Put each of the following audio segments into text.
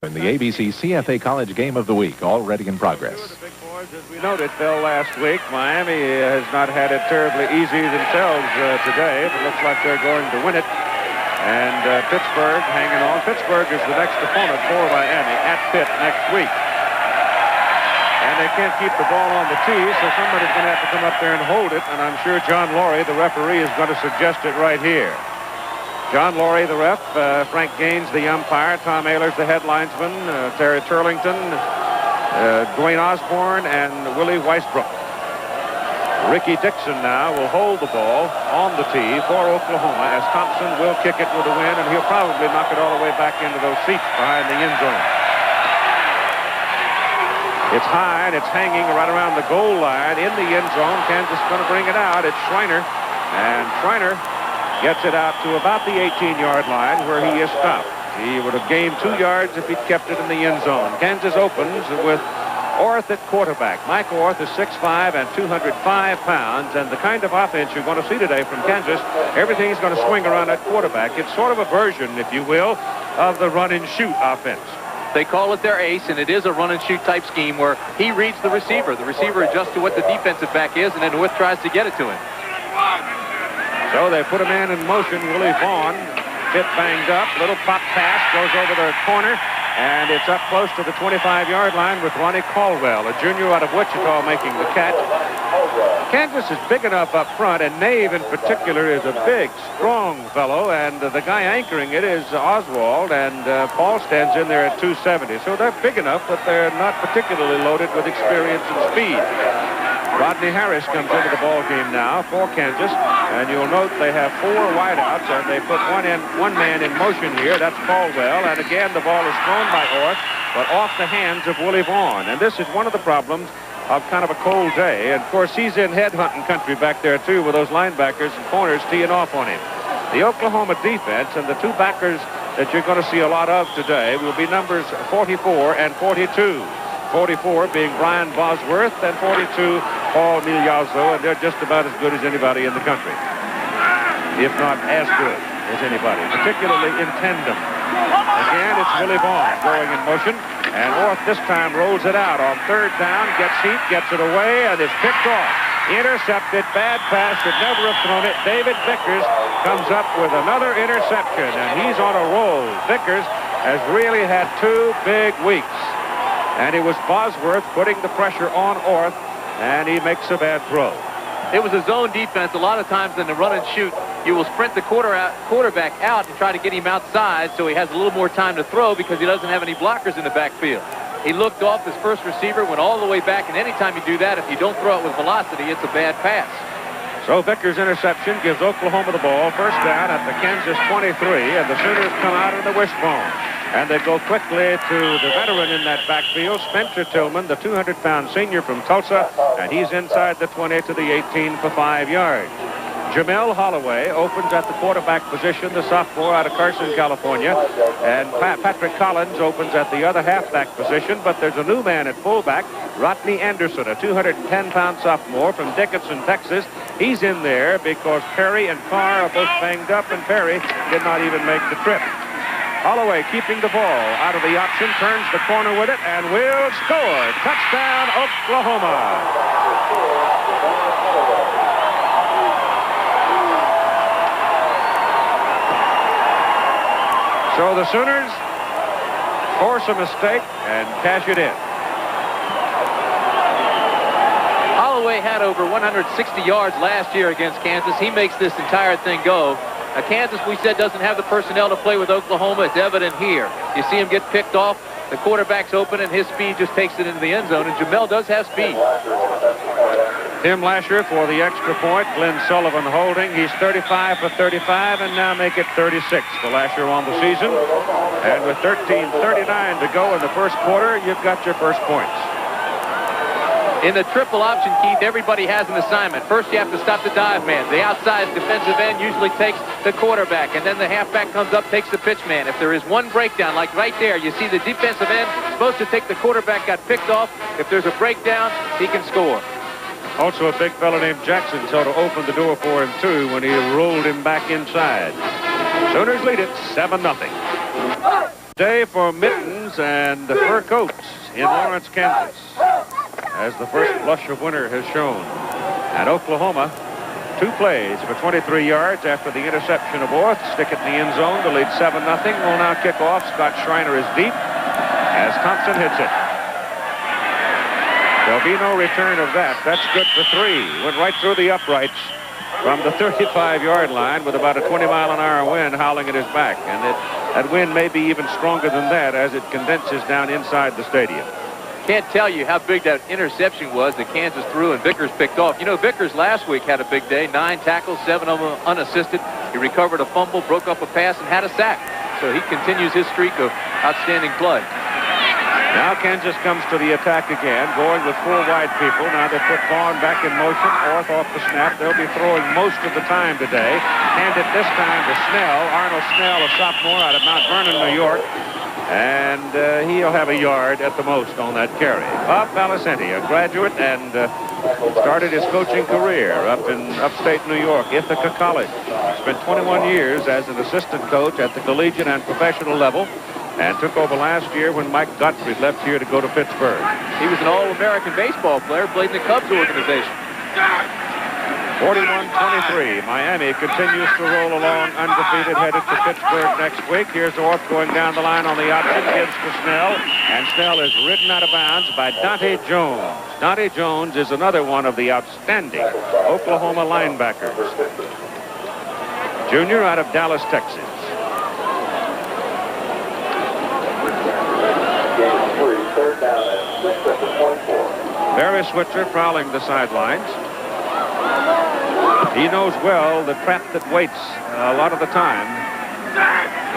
In the ABC CFA College Game of the Week, already in progress. The big boys, as we noted, fell last week. Miami has not had it terribly easy themselves today. It looks like they're going to win it. And Pittsburgh hanging on. Pittsburgh is the next opponent for Miami at Pitt next week. And they can't keep the ball on the tee, so somebody's going to have to come up there and hold it. And I'm sure John Laurie, the referee, is going to suggest it right here. John Laurie, the ref, Frank Gaines, the umpire, Tom Ehlers, the head linesman, Terry Turlington, Dwayne Osborne, and Willie Weisbrook. Ricky Dixon now will hold the ball on the tee for Oklahoma as Thompson will kick it with a wind, and he'll probably knock it all the way back into those seats behind the end zone. It's high and it's hanging right around the goal line in the end zone. Kansas is going to bring it out. It's Schreiner, and Schreiner gets it out to about the 18-yard line where he is stopped. He would have gained 2 yards if he'd kept it in the end zone. Kansas opens with Orth at quarterback. Mike Orth is 6'5" and 205 pounds, and the kind of offense you're going to see today from Kansas, everything's going to swing around at quarterback. It's sort of a version, if you will, of the run-and-shoot offense. They call it their ace, and it is a run-and-shoot type scheme where he reads the receiver. The receiver adjusts to what the defensive back is, and then Orth tries to get it to him. So they put a man in motion, Willie Vaughn, bit banged up. Little pop pass goes over the corner, and it's up close to the 25-yard line with Ronnie Caldwell, a junior out of Wichita, making the catch. Kansas is big enough up front, and Nave in particular is a big, strong fellow, and the guy anchoring it is Oswald, and Paul stands in there at 270. So they're big enough, but they're not particularly loaded with experience and speed. Rodney Harris comes into the ball game now for Kansas, and you'll note they have 4 wideouts, and they put one man in motion here. That's Caldwell, and again the ball is thrown by Orth, but off the hands of Willie Vaughn. And this is one of the problems of kind of a cold day. And of course he's in headhunting country back there too, with those linebackers and corners teeing off on him. The Oklahoma defense and the 2 backers that you're going to see a lot of today will be numbers 44 and 42. 44 being Brian Bosworth, and 42 Paul Migliazzo, and they're just about as good as anybody in the country, if not as good as anybody, particularly in tandem. Again, it's Willie Vaughn going in motion, and Orth this time rolls it out on 3rd down, gets heat, gets it away, and it's picked off. Intercepted, bad pass, should never have thrown it. David Vickers comes up with another interception, and he's on a roll. Vickers has really had 2 big weeks. And it was Bosworth putting the pressure on Orth, and he makes a bad throw. It was a zone defense. A lot of times in the run and shoot, you will sprint the quarterback out and try to get him outside so he has a little more time to throw because he doesn't have any blockers in the backfield. He looked off his first receiver, went all the way back, and anytime you do that, if you don't throw it with velocity, it's a bad pass. So Vickers' interception gives Oklahoma the ball, 1st down at the Kansas 23, and the Sooners come out of the wishbone. And they go quickly to the veteran in that backfield, Spencer Tillman, the 200-pound senior from Tulsa, and he's inside the 20 to the 18 for 5 yards. Jamel Holloway opens at the quarterback position, the sophomore out of Carson, California, and Patrick Collins opens at the other halfback position, but there's a new man at fullback, Rodney Anderson, a 210-pound sophomore from Dickinson, Texas. He's in there because Perry and Carr are both banged up, and Perry did not even make the trip. Holloway keeping the ball out of the option, turns the corner with it, and will score. Touchdown, Oklahoma. So the Sooners force a mistake and cash it in. Holloway had over 160 yards last year against Kansas. He makes this entire thing go. Kansas, we said, doesn't have the personnel to play with Oklahoma. It's evident here. You see him get picked off. The quarterback's open, and his speed just takes it into the end zone, and Jamel does have speed. Tim Lasher for the extra point. Glenn Sullivan holding. He's 35 for 35, and now make it 36 for Lasher on the season. And with 13:39 to go in the first quarter, you've got your first points. In the triple option, Keith, everybody has an assignment. First, you have to stop the dive man. The outside defensive end usually takes the quarterback, and then the halfback comes up, takes the pitch man. If there is one breakdown, like right there, you see the defensive end supposed to take the quarterback, got picked off. If there's a breakdown, he can score. Also, a big fellow named Jackson sort of opened the door for him, too, when he rolled him back inside. Sooners lead it 7-0. Day for mittens and fur coats in Lawrence, Kansas, as the first flush of winter has shown. And Oklahoma, 2 plays for 23 yards after the interception of Orth. Stick it in the end zone to lead 7-0. Will now kick off. Scott Schreiner is deep as Thompson hits it. There'll be no return of that. That's good for 3. Went right through the uprights from the 35-yard line with about a 20-mile-an-hour wind howling at his back. And that wind may be even stronger than that as it condenses down inside the stadium. Can't tell you how big that interception was that Kansas threw and Vickers picked off. You know, Vickers last week had a big day. 9 tackles, 7 of them unassisted. He recovered a fumble, broke up a pass, and had a sack. So he continues his streak of outstanding play. Now Kansas comes to the attack again, going with 4 wide people. Now they put Vaughn back in motion. Orth off the snap. They'll be throwing most of the time today. Hand it this time to Snell. Arnold Snell, a sophomore out of Mount Vernon, New York. And he'll have a yard at the most on that carry. Bob Valicenti, a graduate, and started his coaching career up in upstate New York, Ithaca College. Spent 21 years as an assistant coach at the collegiate and professional level, and took over last year when Mike Gottfried left here to go to Pittsburgh. He was an All-American baseball player, played in the Cubs organization. 41-23. Miami continues to roll along undefeated, headed to Pittsburgh next week. Here's Orth going down the line on the option, gives to Snell, and Snell is ridden out of bounds by Dante Jones. Dante Jones is another one of the outstanding Oklahoma linebackers. Junior out of Dallas, Texas. Barry Switzer prowling the sidelines. He knows well the trap that waits a lot of the time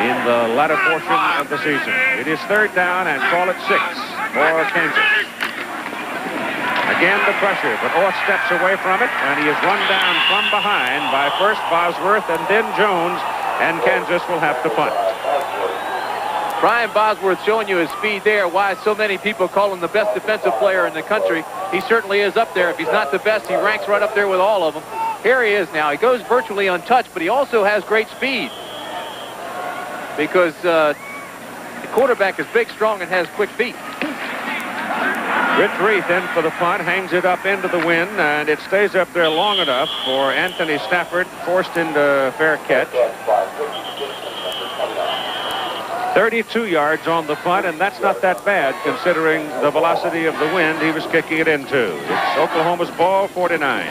in the latter portion of the season. It is 3rd down and call it 6 for Kansas. Again the pressure, but Orth steps away from it, and he is run down from behind by first Bosworth and then Jones, and Kansas will have to punt. Brian Bosworth showing you his speed there, why so many people call him the best defensive player in the country. He certainly is up there. If he's not the best, he ranks right up there with all of them. Here he is now. He goes virtually untouched, but he also has great speed. Because the quarterback is big, strong, and has quick feet. Rich Reith in for the punt, hangs it up into the wind, and it stays up there long enough for Anthony Stafford, forced into fair catch. 32 yards on the punt, and that's not that bad considering the velocity of the wind he was kicking it into. It's Oklahoma's ball, 49.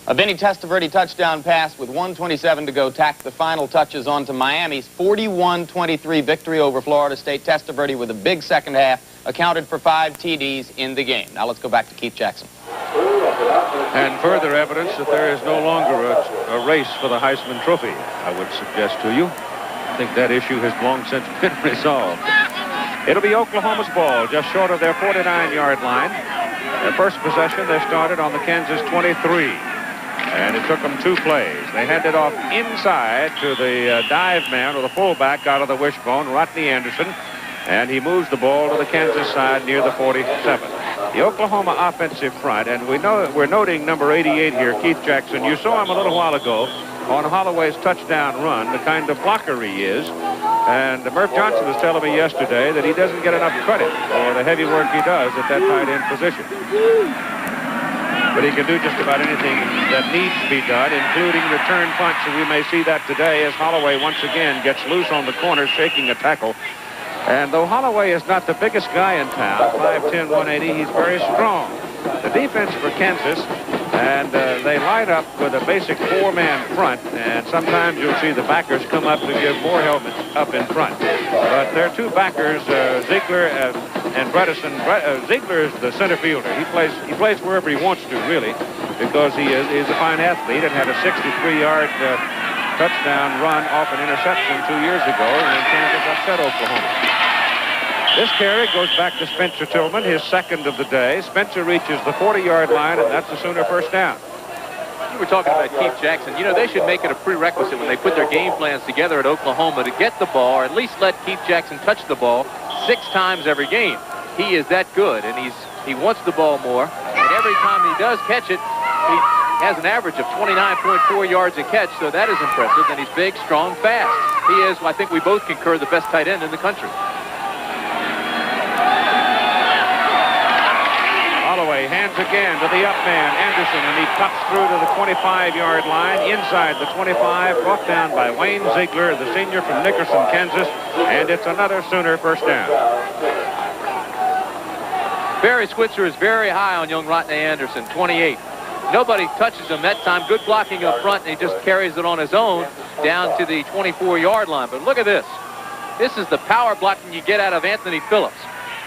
A Vinny Testaverde touchdown pass with 1:27 to go tacked the final touches onto Miami's 41-23 victory over Florida State. Testaverde with a big second half, accounted for 5 TDs in the game. Now let's go back to Keith Jackson. And further evidence that there is no longer a race for the Heisman Trophy, I would suggest to you. I think that issue has long since been resolved. It'll be Oklahoma's ball, just short of their 49-yard line. Their first possession, they started on the Kansas 23. And it took them 2 plays. They handed off inside to the dive man or the fullback out of the wishbone, Rodney Anderson. And he moves the ball to the Kansas side near the 47. The Oklahoma offensive front, and we're noting number 88 here, Keith Jackson. You saw him a little while ago on Holloway's touchdown run, the kind of blocker he is. And Murph Johnson was telling me yesterday that he doesn't get enough credit for the heavy work he does at that tight end position. But he can do just about anything that needs to be done, including return punts, and we may see that today as Holloway once again gets loose on the corner, shaking a tackle. And though Holloway is not the biggest guy in town, 5'10", 180, he's very strong. The defense for Kansas, and they line up with a basic 4-man front, and sometimes you'll see the backers come up to give more help up in front. But their 2 backers, Ziegler and Bredesen. Ziegler is the center fielder. He plays wherever he wants to, really, because he's a fine athlete and had a 63-yard touchdown run off an interception 2 years ago, and Kansas upset Oklahoma. This carry goes back to Spencer Tillman, his second of the day. Spencer reaches the 40-yard line, and that's a Sooner first down. You were talking about Keith Jackson. You know, they should make it a prerequisite when they put their game plans together at Oklahoma to get the ball, or at least let Keith Jackson touch the ball 6 times every game. He is that good, and he wants the ball more. And every time he does catch it, has an average of 29.4 yards a catch, so that is impressive. And he's big, strong, fast. He is, I think we both concur, the best tight end in the country. Holloway hands again to the up man, Anderson, and he cuts through to the 25-yard line, inside the 25, brought down by Wayne Ziegler, the senior from Nickerson, Kansas, and it's another Sooner first down. Barry Switzer is very high on young Rodney Anderson, 28. Nobody touches him that time. Good blocking up front, and he just carries it on his own down to the 24-yard line. But look at this. This is the power blocking you get out of Anthony Phillips.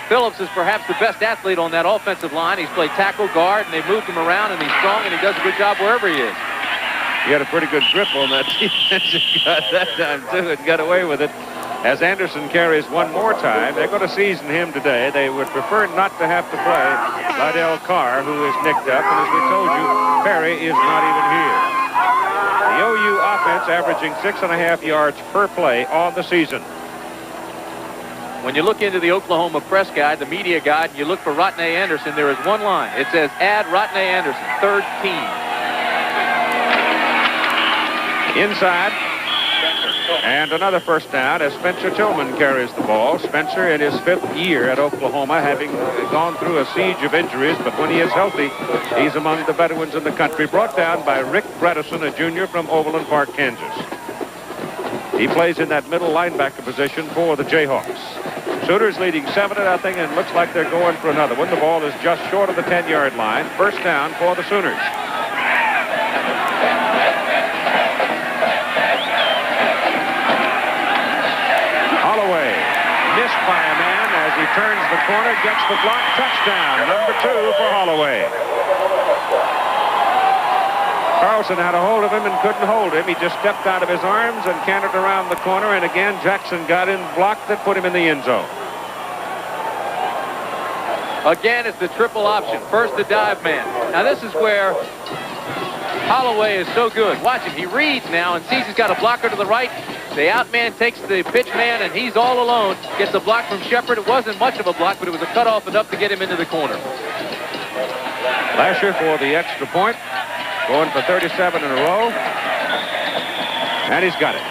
Phillips is perhaps the best athlete on that offensive line. He's played tackle, guard, and they've moved him around, and he's strong, and he does a good job wherever he is. He had a pretty good grip on that defense. He got that time, too, and got away with it. As Anderson carries one more time, they're going to season him today. They would prefer not to have to play Lydell Carr, who is nicked up, and as we told you, Perry is not even here. The OU offense averaging 6.5 yards per play on the season. When you look into the Oklahoma press guide, the media guide, and you look for Rodney Anderson, there is one line. It says, add Rodney Anderson, third team. Inside. And another first down as Spencer Tillman carries the ball. Spencer in his 5th year at Oklahoma, having gone through a siege of injuries, but when he is healthy, he's among the veterans in the country. Brought down by Rick Bredesen, a junior from Overland Park, Kansas. He plays in that middle linebacker position for the Jayhawks. Sooners leading 7-0, and looks like they're going for another one. The ball is just short of the 10-yard line. First down for the Sooners. Holloway missed by a man as he turns the corner, gets the block, touchdown. Number 2 for Holloway. Carlson had a hold of him and couldn't hold him. He just stepped out of his arms and cantered around the corner, and again Jackson got in, blocked that, put him in the end zone. Again, it's the triple option. First, the dive man. Now, this is where Holloway is so good. Watch him. He reads now and sees he's got a blocker to the right. The out man takes the pitch man, and he's all alone. Gets a block from Shepard. It wasn't much of a block, but it was a cutoff enough to get him into the corner. Lasher for the extra point. Going for 37 in a row. And he's got it.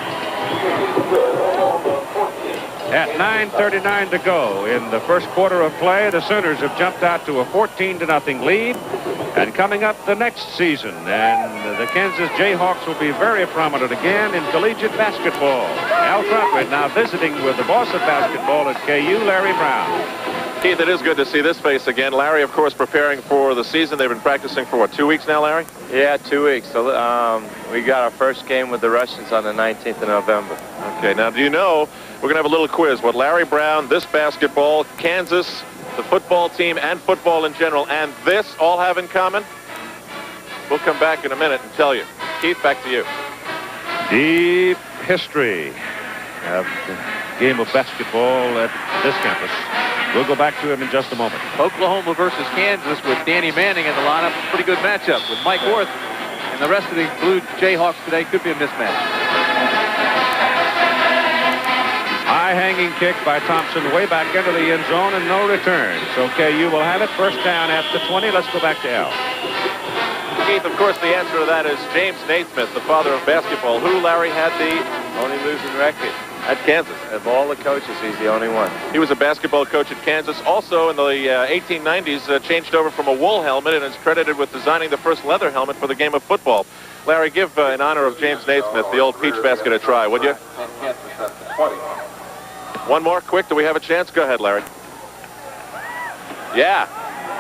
At 9:39 to go in the first quarter of play, the Sooners have jumped out to a 14-0 lead. And coming up the next season, and the Kansas Jayhawks will be very prominent again in collegiate basketball. Al Crawford now visiting with the boss of basketball at KU, Larry Brown. Keith, it is good to see this face again. Larry, of course, preparing for the season. They've been practicing for, what, 2 weeks now, Larry? Yeah, 2 weeks. So we got our first game with the Russians on the 19th of November. Okay, now do you know, we're going to have a little quiz. What Larry Brown, this basketball, Kansas, the football team, and football in general, and this all have in common? We'll come back in a minute and tell you. Keith, back to you. Deep history of the game of basketball at this campus. We'll go back to him in just a moment. Oklahoma versus Kansas with Danny Manning in the lineup. Pretty good matchup with Mike Orth. And the rest of the Blue Jayhawks today could be a mismatch. High hanging kick by Thompson way back into the end zone and no return. So KU will have it. First down at the 20. Let's go back to Al. Keith, of course, the answer to that is James Naismith, the father of basketball, who, Larry, had the Only losing record. at Kansas. Of all the coaches, he's the only one. He was a basketball coach at Kansas. Also, in the 1890s, changed over from a wool helmet and is credited with designing the first leather helmet for the game of football. Larry, give, in honor of James Naismith, the old peach basket a try, would you? One more, quick. Do we have a chance? Go ahead, Larry. Yeah.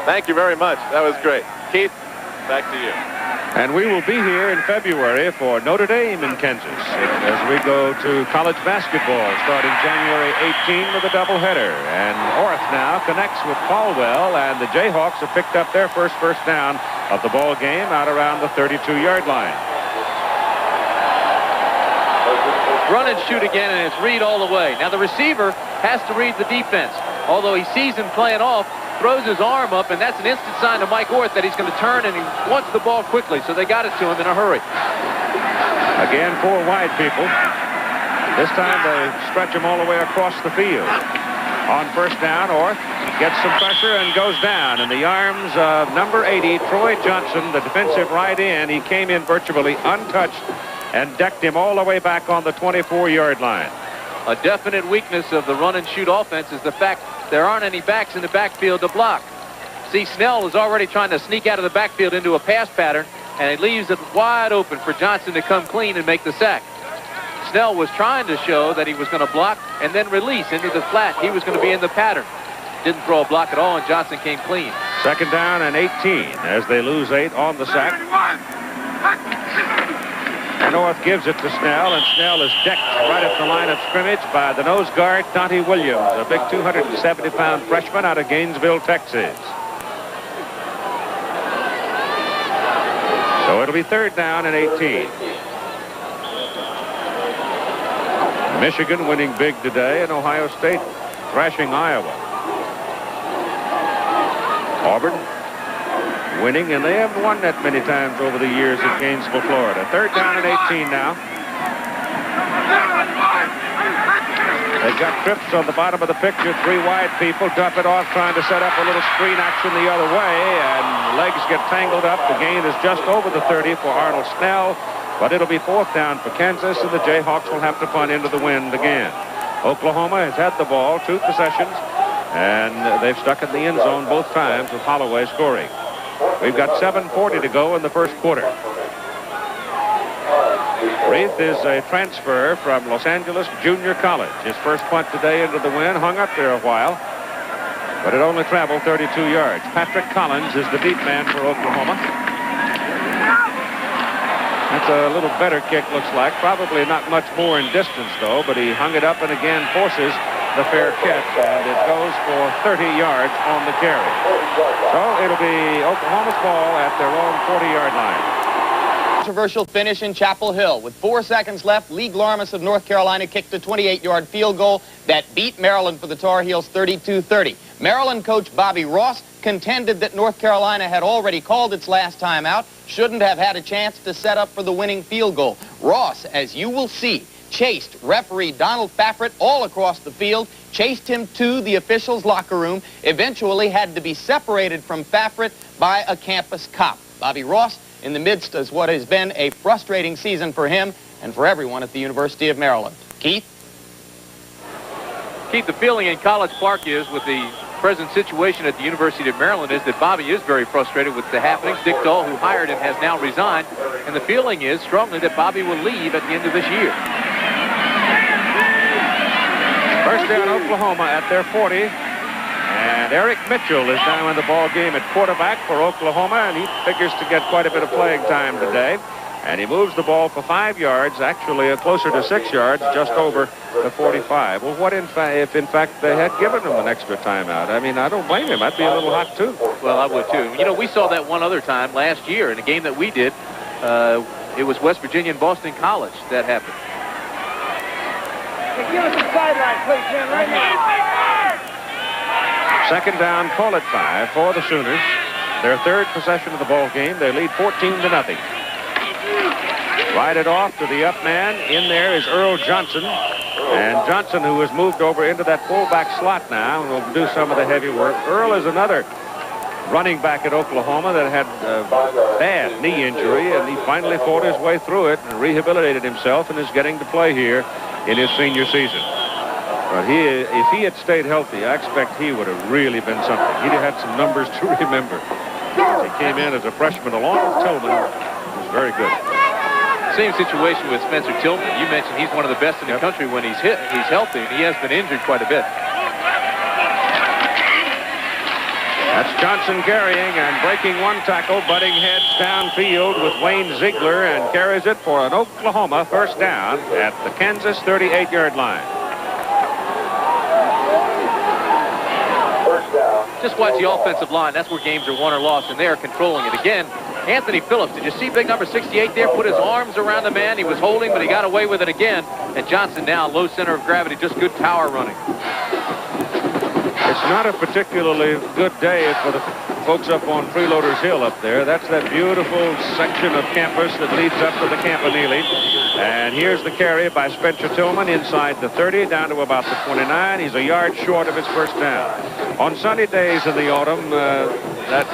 Thank you very much. That was great. Keith, back to you. And we will be here in February for Notre Dame in Kansas as we go to college basketball starting January 18 with a doubleheader. And Orth now connects with Caldwell, and the Jayhawks have picked up their first down of the ball game out around the 32-yard line. Run and shoot again, and it's Reed all the way. Now the receiver has to read the defense. Although he sees him playing off, throws his arm up, and that's an instant sign to Mike Orth that he's going to turn, and he wants the ball quickly, so they got it to him in a hurry. Again, 4 wide people. This time they stretch him all the way across the field. On first down, Orth gets some pressure and goes down in the arms of number 80, Troy Johnson, the defensive right end. He came in virtually untouched and decked him all the way back on the 24-yard line. A definite weakness of the run-and-shoot offense is the fact there aren't any backs in the backfield to block. See, Snell is already trying to sneak out of the backfield into a pass pattern, and it leaves it wide open for Johnson to come clean and make the sack. Snell was trying to show that he was going to block and then release into the flat. He was going to be in the pattern. Didn't throw a block at all, and Johnson came clean. Second down and 18 as they lose 8 on the sack. And North gives it to Snell, and Snell is decked right at the line of scrimmage by the nose guard, Dante Williams, a big 270-pound freshman out of Gainesville, Texas. So it'll be third down and 18. Michigan winning big today, and Ohio State thrashing Iowa. Auburn winning, and they haven't won that many times over the years at Gainesville, Florida. Third down and 18 now. They've got Trips on the bottom of the picture. 3 wide people dump it off, trying to set up a little screen action the other way, and legs get tangled up. The gain is just over the 30 for Arnold Snell, but it'll be fourth down for Kansas, and the Jayhawks will have to punt into the wind again. Oklahoma has had the ball 2 possessions, and they've stuck in the end zone both times with Holloway scoring. We've got 7:40 to go in the first quarter. Reith is a transfer from Los Angeles Junior College. His first punt today into the wind, hung up there a while, but it only traveled 32 yards. Patrick Collins is the deep man for Oklahoma. That's a little better kick, looks like. Probably not much more in distance, though, but he hung it up and again forces the fair catch, and it goes for 30 yards on the carry. So it'll be Oklahoma's ball at their own 40-yard line. Controversial finish in Chapel Hill. With 4 seconds left, Lee Glarmus of North Carolina kicked a 28-yard field goal that beat Maryland for the Tar Heels 32-30. Maryland coach Bobby Ross contended that North Carolina had already called its last timeout, shouldn't have had a chance to set up for the winning field goal. Ross, as you will see, chased referee Donald Faffret all across the field, chased him to the officials' locker room, eventually had to be separated from Faffret by a campus cop. Bobby Ross in the midst of what has been a frustrating season for him and for everyone at the University of Maryland. Keith? Keith, the feeling in College Park is, with the present situation at the University of Maryland, is that Bobby is very frustrated with the happenings. Dick Dahl, who hired him, has now resigned, and the feeling is strongly that Bobby will leave at the end of this year. First down, Oklahoma at their 40. And Eric Mitchell is now in the ball game at quarterback for Oklahoma, and he figures to get quite a bit of playing time today. And he moves the ball for 5 yards, actually closer to 6 yards, just over the 45. Well, what if in fact they had given him an extra timeout? I mean, I don't blame him. I'd be a little hot too. Well, I would too. You know, we saw that one other time last year in a game that we did. It was West Virginia and Boston College that happened. Hey, give us a sideline, please, man, right now. Second down, call it 5 for the Sooners. Their third possession of the ball game. They lead 14-0. Ride it off to the up man. In there is Earl Johnson. And Johnson, who has moved over into that fullback slot now and will do some of the heavy work. Earl is another running back at Oklahoma that had a bad knee injury, and he finally fought his way through it and rehabilitated himself and is getting to play here in his senior season. But if he had stayed healthy, I expect he would have really been something. He'd have had some numbers to remember. He came in as a freshman along with Tillman. It was very good. Same situation with Spencer Tillman. You mentioned he's one of the best in the country when he's healthy, and he has been injured quite a bit. That's Johnson carrying and breaking one tackle, butting heads downfield with Wayne Ziegler, and carries it for an Oklahoma first down at the Kansas 38-yard line. Just watch the offensive line. That's where games are won or lost, and they are controlling it. Again, Anthony Phillips, did you see big number 68 there? Put his arms around the man. He was holding, but he got away with it again. And Johnson now, low center of gravity, just good power running. It's not a particularly good day for the folks up on Freeloaders Hill up there. That's that beautiful section of campus that leads up to the Campanile. And here's the carry by Spencer Tillman inside the 30 down to about the 29. He's a yard short of his first down. On sunny days in the autumn, that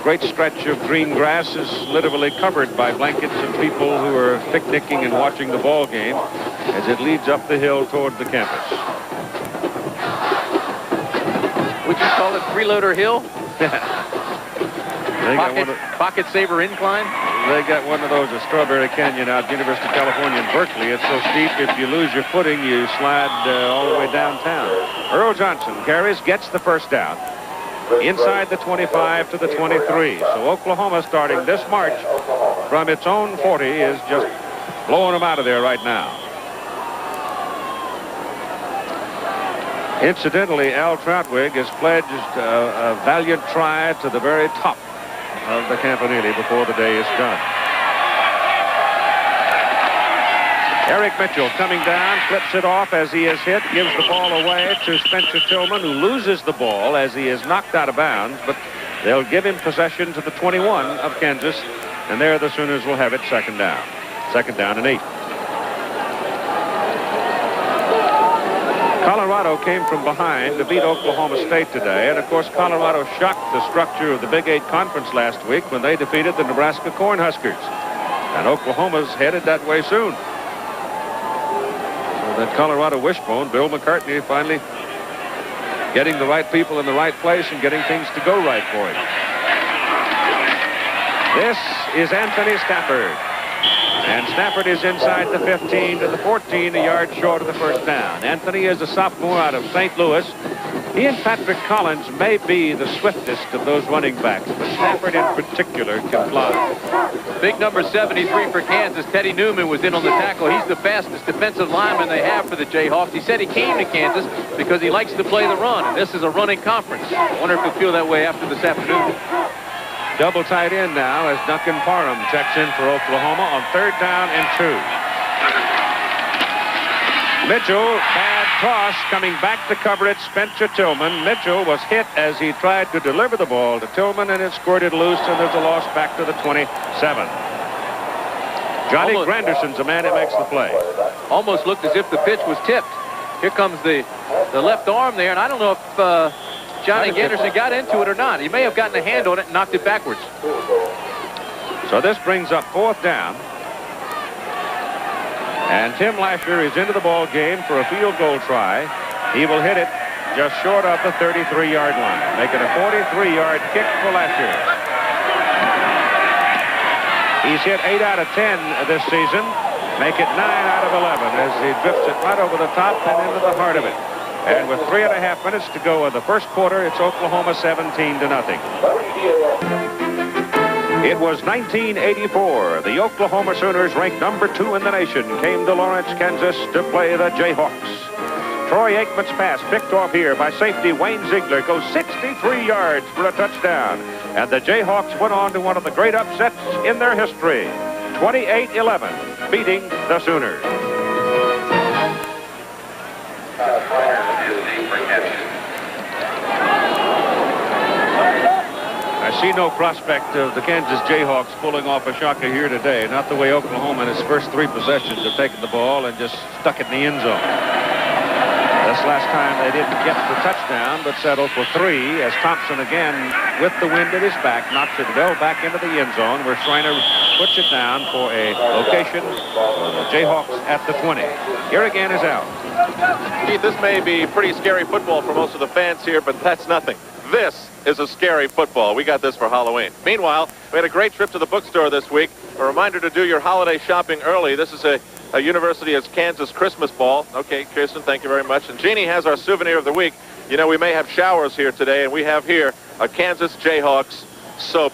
great stretch of green grass is literally covered by blankets of people who are picnicking and watching the ball game as it leads up the hill toward the campus. Would you call it Freeloader Hill? Pocket saver incline? They got one of those at Strawberry Canyon out at University of California in Berkeley. It's so steep, if you lose your footing, you slide all the way downtown. Earl Johnson carries, gets the first down. Inside the 25 to the 23. So Oklahoma, starting this march from its own 40, is just blowing them out of there right now. Incidentally, Al Troutwig has pledged a valiant try to the very top of the Campanile before the day is done. Eric Mitchell coming down, flips it off as he is hit, gives the ball away to Spencer Tillman, who loses the ball as he is knocked out of bounds, but they'll give him possession to the 21 of Kansas, and there the Sooners will have it second down. Second down and 8. Colorado came from behind to beat Oklahoma State today, and of course Colorado shocked the structure of the Big 8 conference last week when they defeated the Nebraska Cornhuskers, and Oklahoma's headed that way soon. So that Colorado wishbone, Bill McCartney finally getting the right people in the right place and getting things to go right for him. This is Anthony Stafford. And Stafford is inside the 15 to the 14, a yard short of the first down. Anthony is a sophomore out of St. Louis. He and Patrick Collins may be the swiftest of those running backs, but Stafford in particular can fly. Big number 73 for Kansas. Teddy Newman was in on the tackle. He's the fastest defensive lineman they have for the Jayhawks. He said he came to Kansas because he likes to play the run, and this is a running conference. I wonder if he'll feel that way after this afternoon. Double tight end now as Duncan Parham checks in for Oklahoma on third down and 2. Mitchell, bad toss, coming back to cover it, Spencer Tillman. Mitchell was hit as he tried to deliver the ball to Tillman, and it squirted loose, and there's a loss back to the 27. Johnny Granderson's the man that makes the play. Almost looked as if the pitch was tipped. Here comes the left arm there, and I don't know if Johnny Granderson got into it or not. He may have gotten a hand on it and knocked it backwards. So this brings up fourth down. And Tim Lasher is into the ball game for a field goal try. He will hit it just short of the 33-yard line, making a 43-yard kick for Lasher. He's hit 8 out of 10 this season. Make it 9 out of 11 as he drifts it right over the top and into the heart of it. And with 3.5 minutes to go in the first quarter, it's Oklahoma 17-0. It was 1984. The Oklahoma Sooners, ranked number 2 in the nation, came to Lawrence, Kansas to play the Jayhawks. Troy Aikman's pass picked off here by safety Wayne Ziegler goes 63 yards for a touchdown. And the Jayhawks went on to one of the great upsets in their history. 28-11, beating the Sooners. I see no prospect of the Kansas Jayhawks pulling off a shocker here today. Not the way Oklahoma in its first 3 possessions have taken the ball and just stuck it in the end zone. This last time they didn't get the touchdown, but settled for 3 as Thompson again, with the wind at his back, knocks it well back into the end zone where Schreiner puts it down for a location for the Jayhawks at the 20. Here again is Al. Keith, this may be pretty scary football for most of the fans here, but that's nothing. This is a scary football. We got this for Halloween. Meanwhile, we had a great trip to the bookstore this week. A reminder to do your holiday shopping early. This is a University of Kansas Christmas ball. Okay, Kirsten, thank you very much. And Jeannie has our souvenir of the week. You know, we may have showers here today, and we have here a Kansas Jayhawks soap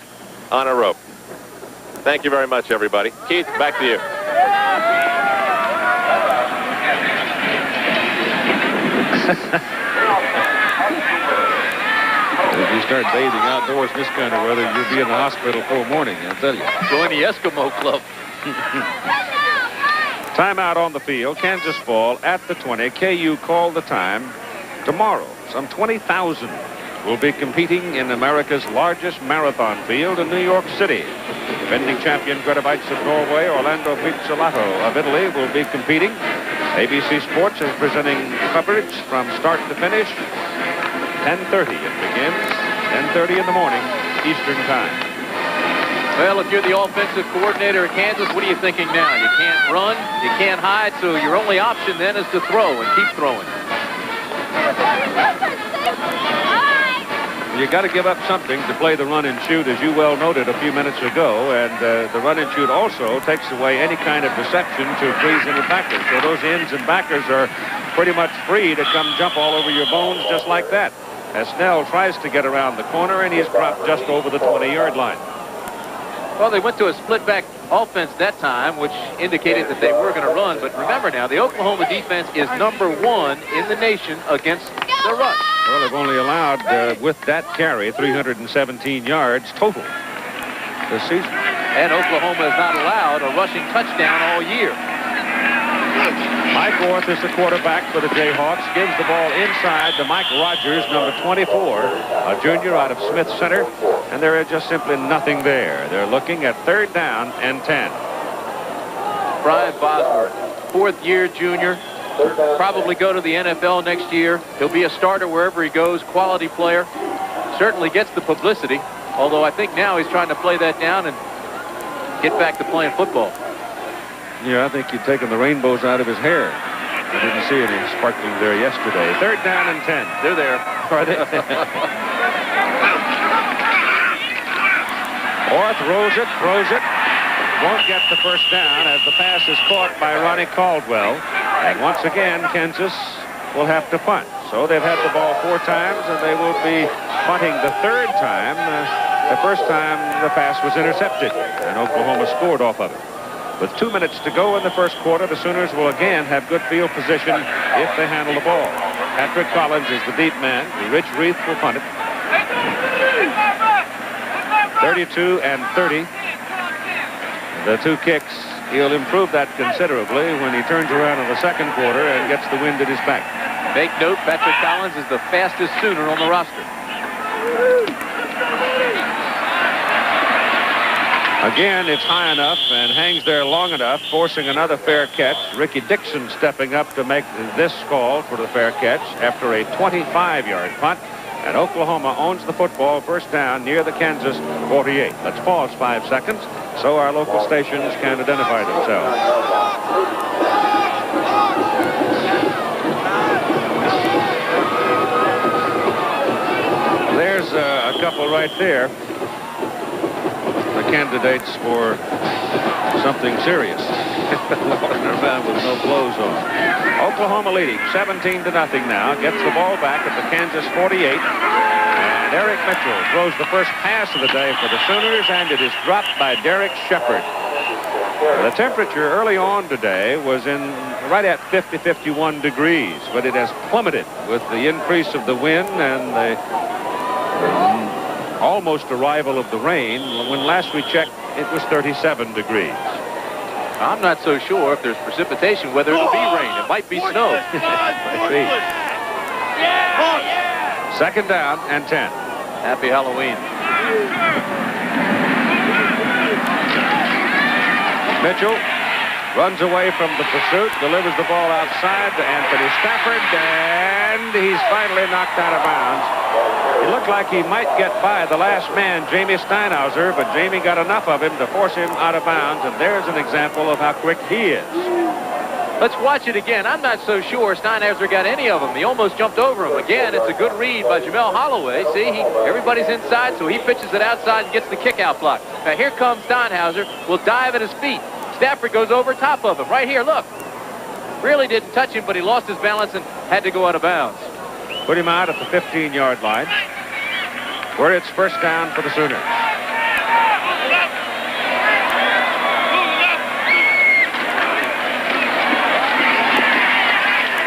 on a rope. Thank you very much, everybody. Keith, back to you. If you start bathing outdoors in this kind of weather, you'll be in the hospital for morning, I'll tell you. Join the Eskimo Club. Timeout on the field. Kansas ball at the 20. KU called the time tomorrow. Some 20,000 will be competing in America's largest marathon field in New York City. Defending champion Grete Waitz of Norway, Orlando Pizzolato of Italy will be competing. ABC Sports is presenting coverage from start to finish. 10:30 it begins. 10:30 in the morning, Eastern Time. Well, if you're the offensive coordinator at Kansas, what are you thinking now? You can't run, you can't hide, so your only option then is to throw and keep throwing. You got to give up something to play the run and shoot, as you well noted a few minutes ago, and the run and shoot also takes away any kind of deception to freeze in the backers. So those ends and backers are pretty much free to come jump all over your bones just like that. As Snell tries to get around the corner, and he's dropped just over the 20-yard line. Well, they went to a split-back offense that time, which indicated that they were going to run. But remember now, the Oklahoma defense is #1 in the nation against the rush. Well, they've only allowed, with that carry, 317 yards total this season. And Oklahoma has not allowed a rushing touchdown all year. Mike Orth is the quarterback for the Jayhawks. Gives the ball inside to Mike Rogers, number 24, a junior out of Smith Center. And there is just simply nothing there. They're looking at 3rd down and 10. Brian Bosworth, 4th-year junior. Probably go to the NFL next year. He'll be a starter wherever he goes. Quality player. Certainly gets the publicity. Although I think now he's trying to play that down and get back to playing football. Yeah, I think he'd taken the rainbows out of his hair. I didn't see any sparkling there yesterday. 3rd down and 10. They're there. Are they? Orth rolls it, throws it. Won't get the 1st down as the pass is caught by Ronnie Caldwell. And once again, Kansas will have to punt. So they've had the ball 4 times, and they will be punting the 3rd time. The 1st time the pass was intercepted, and Oklahoma scored off of it. With 2 minutes to go in the 1st quarter, the Sooners will again have good field position if they handle the ball. Patrick Collins is the deep man. Rich Reith will punt it. 32 and 30. The 2 kicks, he'll improve that considerably when he turns around in the 2nd quarter and gets the wind at his back. Make note, Patrick Collins is the fastest Sooner on the roster. Again, it's high enough and hangs there long enough, forcing another fair catch. Ricky Dixon stepping up to make this call for the fair catch after a 25-yard punt. And Oklahoma owns the football 1st down near the Kansas 48. Let's pause 5 seconds so our local stations can identify themselves. There's a couple right there. The candidates for something serious. Walking around with no clothes on. Oklahoma leading 17-0 now. Gets the ball back at the Kansas 48. And Eric Mitchell throws the first pass of the day for the Sooners, and it is dropped by Derek Shepard. The temperature early on today was right at 50-51 degrees, but it has plummeted with the increase of the wind and the almost arrival of the rain. When last we checked, it was 37 degrees. I'm not so sure if there's precipitation whether it'll be rain. It might be snow. Might be. 2nd down and 10. Happy Halloween. Mitchell runs away from the pursuit, delivers the ball outside to Anthony Stafford, and he's finally knocked out of bounds. It looked like he might get by the last man, Jamie Steinhauser, but Jamie got enough of him to force him out of bounds, and there's an example of how quick he is. Let's watch it again. I'm not so sure Steinhauser got any of them. He almost jumped over him. Again, it's a good read by Jamel Holloway. See, everybody's inside, so he pitches it outside and gets the kick-out block. Now here comes Steinhauser. Will dive at his feet. Stafford goes over top of him. Right here, look. Really didn't touch him, but he lost his balance and had to go out of bounds. Put him out at the 15-yard line, where it's 1st down for the Sooners.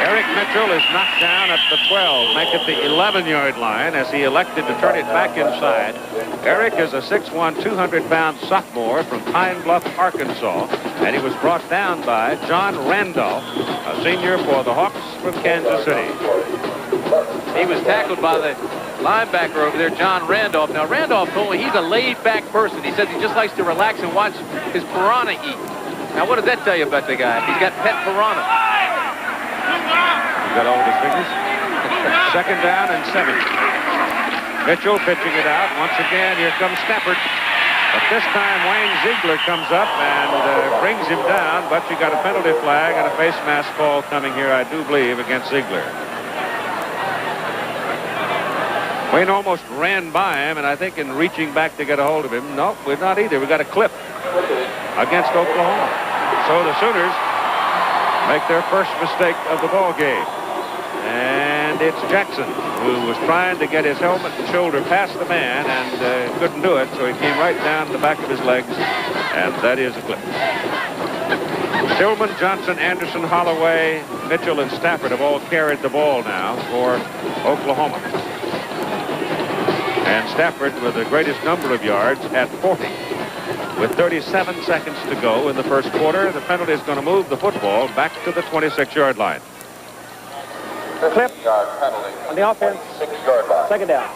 Eric Mitchell is knocked down at the 12, make it the 11-yard line as he elected to turn it back inside. Eric is a 6'1", 200-pound sophomore from Pine Bluff, Arkansas, and he was brought down by John Randolph, a senior for the Hawks from Kansas City. He was tackled by the linebacker over there, John Randolph. Now, Randolph told me he's a laid-back person. He says he just likes to relax and watch his piranha eat. Now, what does that tell you about the guy? He's got pet piranha. He's got all of his fingers. Second down and 7. Mitchell pitching it out. Once again, here comes Stafford. But this time, Wayne Ziegler comes up and brings him down. But you got a penalty flag and a face mask call coming here, I do believe, against Ziegler. Wayne almost ran by him, and I think in reaching back to get a hold of him, no, we're not either. We got a clip against Oklahoma. So the Sooners make their first mistake of the ball game. And it's Jackson who was trying to get his helmet and shoulder past the man and couldn't do it, so he came right down the back of his legs, and that is a clip. Tillman, Johnson, Anderson, Holloway, Mitchell, and Stafford have all carried the ball now for Oklahoma. And Stafford with the greatest number of yards at 40. With 37 seconds to go in the first quarter, the penalty is going to move the football back to the 26-yard line. Clip on the offense. 6-yard line. Second down.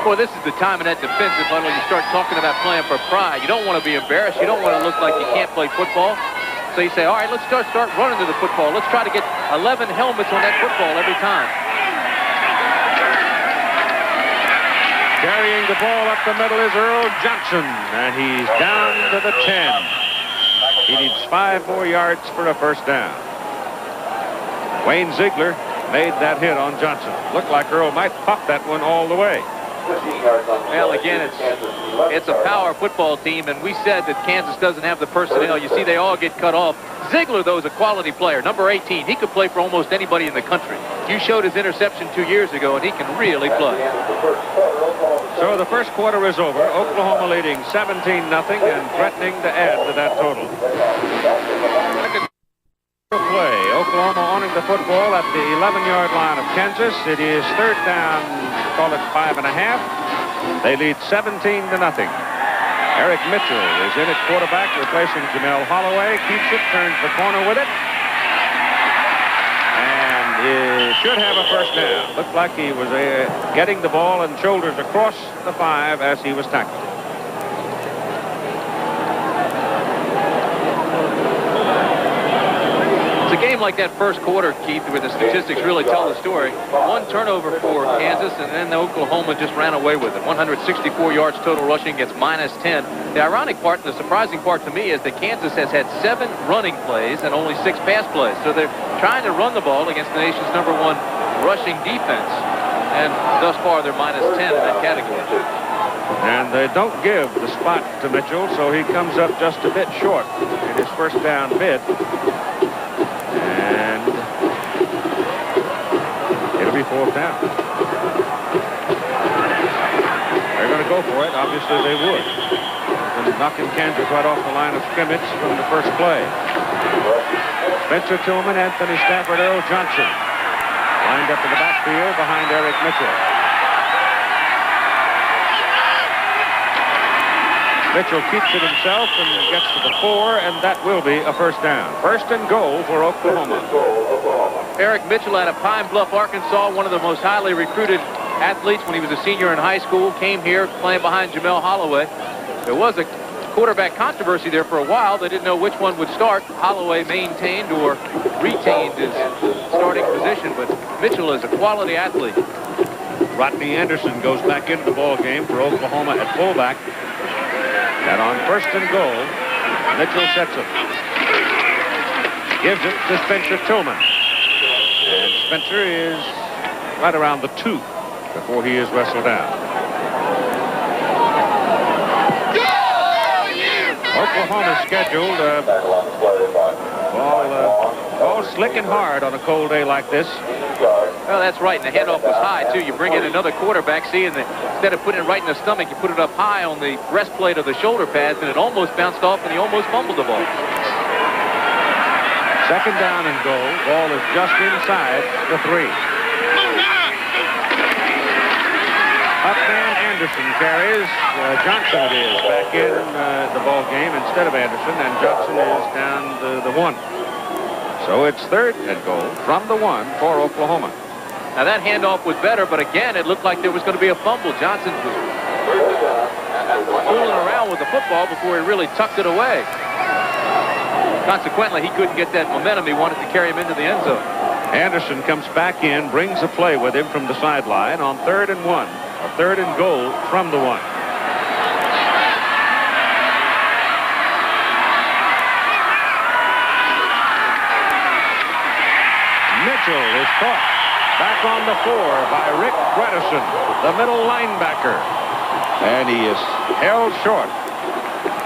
Boy, this is the time in that defensive huddle you start talking about playing for pride. You don't want to be embarrassed. You don't want to look like you can't play football. So you say, all right, let's start running to the football. Let's try to get 11 helmets on that football every time. Carrying the ball up the middle is Earl Johnson, and he's down to the 10. He needs 5 more yards for a first down. Wayne Ziegler made that hit on Johnson. Looked like Earl might pop that one all the way. Well, again, it's a power football team, and we said that Kansas doesn't have the personnel. You see, they all get cut off. Ziegler, though, is a quality player. Number 18, he could play for almost anybody in the country. You showed his interception 2 years ago, and he can really play. So the first quarter is over. Oklahoma leading 17-0 and threatening to add to that total. Play. Oklahoma owning the football at the 11-yard line of Kansas. It is third down, call it 5.5. They lead 17-0. Eric Mitchell is in at quarterback, replacing Jamel Holloway. Keeps it, turns the corner with it. And he should have a first down. Looked like he was getting the ball and shoulders across the 5 as he was tackled. It's a game like that first quarter, Keith, where the statistics really tell the story. 1 turnover for Kansas, and then Oklahoma just ran away with it. 164 yards total rushing gets -10. The ironic part and the surprising part to me is that Kansas has had 7 running plays and only 6 pass plays. So they're trying to run the ball against the nation's #1 rushing defense. And thus far, they're -10 in that category. And they don't give the spot to Mitchell, so he comes up just a bit short in his first down bid. And it'll be 4th down. They're going to go for it. Obviously, they would. And knocking Kansas right off the line of scrimmage from the first play. Spencer Tillman, Anthony Stafford, Earl Johnson lined up in the backfield behind Eric Mitchell. Mitchell keeps it himself and gets to the 4, and that will be a first down. First and goal for Oklahoma. Eric Mitchell out of Pine Bluff, Arkansas, one of the most highly recruited athletes when he was a senior in high school, came here playing behind Jamel Holloway. There was a quarterback controversy there for a while. They didn't know which one would start. Holloway maintained or retained his starting position, but Mitchell is a quality athlete. Rodney Anderson goes back into the ball game for Oklahoma at fullback. And on first and goal, Mitchell sets it. Gives it to Spencer Tillman. And Spencer is right around the 2 before he is wrestled down. Oklahoma's scheduled ball slick and hard on a cold day like this. Well, that's right, and the handoff was high, too. You bring in another quarterback, see, and instead of putting it right in the stomach, you put it up high on the breastplate of the shoulder pads, and it almost bounced off, and he almost fumbled the ball. Second down and goal. Ball is just inside the 3. Upman Anderson carries. Johnson it is back in the ball game instead of Anderson, and Johnson is down to the 1. So it's third and goal from the 1 for Oklahoma. Now that handoff was better, but again, it looked like there was going to be a fumble. Johnson was fooling around with the football before he really tucked it away. Consequently, he couldn't get that momentum he wanted to carry him into the end zone. Anderson comes back in, brings a play with him from the sideline on 3rd and 1, or 3rd and goal from the 1. Mitchell is caught back on the 4 by Rick Bredesen, the middle linebacker. And he is held short.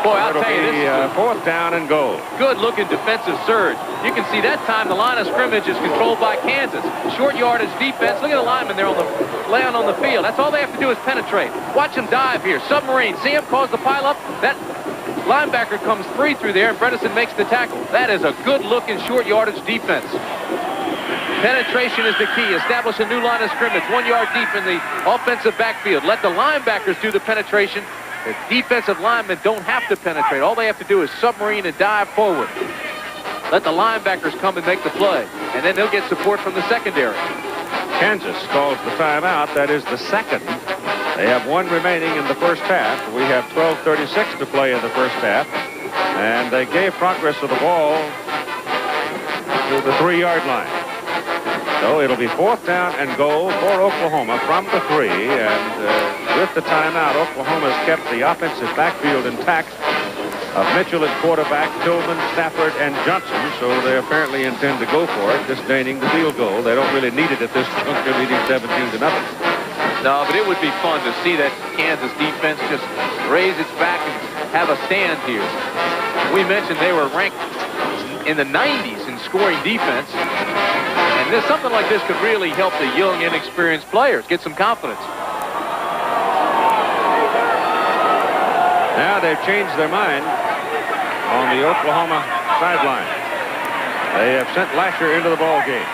Boy, I'll tell you, this is 4th down and goal. Good-looking defensive surge. You can see that time the line of scrimmage is controlled by Kansas. Short yardage defense. Look at the linemen there laying on the field. That's all they have to do is penetrate. Watch him dive here. Submarine. See him cause the pileup? That linebacker comes free through there, and Bredesen makes the tackle. That is a good-looking short yardage defense. Penetration is the key. Establish a new line of scrimmage. 1 yard deep in the offensive backfield. Let the linebackers do the penetration. The defensive linemen don't have to penetrate. All they have to do is submarine and dive forward. Let the linebackers come and make the play. And then they'll get support from the secondary. Kansas calls the timeout. That is the second. They have 1 remaining in the first half. We have 12:36 to play in the first half. And they gave progress of the ball to the 3 yard line. So it'll be 4th down and goal for Oklahoma from the 3. And with the timeout, Oklahoma's kept the offensive backfield intact of Mitchell at quarterback, Tillman, Stafford, and Johnson. So they apparently intend to go for it, disdaining the field goal. They don't really need it at this juncture, leading 17-0. No, but it would be fun to see that Kansas defense just raise its back and have a stand here. We mentioned they were ranked in the 90s in scoring defense. And something like this could really help the young, inexperienced players get some confidence. Now they've changed their mind on the Oklahoma sideline. They have sent Lasher into the ball game.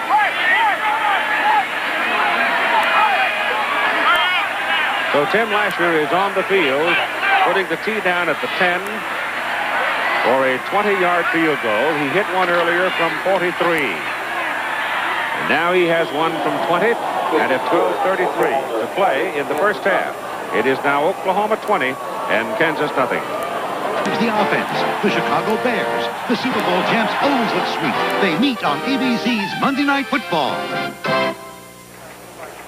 So Tim Lasher is on the field, putting the tee down at the 10 for a 20-yard field goal. He hit one earlier from 43. And now he has one from 20, and at 12:33 to play in the first half. It is now Oklahoma 20 and Kansas nothing. Here's the offense. The Chicago Bears, the Super Bowl champs, always look sweet. They meet on ABC's Monday Night Football.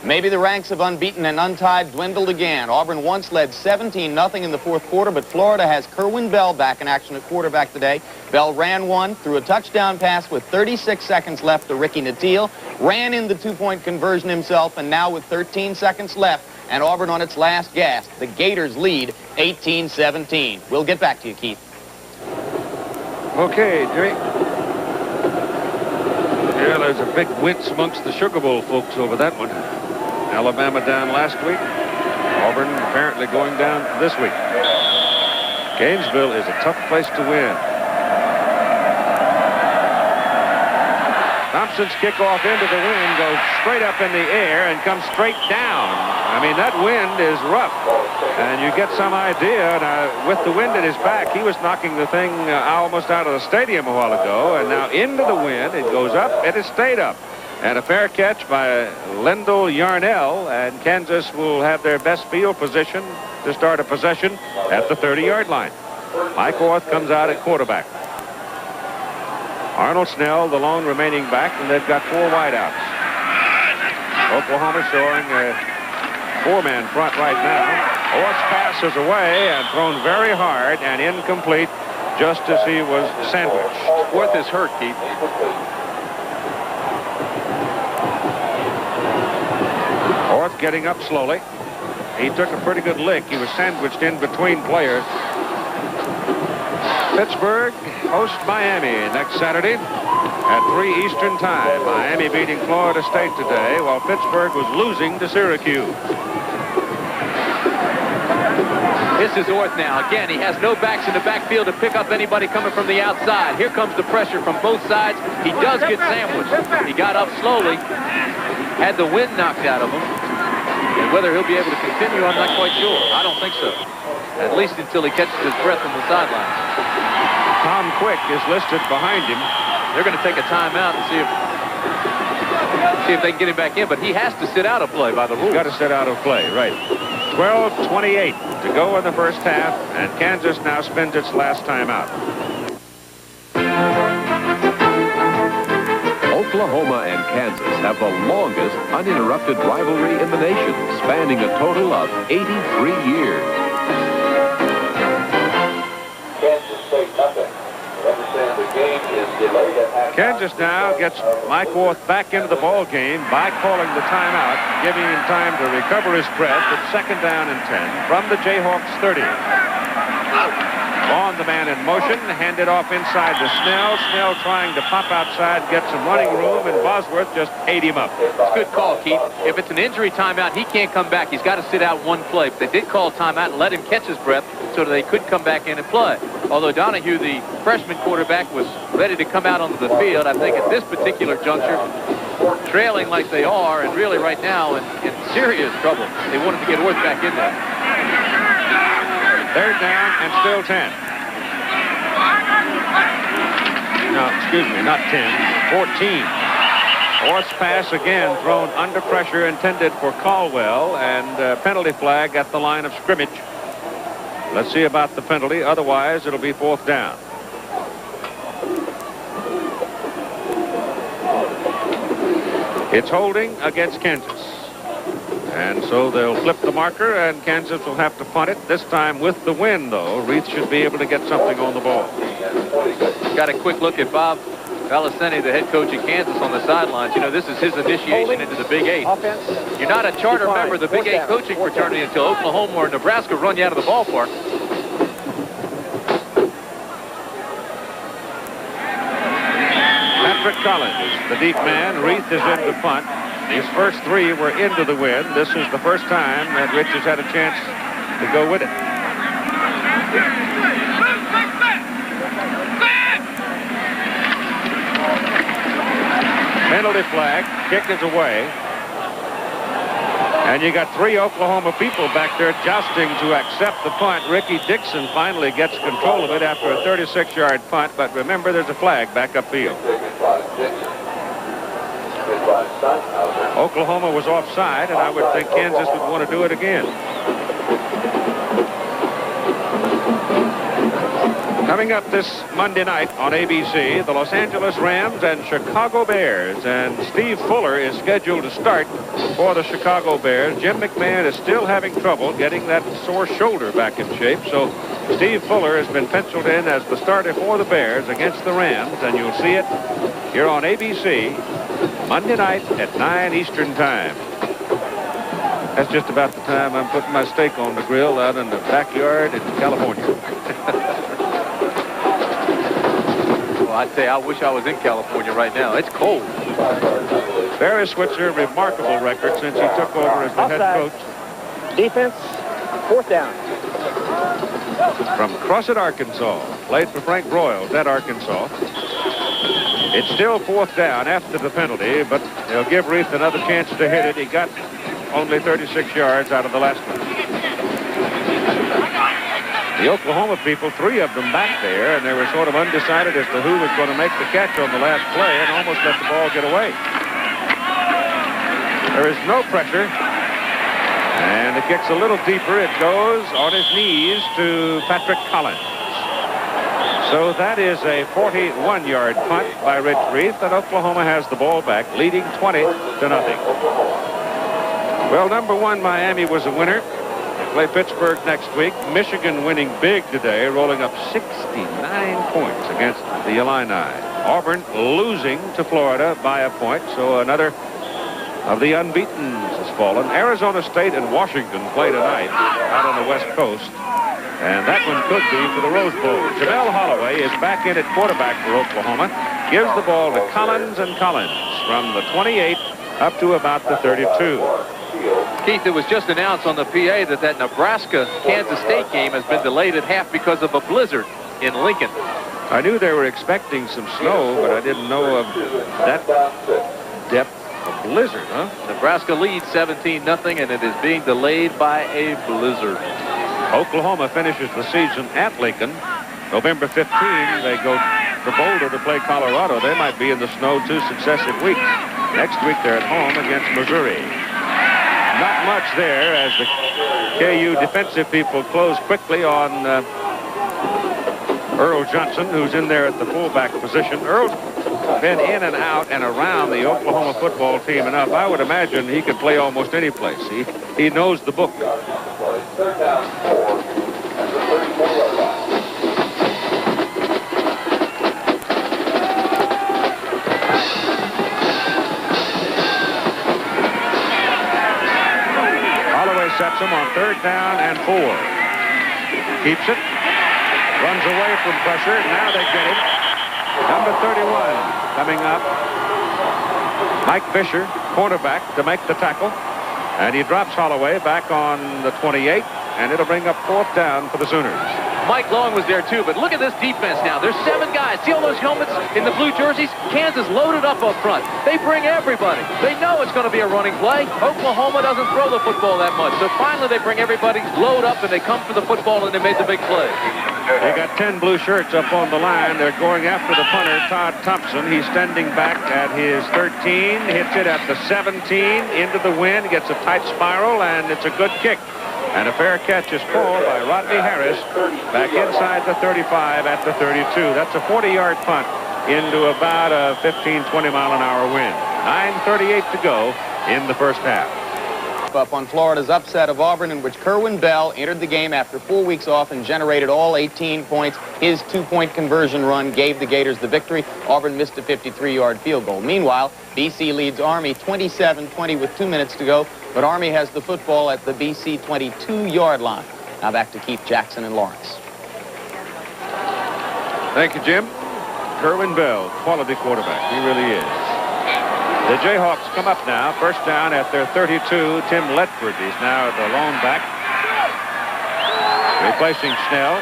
Maybe the ranks of unbeaten and untied dwindled again. Auburn once led 17-0 in the 4th quarter, but Florida has Kerwin Bell back in action at quarterback today. Bell ran one, threw a touchdown pass with 36 seconds left to Ricky Nattiel, ran in the 2-point conversion himself, and now with 13 seconds left, and Auburn on its last gasp, the Gators lead 18-17. We'll get back to you, Keith. Okay, Jimmy. Yeah, there's a big wince amongst the Sugar Bowl folks over that one. Alabama down last week. Auburn apparently going down this week. Gainesville is a tough place to win. Thompson's kickoff into the wind goes straight up in the air and comes straight down. I mean, that wind is rough. And you get some idea. Now, with the wind at his back, he was knocking the thing almost out of the stadium a while ago. And now into the wind, it goes up, and it stayed up. And a fair catch by Lendell Yarnell, and Kansas will have their best field position to start a possession at the 30-yard line. Mike Orth comes out at quarterback. Arnold Snell, the lone remaining back, and they've got 4 wideouts. Oklahoma showing a 4-man front right now. Orth's pass is away and thrown very hard and incomplete just as he was sandwiched. Orth is hurt, Keith. Orth getting up slowly. He took a pretty good lick. He was sandwiched in between players. Pittsburgh hosts Miami next Saturday at 3 Eastern Time. Miami beating Florida State today while Pittsburgh was losing to Syracuse. This is Orth now. Again, he has no backs in the backfield to pick up anybody coming from the outside. Here comes the pressure from both sides. He does get sandwiched. He got up slowly, had the wind knocked out of him. And whether he'll be able to continue, I'm not quite sure. I don't think so. At least until he catches his breath from the sideline. Tom Quick is listed behind him. They're going to take a timeout and see if see if they can get him back in, but he has to sit out of play by the rules. Got to sit out of play, right. 12:28 to go in the first half, and Kansas now spends its last time out. Oklahoma and Kansas have the longest uninterrupted rivalry in the nation, spanning a total of 83 years. Kansas State nothing. Understand the game is delayed at halftime. Kansas now gets Mike Worth back into the ball game by calling the timeout, giving him time to recover his breath. It's 2nd down and 10 from the Jayhawks 30. Vaughn, the man in motion, handed off inside to Snell. Snell trying to pop outside, get some running room, and Bosworth just ate him up. It's a good call, Keith. If it's an injury timeout, he can't come back. He's got to sit out one play. But they did call timeout and let him catch his breath so that they could come back in and play. Although Donahue, the freshman quarterback, was ready to come out onto the field, I think at this particular juncture, trailing like they are, and really right now in serious trouble. They wanted to get Worth back in there. 3rd down and still 10. No, excuse me, not 10, 14. Orth's pass again thrown under pressure, intended for Caldwell, and penalty flag at the line of scrimmage. Let's see about the penalty. Otherwise, it'll be 4th down. It's holding against Kansas. And so they'll flip the marker, and Kansas will have to punt it. This time with the wind, though. Reith should be able to get something on the ball. Got a quick look at Bob Valicenti, the head coach at Kansas, on the sidelines. You know, this is his initiation into the Big 8. You're not a charter member of the Big 8 coaching fraternity until Oklahoma or Nebraska run you out of the ballpark. Patrick Collins, the deep man. Reith is in the punt. His first 3 were into the wind. This is the first time that Rich has had a chance to go with it. Penalty flag. Kick is away. And you got 3 Oklahoma people back there jousting to accept the punt. Ricky Dixon finally gets control of it after a 36-yard punt. But remember, there's a flag back upfield. Oklahoma was offside, and I would think Kansas would want to do it again. Coming up this Monday night on ABC, the Los Angeles Rams and Chicago Bears. And Steve Fuller is scheduled to start for the Chicago Bears. Jim McMahon is still having trouble getting that sore shoulder back in shape. So Steve Fuller has been penciled in as the starter for the Bears against the Rams. And you'll see it here on ABC Monday night at 9 Eastern Time. That's just about the time I'm putting my steak on the grill out in the backyard in California. Well, I'd say I wish I was in California right now. It's cold. Barry Switzer, remarkable record since he took over as the head coach. Defense, 4th down. From Crossett, Arkansas. Played for Frank Broyles at Arkansas. It's still 4th down after the penalty, but they'll give Reith another chance to hit it. He got only 36 yards out of the last one. The Oklahoma people, 3 of them back there, and they were sort of undecided as to who was going to make the catch on the last play and almost let the ball get away. There is no pressure, and it kicks a little deeper. It goes on his knees to Patrick Collins. So that is a 41-yard punt by Rich Reith, and Oklahoma has the ball back, leading 20-0. Well, number 1, Miami was a winner. They play Pittsburgh next week. Michigan winning big today, rolling up 69 points against the Illini. Auburn losing to Florida by a point, so another of the unbeatens has fallen. Arizona State and Washington play tonight out on the West Coast. And that one could be for the Rose Bowl. Jamel Holloway is back in at quarterback for Oklahoma. Gives the ball to Collins, and Collins from the 28 up to about the 32. Keith, it was just announced on the PA that Nebraska-Kansas State game has been delayed at half because of a blizzard in Lincoln. I knew they were expecting some snow, but I didn't know of that depth of blizzard, huh? Nebraska leads 17-0, and it is being delayed by a blizzard. Oklahoma finishes the season at Lincoln. November 15, they go to Boulder to play Colorado. They might be in the snow 2 successive weeks. Next week they're at home against Missouri. Not much there as the KU defensive people close quickly on Earl Johnson, who's in there at the fullback position. Earl's been in and out and around the Oklahoma football team enough. I would imagine he could play almost any place. He knows the book. Third down, 4 at the 34-yard line. Sets him on 3rd down and 4. Keeps it. Runs away from pressure. Now they get him. Number 31 coming up. Mike Fisher, cornerback, to make the tackle. And he drops Holloway back on the 28. And it'll bring up 4th down for the Sooners. Mike Long was there too, but look at this defense now. There's 7 guys. See all those helmets in the blue jerseys? Kansas loaded up front. They bring everybody. They know it's going to be a running play. Oklahoma doesn't throw the football that much. So finally they bring everybody, load up, and they come for the football, and they made the big play. They got 10 blue shirts up on the line. They're going after the punter, Todd Thompson. He's standing back at his 13, hits it at the 17, into the wind, gets a tight spiral, and it's a good kick. And a fair catch is called by Rodney Harris back inside the 35 at the 32. That's a 40-yard punt into about a 15, 20-mile-an-hour wind. 9:38 to go in the first half. Up on Florida's upset of Auburn, in which Kerwin Bell entered the game after 4 weeks off and generated all 18 points. His 2-point conversion run gave the Gators the victory. Auburn missed a 53-yard field goal. Meanwhile, BC leads Army 27-20 with 2 minutes to go, but Army has the football at the BC 22-yard line. Now back to Keith Jackson and Lawrence. Thank you, Jim. Kerwin Bell, quality quarterback. He really is. The Jayhawks come up now. First down at their 32. Tim Ledford is now the lone back, replacing Snell.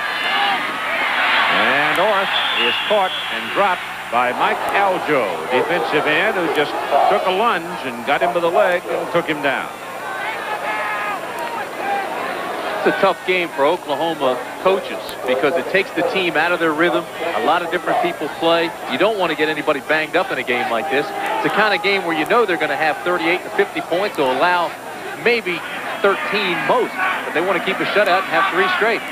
And Orth is caught and dropped by Mike Aljo, defensive end, who just took a lunge and got him to the leg and took him down. It's a tough game for Oklahoma coaches because it takes the team out of their rhythm. A lot of different people play. You don't want to get anybody banged up in a game like this. It's the kind of game where you know they're going to have 38 to 50 points or allow maybe 13 most. But they want to keep a shutout and have 3 straight.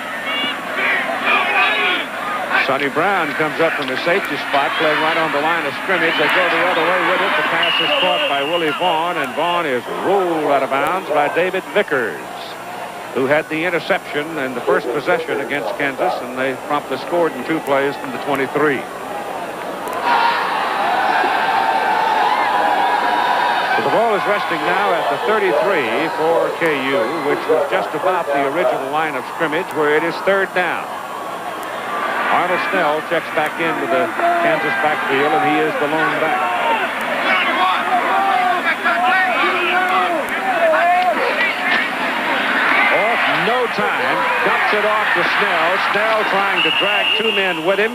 Sonny Brown comes up from the safety spot, playing right on the line of scrimmage. They go the other way with it. The pass is caught by Willie Vaughn, and Vaughn is ruled out of bounds by David Vickers, who had the interception in the first possession against Kansas, and they promptly scored in 2 plays from the 23. So the ball is resting now at the 33 for KU, which was just about the original line of scrimmage, where it is 3rd down. Arnold Snell checks back into the Kansas backfield, and he is the lone back. No time, dumps it off to Snell. Snell trying to drag 2 men with him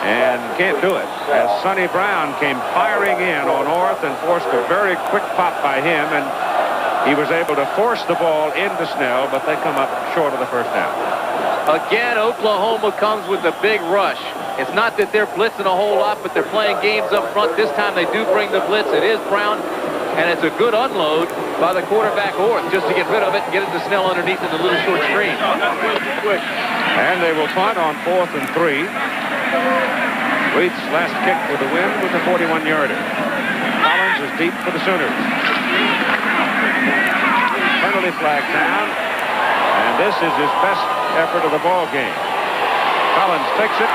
and can't do it, as Sonny Brown came firing in on Orth and forced a very quick pop by him, and he was able to force the ball into Snell, but they come up short of the first down. Again, Oklahoma comes with a big rush. It's not that they're blitzing a whole lot, but they're playing games up front. This time they do bring the blitz. It is Brown, and it's a good unload by the quarterback Orth just to get rid of it and get it to Snell underneath in the little short screen. And they will punt on 4th and 3. Waite's last kick for the win with a 41-yarder. Collins is deep for the Sooners. Penalty flag down, and this is his best effort of the ball game. Collins takes it,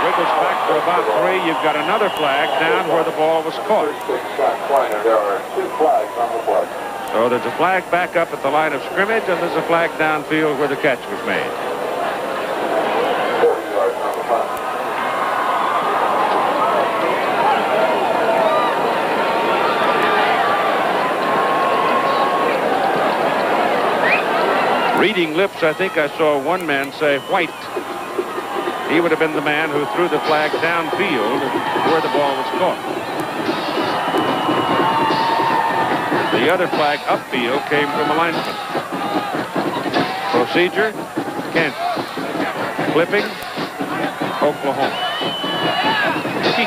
wiggles back for about 3. You've got another flag down where the ball was caught. There are 2 flags on the play. So there's a flag back up at the line of scrimmage, and there's a flag downfield where the catch was made. 40 yards on the punt. Reading lips, I think I saw one man say white. He would have been the man who threw the flag downfield where the ball was caught. The other flag upfield came from a lineman. Procedure, Kansas. Flipping, Oklahoma.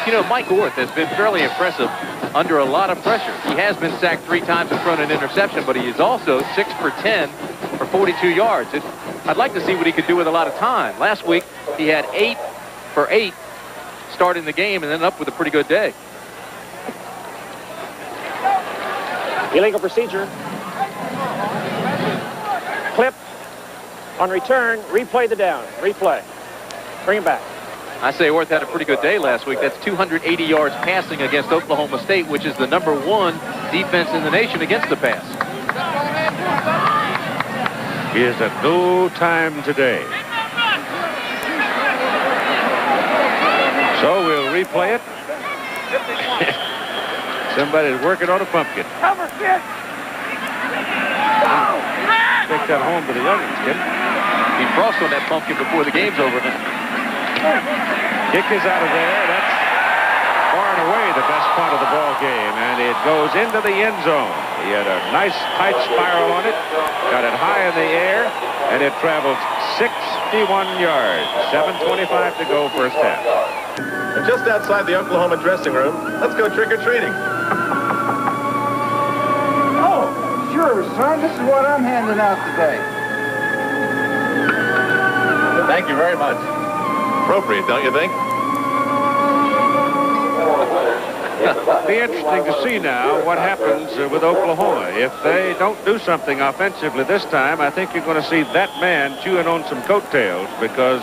You know, Mike Orth has been fairly impressive under a lot of pressure. He has been sacked 3 times and thrown an interception, but he is also 6 for 10 for 42 yards. I'd like to see what he could do with a lot of time. Last week, he had 8 for 8 starting the game and ended up with a pretty good day. Illegal procedure. Clip. On return, replay the down. Replay. Bring him back. I say Orth had a pretty good day last week. That's 280 yards passing against Oklahoma State, which is the #1 defense in the nation against the pass. He is at no time today. So we'll replay it. Somebody's working on a pumpkin. Cover, kid. Take that home to the youngins, kid. He frost on that pumpkin before the game's over. Kick is out of there. That's far and away the best part of the ball game, and it goes into the end zone. He had a nice tight spiral on it, got it high in the air, and it traveled 61 yards. 7:25 to go, first half. And just outside the Oklahoma dressing room, let's go trick-or-treating. Oh, sure, son. This is what I'm handing out today. Thank you very much. Appropriate, don't you think? Be interesting to see now what happens with Oklahoma. If they don't do something offensively this time, I think you're going to see that man chewing on some coattails, because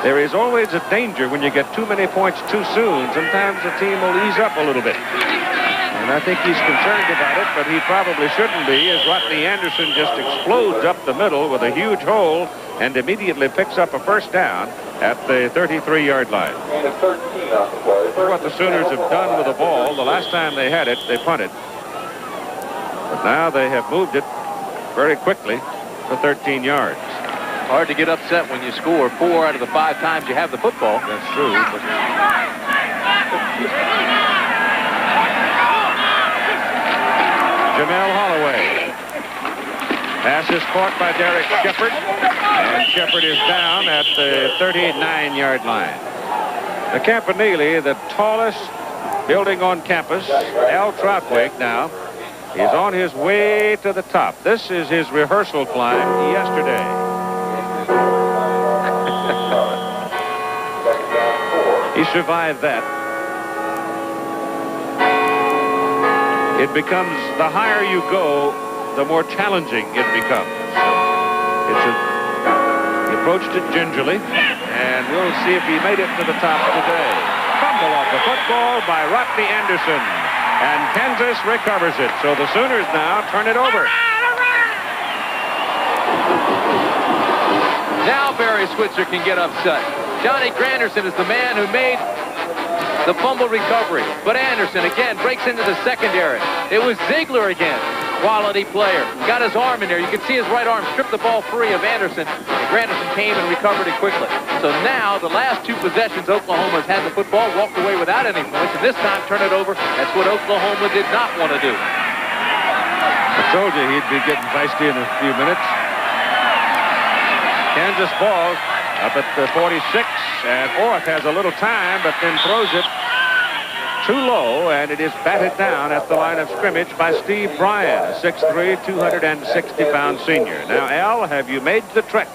there is always a danger when you get too many points too soon. Sometimes the team will ease up a little bit. And I think he's concerned about it, but he probably shouldn't be, as Rodney Anderson just explodes up the middle with a huge hole and immediately picks up a first down at the 33-yard line. What the Sooners have done with the ball, the last time they had it, they punted. But now they have moved it very quickly for 13 yards. Hard to get upset when you score 4 out of the 5 times you have the football. That's true. But Jamel Holloway. Pass is caught by Derek Shepard, and Shepard is down at the 39-yard line. The Campanile, the tallest building on campus, Al Troutwig now, is on his way to the top. This is his rehearsal climb yesterday. He survived that. It becomes, the higher you go, the more challenging it becomes. He approached it gingerly, and we'll see if he made it to the top today. Fumble off the football by Rodney Anderson, and Kansas recovers it. So the Sooners now turn it over. Now Barry Switzer can get upset. Johnny Granderson is the man who made the fumble recovery. But Anderson again breaks into the secondary. It was Ziegler again. Quality player. Got his arm in there. You can see his right arm strip the ball free of Anderson. And Granderson came and recovered it quickly. So now the last 2 possessions, Oklahoma's had the football, walked away without any points, and this time turn it over. That's what Oklahoma did not want to do. I told you he'd be getting feisty in a few minutes. Kansas ball up at the 46, and Orth has a little time, but then throws it too low, and it is batted down at the line of scrimmage by Steve Bryan, a 6'3", 260-pound senior. Now, Al, have you made the trek?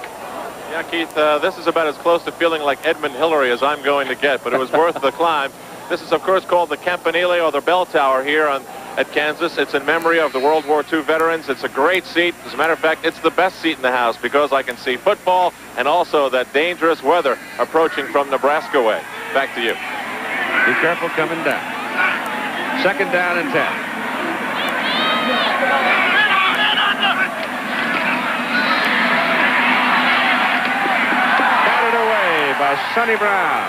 Yeah, Keith, this is about as close to feeling like Edmund Hillary as I'm going to get, but it was worth the climb. This is, of course, called the Campanile, or the Bell Tower, here at Kansas. It's in memory of the World War II veterans. It's a great seat. As a matter of fact, it's the best seat in the house because I can see football and also that dangerous weather approaching from Nebraska way. Back to you. Be careful coming down. 2nd down and 10. Batted away by Sonny Brown.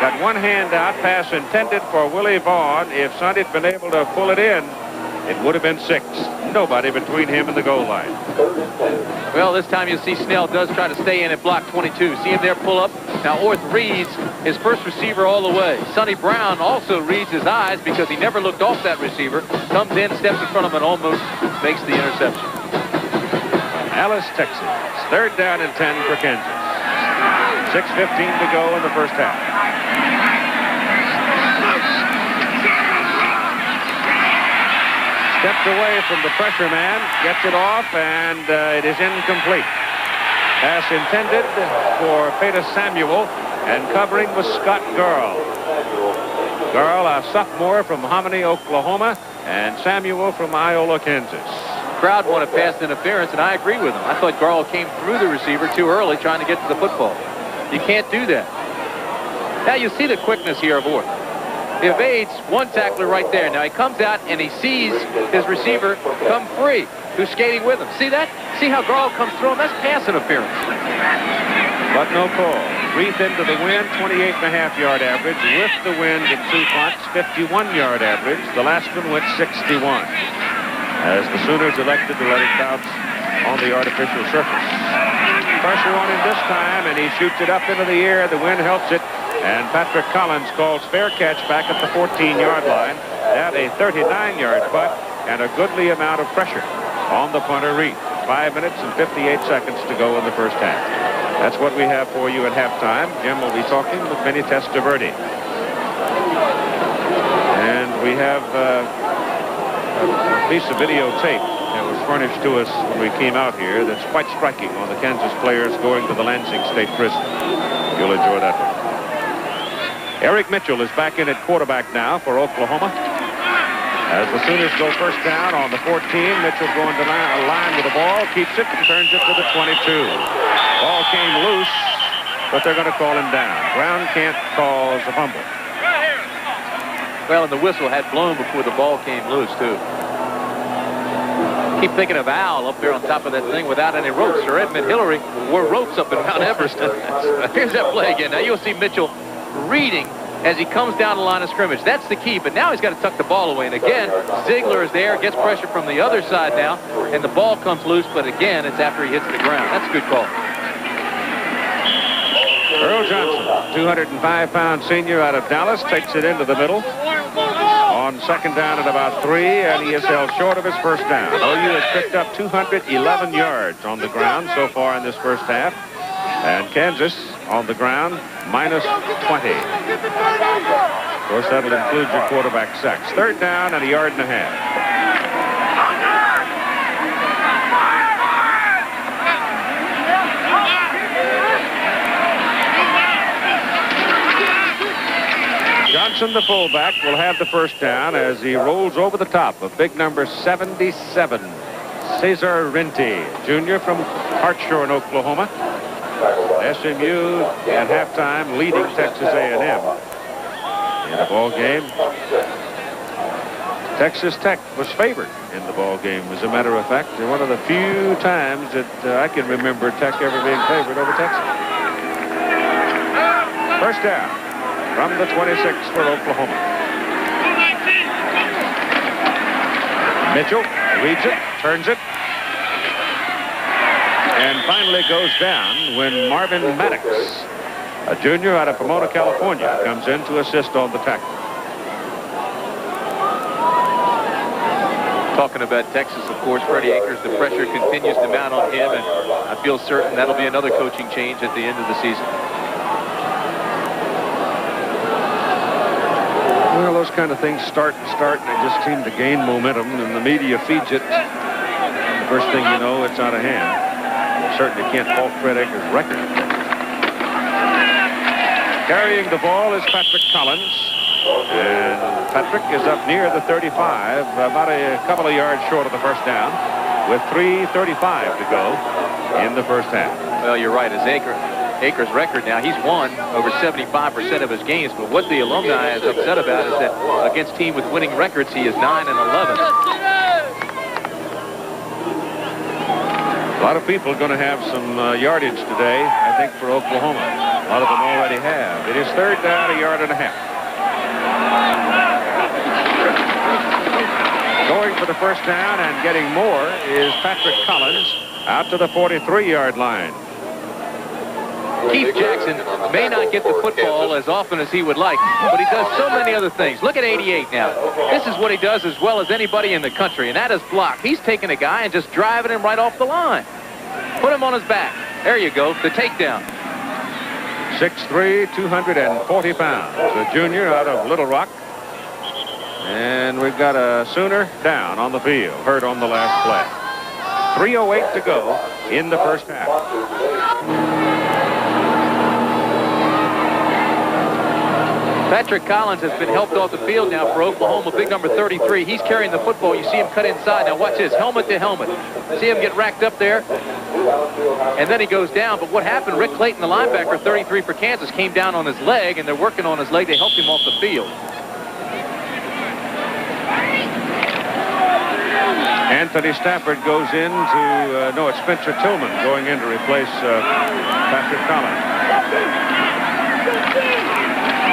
Got one hand out, pass intended for Willie Vaughn. If Sonny had been able to pull it in, it would have been 6. Nobody between him and the goal line. Well, this time you'll see Snell does try to stay in at block 22. See him there pull up. Now Orth reads his first receiver all the way. Sonny Brown also reads his eyes because he never looked off that receiver. Comes in, steps in front of him, and almost makes the interception. Alice, Texas. 3rd down and 10 for Kansas. 6:15 to go in the first half. Steps away from the pressure man, gets it off, and it is incomplete. Pass intended for Peta Samuel, and covering was Scott Garl. Garl, a sophomore from Hominy, Oklahoma, and Samuel from Iola, Kansas. Crowd wanted pass interference, and I agree with him. I thought Garl came through the receiver too early trying to get to the football. You can't do that. Now you see the quickness here of Orth. He evades one tackler right there. Now he comes out and he sees his receiver come free, who's skating with him. See that? See how Garl comes through him? That's pass interference. But no call. Reef into the wind, 28.5-yard average. With the wind at two punts, 51-yard average. The last one went 61. As the Sooners elected to let it bounce on the artificial surface. Pressure on him this time, and he shoots it up into the air. The wind helps it. And Patrick Collins calls fair catch back at the 14-yard line. That a 39-yard putt and a goodly amount of pressure on the punter Reed. 5 minutes and 58 seconds to go in the first half. That's what we have for you at halftime. Jim will be talking with Vinny Testaverde. And we have a piece of videotape that was furnished to us when we came out here that's quite striking on the Kansas players going to the Lansing State Prison. You'll enjoy that one. Eric Mitchell is back in at quarterback now for Oklahoma. As the Sooners go first down on the 14, Mitchell going to line with the ball, keeps it, and turns it to the 22. Ball came loose, but they're going to call him down. Brown can't cause a fumble. Well, and the whistle had blown before the ball came loose, too. Keep thinking of Al up there on top of that thing without any ropes. Sir Edmund Hillary wore ropes up in Mount Everest. Here's that play again. Now you'll see Mitchell reading as he comes down the line of scrimmage. That's the key, but now he's got to tuck the ball away. And again, Ziegler is there, gets pressure from the other side now, and the ball comes loose, but again, it's after he hits the ground. That's a good call. Earl Johnson, 205-pound senior out of Dallas, takes it into the middle. On second down at about 3, and he is held short of his first down. OU has picked up 211 yards on the ground so far in this first half. And Kansas on the ground, minus 20. Of course, that'll include your quarterback sacks. Third down and a yard and a half. Johnson, the fullback, will have the first down as he rolls over the top of big number 77, Cesar Rinty, junior from Hartshorne, Oklahoma. SMU at halftime leading Texas A&M in the ball game. Texas Tech was favored in the ball game, as a matter of fact. One of the few times that I can remember Tech ever being favored over Texas. First down from the 26 for Oklahoma. Mitchell reads it, turns it, and finally goes down when Marvin Maddox, a junior out of Pomona, California, comes in to assist on the tackle. Talking about Texas, of course, Freddie Akers, the pressure continues to mount on him, and I feel certain that'll be another coaching change at the end of the season. Well, those kind of things start, and they just seem to gain momentum, and the media feeds it. The first thing you know, it's out of hand. Certainly can't fault Fred Akers' record. Carrying the ball is Patrick Collins. And Patrick is up near the 35, about a couple of yards short of the first down, with 3:35 to go in the first half. Well, you're right. As Akers' record now, he's won over 75% of his games. But what the alumni is upset about is that against teams with winning records, he is 9-11. A lot of people are going to have some yardage today, I think, for Oklahoma. A lot of them already have. It is third down, a yard and a half. Going for the first down and getting more is Patrick Collins out to the 43-yard line. Keith Jackson may not get the football as often as he would like, but he does so many other things. Look at 88 now. This is what he does as well as anybody in the country, and that is block. He's taking a guy and just driving him right off the line. Put him on his back. There you go, the takedown. 6'3", 240 pounds. A junior out of Little Rock. And we've got a Sooner down on the field, hurt on the last play. 3:08 to go in the first half. Patrick Collins has been helped off the field now for Oklahoma. Big number 33. He's carrying the football. You see him cut inside. Now watch this, helmet to helmet. See him get racked up there. And then he goes down. But what happened, Rick Clayton, the linebacker, 33 for Kansas, came down on his leg, and they're working on his leg. They helped him off the field. Anthony Stafford goes in to, no, it's Spencer Tillman going in to replace Patrick Collins.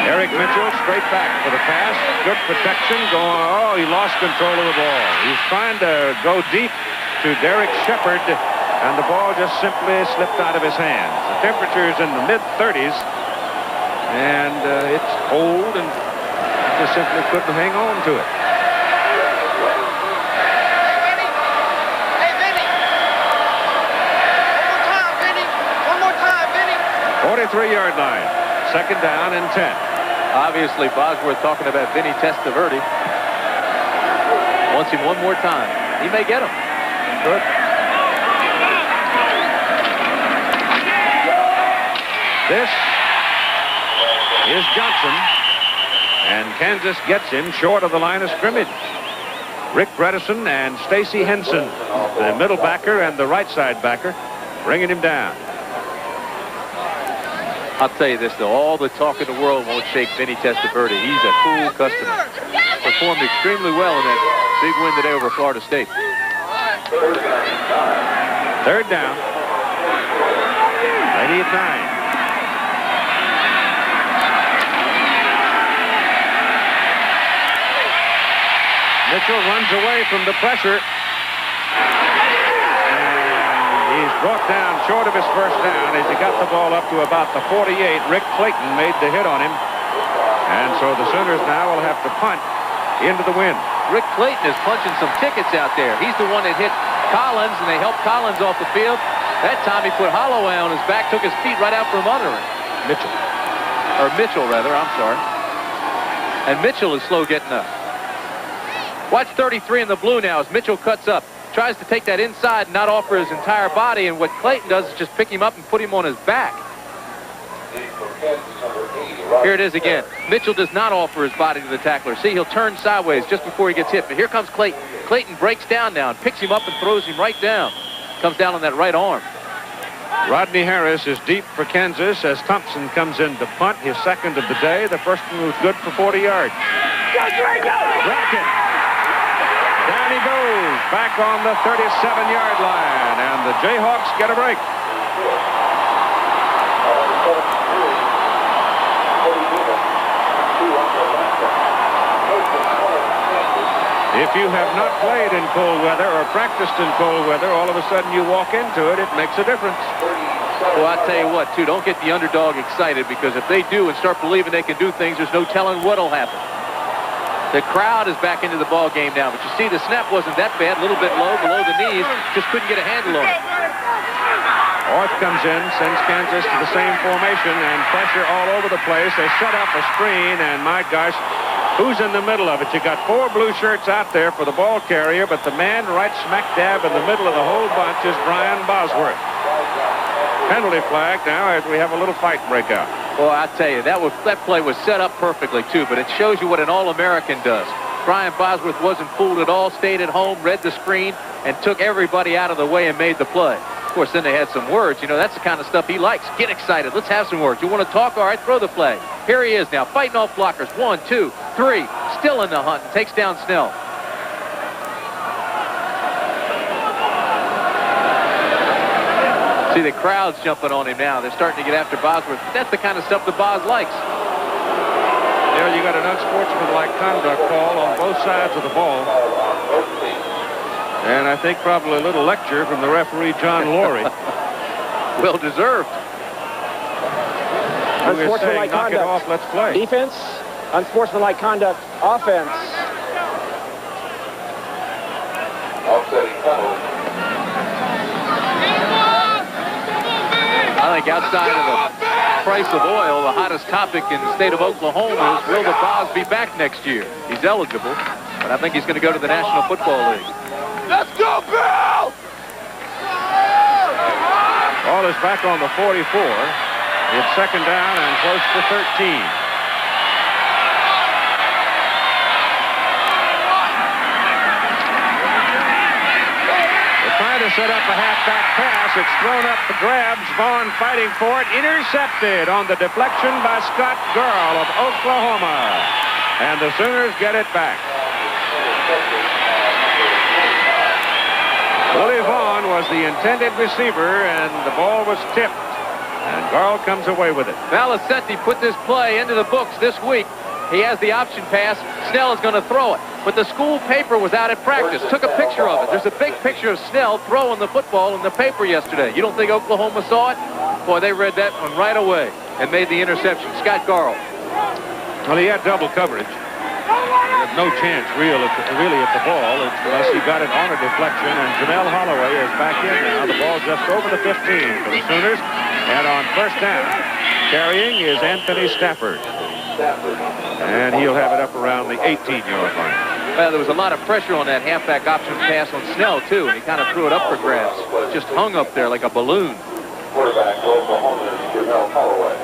Eric Mitchell straight back for the pass. Good protection. Oh, he lost control of the ball. He's trying to go deep to Derek Shepard, and the ball just simply slipped out of his hands. The temperature's in the mid-30s, and it's cold, and just simply couldn't hang on to it. 43-yard line. Second down and 10. Obviously, Bosworth talking about Vinny Testaverde. Wants him one more time. He may get him. Good. This is Johnson. And Kansas gets him short of the line of scrimmage. Rick Bredesen and Stacy Henson, the middle backer and the right side backer, bringing him down. I'll tell you this, though. All the talk in the world won't shake Vinny Testaverde. He's a cool customer. Performed extremely well in that big win today over Florida State. Third down. They need 9. Mitchell runs away from the pressure. And he's brought down short of his first down as he got the ball up to about the 48. Rick Clayton made the hit on him. And so the Sooners now will have to punt into the wind. Rick Clayton is punching some tickets out there. He's the one that hit Collins, and they helped Collins off the field. That time he put Holloway on his back, took his feet right out from under him. Mitchell, rather, I'm sorry. And Mitchell is slow getting up. Watch 33 in the blue now as Mitchell cuts up. Tries to take that inside and not offer his entire body, and what Clayton does is just pick him up and put him on his back. Here it is again. Mitchell does not offer his body to the tackler. See, he'll turn sideways just before he gets hit. But here comes Clayton. Clayton breaks down now and picks him up and throws him right down. Comes down on that right arm. Rodney Harris is deep for Kansas as Thompson comes in to punt, his second of the day. The first one was good for 40 yards. Wrapped it. Down he goes, back on the 37-yard line, and the Jayhawks get a break. If you have not played in cold weather or practiced in cold weather, all of a sudden you walk into it, it makes a difference. Well, I tell you what, too, don't get the underdog excited, because if they do and start believing they can do things, there's no telling what'll happen. The crowd is back into the ball game now, but you see the snap wasn't that bad, a little bit low, below the knees, just couldn't get a handle on it. Orth comes in, sends Kansas to the same formation, and pressure all over the place. They set up a screen, and my gosh, who's in the middle of it? You got 4 blue shirts out there for the ball carrier, but the man right smack dab in the middle of the whole bunch is Brian Bosworth. Penalty flag now as we have a little fight break out. Well, I tell you, that play was set up perfectly, too, but it shows you what an All-American does. Brian Bosworth wasn't fooled at all, stayed at home, read the screen, and took everybody out of the way and made the play. Of course, then they had some words. You know, that's the kind of stuff he likes. Get excited. Let's have some words. You want to talk? All right, throw the flag. Here he is now, fighting off blockers. 1, 2, 3. Still in the hunt and takes down Snell. See, the crowd's jumping on him now. They're starting to get after Bosworth. That's the kind of stuff the Boz likes. There you got an unsportsmanlike conduct call on both sides of the ball. And I think probably a little lecture from the referee, John Laurie. Well deserved. Unsportsmanlike knock conduct. it off, let's play. Defense, unsportsmanlike conduct. Offense. Offsetting penalty. I think outside of the price of oil, the hottest topic in the state of Oklahoma is, will the Boz be back next year? He's eligible, but I think he's going to go to the National Football League. Let's go, girl! Ball is back on the 44. It's second down and close to 13. Trying to set up a halfback pass. It's thrown up for grabs. Vaughn fighting for it. Intercepted on the deflection by Scott Girl of Oklahoma. And the Sooners get it back. Willie Vaughn was the intended receiver, and the ball was tipped. And Girl comes away with it. Valicenti put this play into the books this week. He has the option pass. Snell is going to throw it. But the school paper was out at practice. Took a picture of it. There's a big picture of Snell throwing the football in the paper yesterday. You don't think Oklahoma saw it? Boy, they read that one right away and made the interception. Scott Garl. Well, he had double coverage. He had no chance really at the ball unless he got it on a deflection. And Jamel Holloway is back in now. The ball just over the 15 for the Sooners. And on first down, carrying is Anthony Stafford. And he'll have it up around the 18-yard line. Well, there was a lot of pressure on that halfback option pass on Snell, too, and he kind of threw it up for grabs. Just hung up there like a balloon. Quarterback, Oklahoma, Jamel Holloway.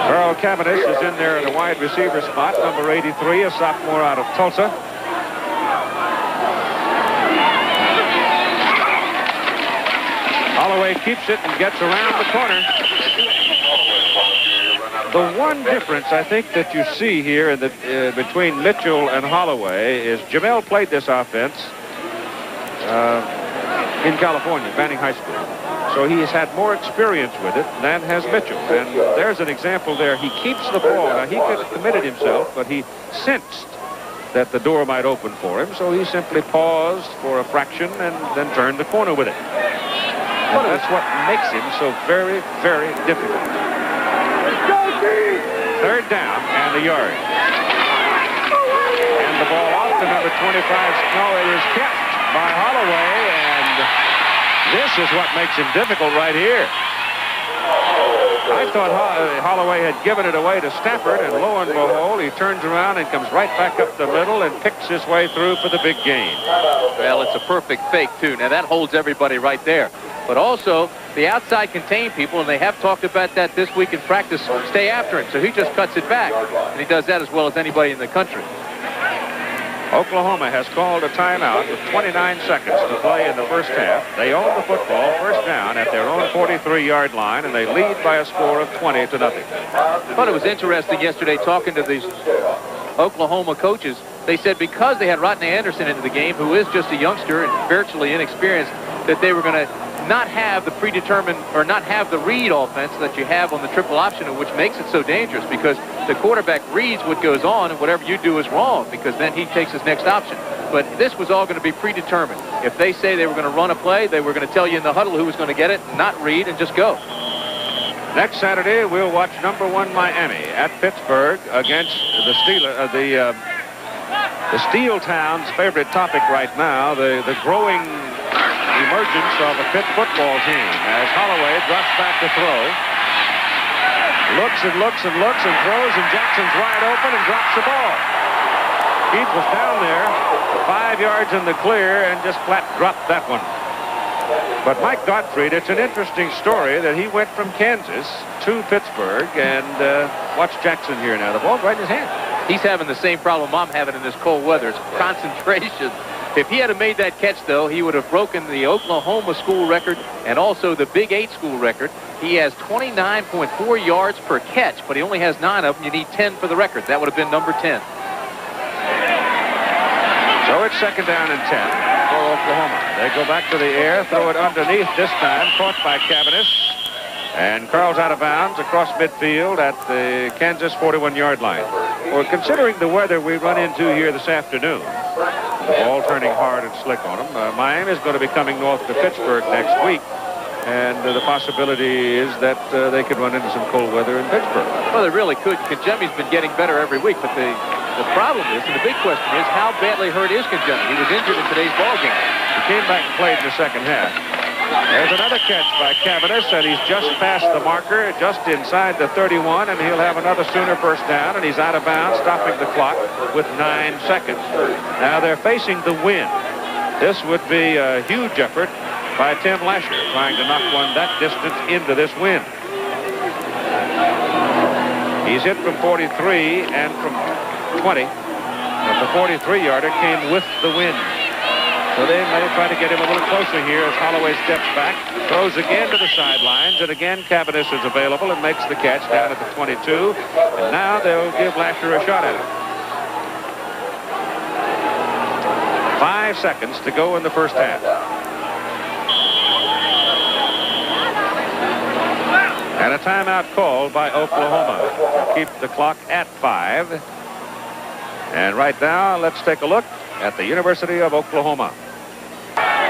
Earl Cavendish is in there in the wide receiver spot, number 83, a sophomore out of Tulsa. Holloway keeps it and gets around the corner. The one difference I think that you see here in the, between Mitchell and Holloway is Jamel played this offense in California, Banning High School. So he has had more experience with it than has Mitchell. And there's an example there. He keeps the ball. Now, he could have committed himself, but he sensed that the door might open for him. So he simply paused for a fraction and then turned the corner with it. And that's what makes him so very, very difficult. Third down and a yard. And the ball off to number 25. No, it is kept by Holloway, and this is what makes him difficult right here. I thought Holloway had given it away to Stafford, and lo and behold, he turns around and comes right back up the middle and picks his way through for the big gain. Well, it's a perfect fake, too. Now, that holds everybody right there. But also, the outside contain people, and they have talked about that this week in practice, stay after him. So he just cuts it back, and he does that as well as anybody in the country. Oklahoma has called a timeout with 29 seconds to play in the first half. They own the football first down at their own 43-yard line, and they lead by a score of 20-0. I thought it was interesting yesterday talking to these Oklahoma coaches. They said because they had Rodney Anderson into the game, who is just a youngster and virtually inexperienced, that they were going to not have the predetermined or not have the read offense that you have on the triple option, which makes it so dangerous because the quarterback reads what goes on and whatever you do is wrong because then he takes his next option. But this was all going to be predetermined. If they say they were going to run a play, they were going to tell you in the huddle who was going to get it, not read, and just go. Next Saturday, we'll watch number 1 Miami at Pittsburgh against the Steelers. The Steel Town's favorite topic right now, the growing emergence of a Pitt football team as Holloway drops back to throw. Looks and looks and looks and throws, and Jackson's wide open and drops the ball. Keith was down there 5 yards in the clear and just flat dropped that one. But Mike Gottfried, it's an interesting story that he went from Kansas to Pittsburgh, and watch Jackson here now. The ball's right in his hand. He's having the same problem I'm having in this cold weather. It's concentration. If he had made that catch, though, he would have broken the Oklahoma school record and also the Big 8 school record. He has 29.4 yards per catch, but he only has 9 of them. You need 10 for the record. That would have been number 10. So it's second down and 10 for Oklahoma. They go back to the air, throw it underneath this time, caught by Cavendish. And Carl's out of bounds across midfield at the Kansas 41-yard line. Well, considering the weather we run into here this afternoon, the ball turning hard and slick on them, Miami's going to be coming north to Pittsburgh next week. And the possibility is that they could run into some cold weather in Pittsburgh. Well, they really could. Kajemi's been getting better every week, but the problem is, and the big question is, how badly hurt is Kajemi? He was injured in today's ball game. He came back and played in the second half. There's another catch by Cavanis, and he's just past the marker, just inside the 31, and he'll have another Sooner first down, and he's out of bounds, stopping the clock with 9 seconds. Now they're facing the wind. This would be a huge effort by Tim Lasher, trying to knock one that distance into this wind. He's hit from 43 and from 20, but the 43-yarder came with the wind. So they may try to get him a little closer here as Holloway steps back, throws again to the sidelines, and again Cavanis is available and makes the catch down at the 22. And now they'll give Lasher a shot at it. 5 seconds to go in the first half. And a timeout called by Oklahoma. Keep the clock at 5. And right now, let's take a look at the University of Oklahoma.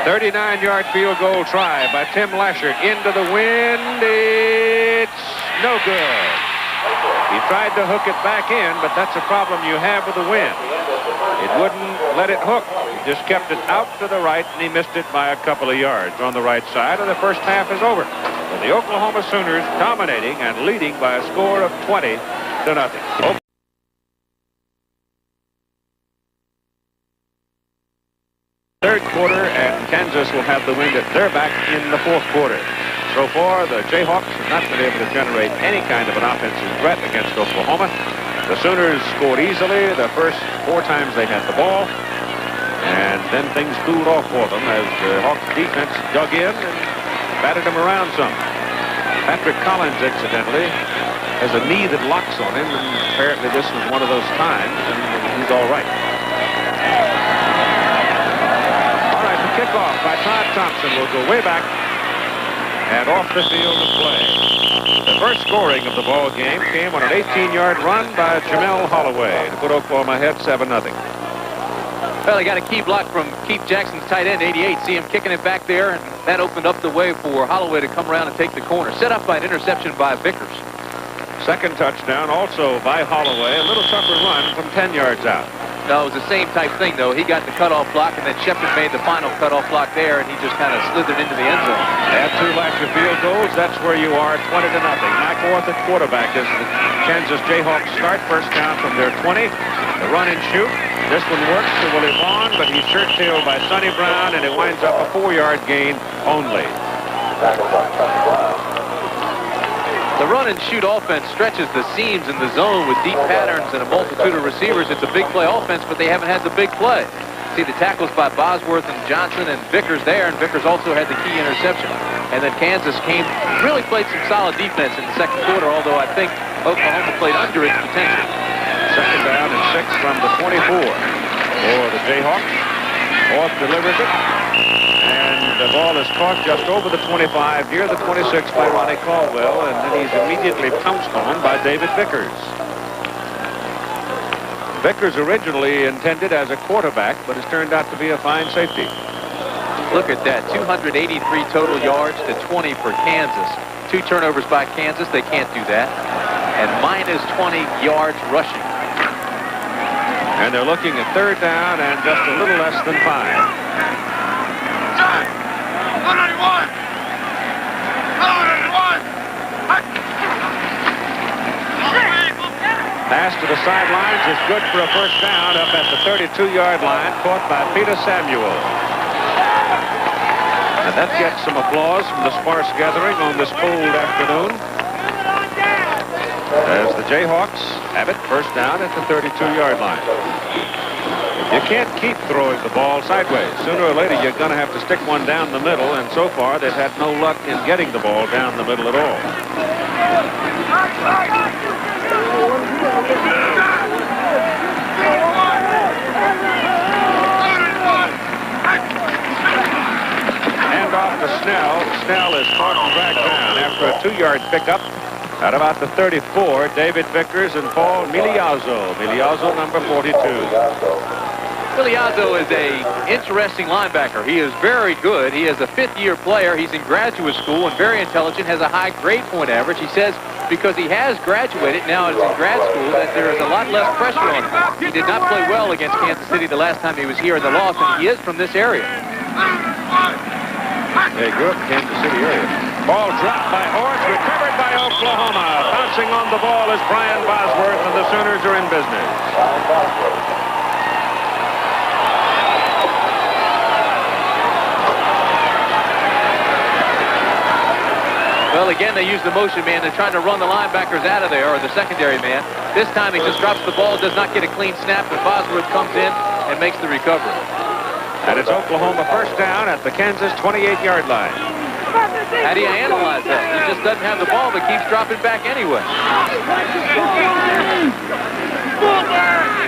39-yard field goal try by Tim Lasher into the wind. It's no good. He tried to hook it back in, but that's a problem you have with the wind. It wouldn't let it hook. He just kept it out to the right, and he missed it by a couple of yards on the right side, and the first half is over. So the Oklahoma Sooners dominating and leading by a score of 20-0. Third quarter, and Kansas will have the wind at their back in the fourth quarter. So far, the Jayhawks have not been able to generate any kind of an offensive threat against Oklahoma. The Sooners scored easily the first 4 times they had the ball, and then things cooled off for them as the Hawks defense dug in and batted them around some. Patrick Collins, incidentally, has a knee that locks on him, and apparently this was one of those times, and he's all right. Kickoff by Todd Thompson will go way back and off the field of play. The first scoring of the ball game came on an 18-yard run by Jamel Holloway to put Oklahoma ahead 7-0. Well, he got a key block from Keith Jackson's tight end, 88. See him kicking it back there, and that opened up the way for Holloway to come around and take the corner. Set up by an interception by Vickers. Second touchdown also by Holloway. A little tougher run from 10 yards out. No, it was the same type thing, though. He got the cutoff block, and then Shepard made the final cutoff block there, and he just kind of slithered into the end zone. Add 2 Lasher field goals. That's where you are, 20-0. Mike Orth at quarterback as the Kansas Jayhawks start. First down from their 20. The run and shoot. This one works to Willie Vaughn, but he's shirt-tailed by Sonny Brown, and it winds up a 4-yard gain only. The run and shoot offense stretches the seams in the zone with deep patterns and a multitude of receivers. It's a big play offense, but they haven't had the big play. See the tackles by Bosworth and Johnson and Vickers there, and Vickers also had the key interception. And then Kansas really played some solid defense in the second quarter, although I think Oklahoma played under its potential. Second down and 6 from the 24 for the Jayhawks. Orth delivers it, and the ball is caught just over the 25, near the 26 by Ronnie Caldwell, and then he's immediately pounced on by David Vickers. Vickers originally intended as a quarterback, but has turned out to be a fine safety. Look at that, 283 total yards to 20 for Kansas. 2 turnovers by Kansas, they can't do that. And minus 20 yards rushing. And they're looking at third down and just a little less than 5. Pass to the sidelines is good for a first down up at the 32-yard line, caught by Peter Samuel. And that gets some applause from the sparse gathering on this cold afternoon, as the Jayhawks have it first down at the 32-yard line. You can't keep throwing the ball sideways. Sooner or later, you're going to have to stick one down the middle, and so far, they've had no luck in getting the ball down the middle at all. Hand off to Snell. Snell is caught and dragged down after a 2-yard pickup. At about the 34, David Vickers and Paul Miliazzo. Miliazzo, number 42. Miliazzo is an interesting linebacker. He is very good. He is a 5th-year player. He's in graduate school and very intelligent, has a high grade point average. He says because he has graduated, now is in grad school, that there is a lot less pressure on him. He did not play well against Kansas City the last time he was here in the loss, and he is from this area. They grew up in Kansas City area. Ball dropped by Orth, recovered by Oklahoma. Bouncing on the ball is Brian Bosworth, and the Sooners are in business. Well, again, they use the motion man. They're trying to run the linebackers out of there, or the secondary man. This time he just drops the ball, does not get a clean snap, and Bosworth comes in and makes the recovery. And it's Oklahoma first down at the Kansas 28-yard line. How do you analyze that? He just doesn't have the ball, but keeps dropping back anyway.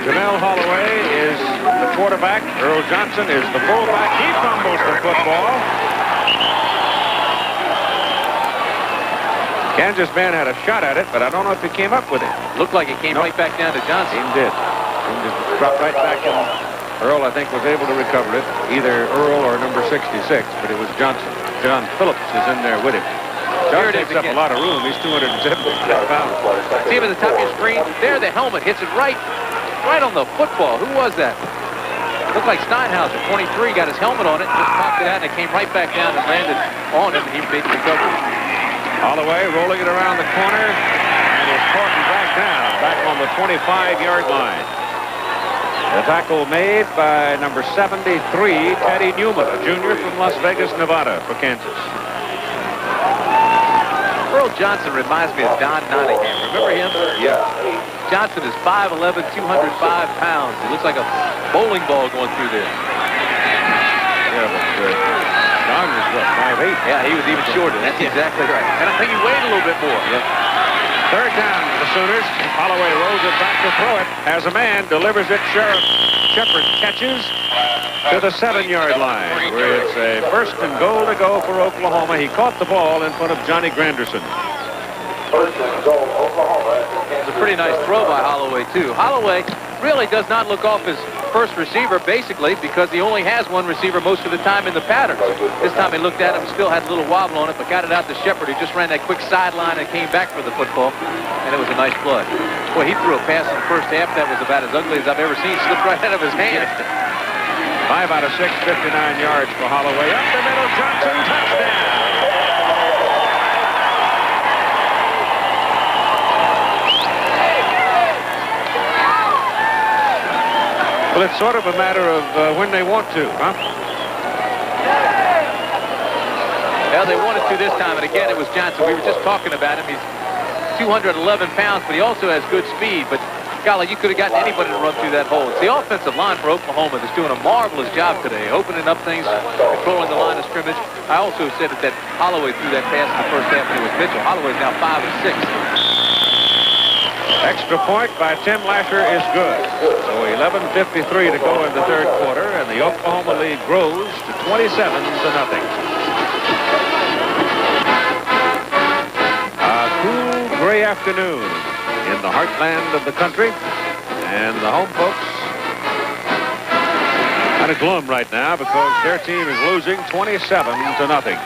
Jamel Holloway is the quarterback. Earl Johnson is the fullback. He fumbles the football. Kansas man had a shot at it, but I don't know if he came up with it. Looked like it came right back down to Johnson. He did. He just dropped right back in. Earl, I think, was able to recover it. Either Earl or number 66, but it was Johnson. John Phillips is in there with him. John takes up a lot of room. He's 275 pounds. See him at the top of your screen? There, the helmet hits it right on the football. Who was that? Looked like Steinhauser, 23, got his helmet on it, just popped it out, and it came right back down and landed on him, and he made the recovery. Holloway rolling it around the corner, and is caught and back down, back on the 25-yard line. The tackle made by number 73, Teddy Newman, a junior from Las Vegas, Nevada, for Kansas. Earl Johnson reminds me of Don Nottingham. Remember him? Yeah. Johnson is 5'11", 205 pounds. He looks like a bowling ball going through there. Yeah, but Don was, what, 5'8"? Yeah, he was even shorter. That's exactly right. And I think he weighed a little bit more. Yep. Third down for the Sooners. Holloway rolls it back to throw it. Has a man, delivers it. Shepard catches to the 7-yard line, where it's a first and goal to go for Oklahoma. He caught the ball in front of Johnny Granderson. First and goal, Oklahoma. It's a pretty nice throw by Holloway, too. Holloway really does not look off his first receiver, basically, because he only has one receiver most of the time in the pattern. This time he looked at him, still had a little wobble on it, but got it out to Shepard, who just ran that quick sideline and came back for the football, and it was a nice play. Boy, he threw a pass in the first half that was about as ugly as I've ever seen. Slipped right out of his hand. 5 out of 6, 59 yards for Holloway. Up the middle, Johnson, touchdown. Well, it's sort of a matter of when they want to, huh? Well, they wanted to this time, and again, it was Johnson. We were just talking about him. He's 211 pounds, but he also has good speed. But, golly, you could have gotten anybody to run through that hole. It's the offensive line for Oklahoma that's doing a marvelous job today, opening up things, controlling the line of scrimmage. I also said that Holloway threw that pass in the first half when it was Mitchell. Holloway's now 5 of 6. Extra point by Tim Lasher is good. So 11:53 to go in the third quarter, and the Oklahoma lead grows to 27-0. A cool gray afternoon in the heartland of the country, and the home folks kind of glum right now because their team is losing 27-0.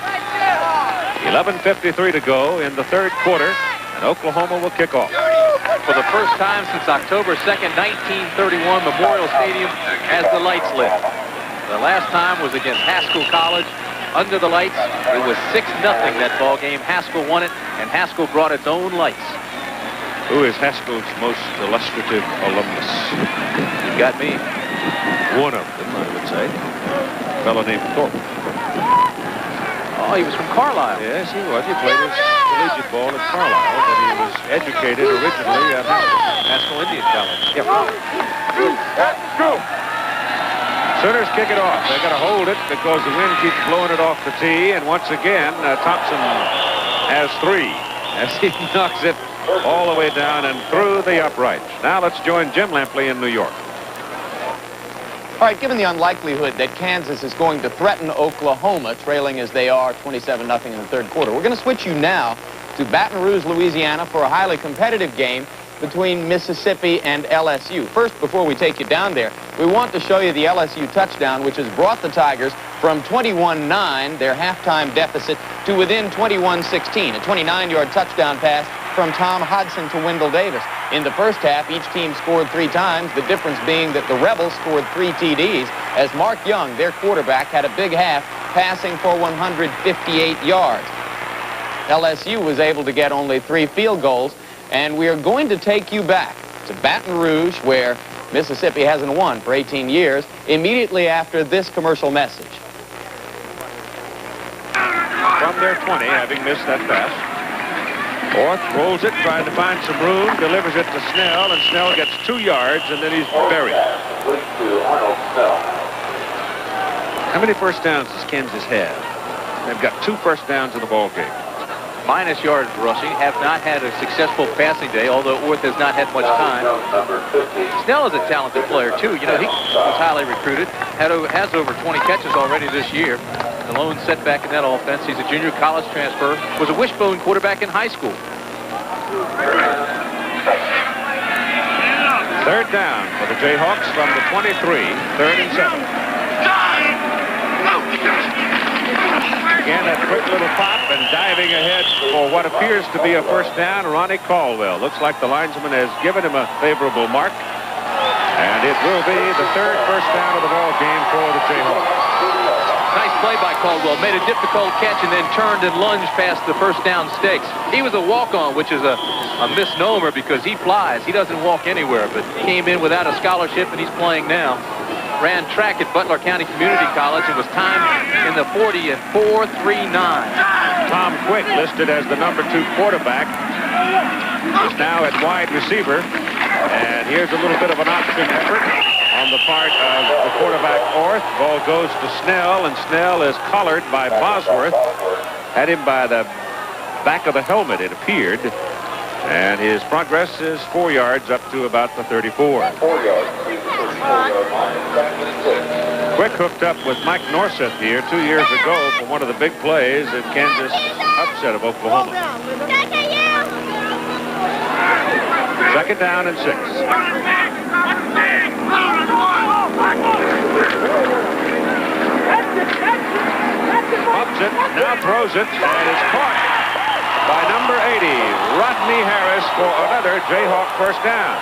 11:53 to go in the third quarter, and Oklahoma will kick off. For the first time since October 2nd, 1931, Memorial Stadium has the lights lit. The last time was against Haskell College. Under the lights, it was 6-0 that ball game. Haskell won it, and Haskell brought its own lights. Who is Haskell's most illustrative alumnus? You got me. One of them, I would say. A fellow named Thorpe. Oh, he was from Carlisle. Yes, he was. He played his collegiate ball at Carlisle, but he was educated originally at Haskell Indian College. Yep. Go. Sooners kick it off. They got to hold it because the wind keeps blowing it off the tee, and once again, Thompson has 3 as he knocks it all the way down and through the uprights. Now let's join Jim Lampley in New York. All right, given the unlikelihood that Kansas is going to threaten Oklahoma, trailing as they are 27-0 in the third quarter, we're going to switch you now to Baton Rouge, Louisiana for a highly competitive game between Mississippi and LSU. First, before we take you down there, we want to show you the LSU touchdown, which has brought the Tigers from 21-9, their halftime deficit, to within 21-16, a 29-yard touchdown pass from Tom Hodson to Wendell Davis. In the first half, each team scored 3 times, the difference being that the Rebels scored 3 TDs, as Mark Young, their quarterback, had a big half passing for 158 yards. LSU was able to get only 3 field goals, and we are going to take you back to Baton Rouge, where Mississippi hasn't won for 18 years, immediately after this commercial message. From their 20, having missed that pass. Orth rolls it, trying to find some room, delivers it to Snell, and Snell gets 2 yards, and then he's buried. How many first downs does Kansas have? They've got 2 first downs in the ball game. Minus yards rushing, have not had a successful passing day, although Orth has not had much time. Snell is a talented player, too. You know, he was highly recruited, has over 20 catches already this year. The lone setback in that offense. He's a junior college transfer, was a wishbone quarterback in high school. 3rd down for the Jayhawks from the 23, 3rd and 7. Again, that quick little pop and diving ahead for what appears to be a first down. Ronnie Caldwell. Looks like the linesman has given him a favorable mark. And it will be the 3rd first down of the ball game for the Jayhawks. Nice play by Caldwell. Made a difficult catch and then turned and lunged past the first down stakes. He was a walk-on, which is a misnomer because he flies. He doesn't walk anywhere, but he came in without a scholarship, and he's playing now. Ran track at Butler County Community College and was timed in the 40 and 4.39. Tom Quick, listed as the number 2 quarterback, is now at wide receiver. And here's a little bit of an option effort on the part of the quarterback, Orth. Ball goes to Snell, and Snell is collared by Bosworth. Had him by the back of the helmet, it appeared. And his progress is 4 yards up to about the 34. Quick hooked up with Mike Norseth here 2 years ago for one of the big plays in Kansas upset of Oklahoma. 2nd down and 6. Pumps it, now throws it, and is caught by number 80, Rodney Harris, for another Jayhawk first down.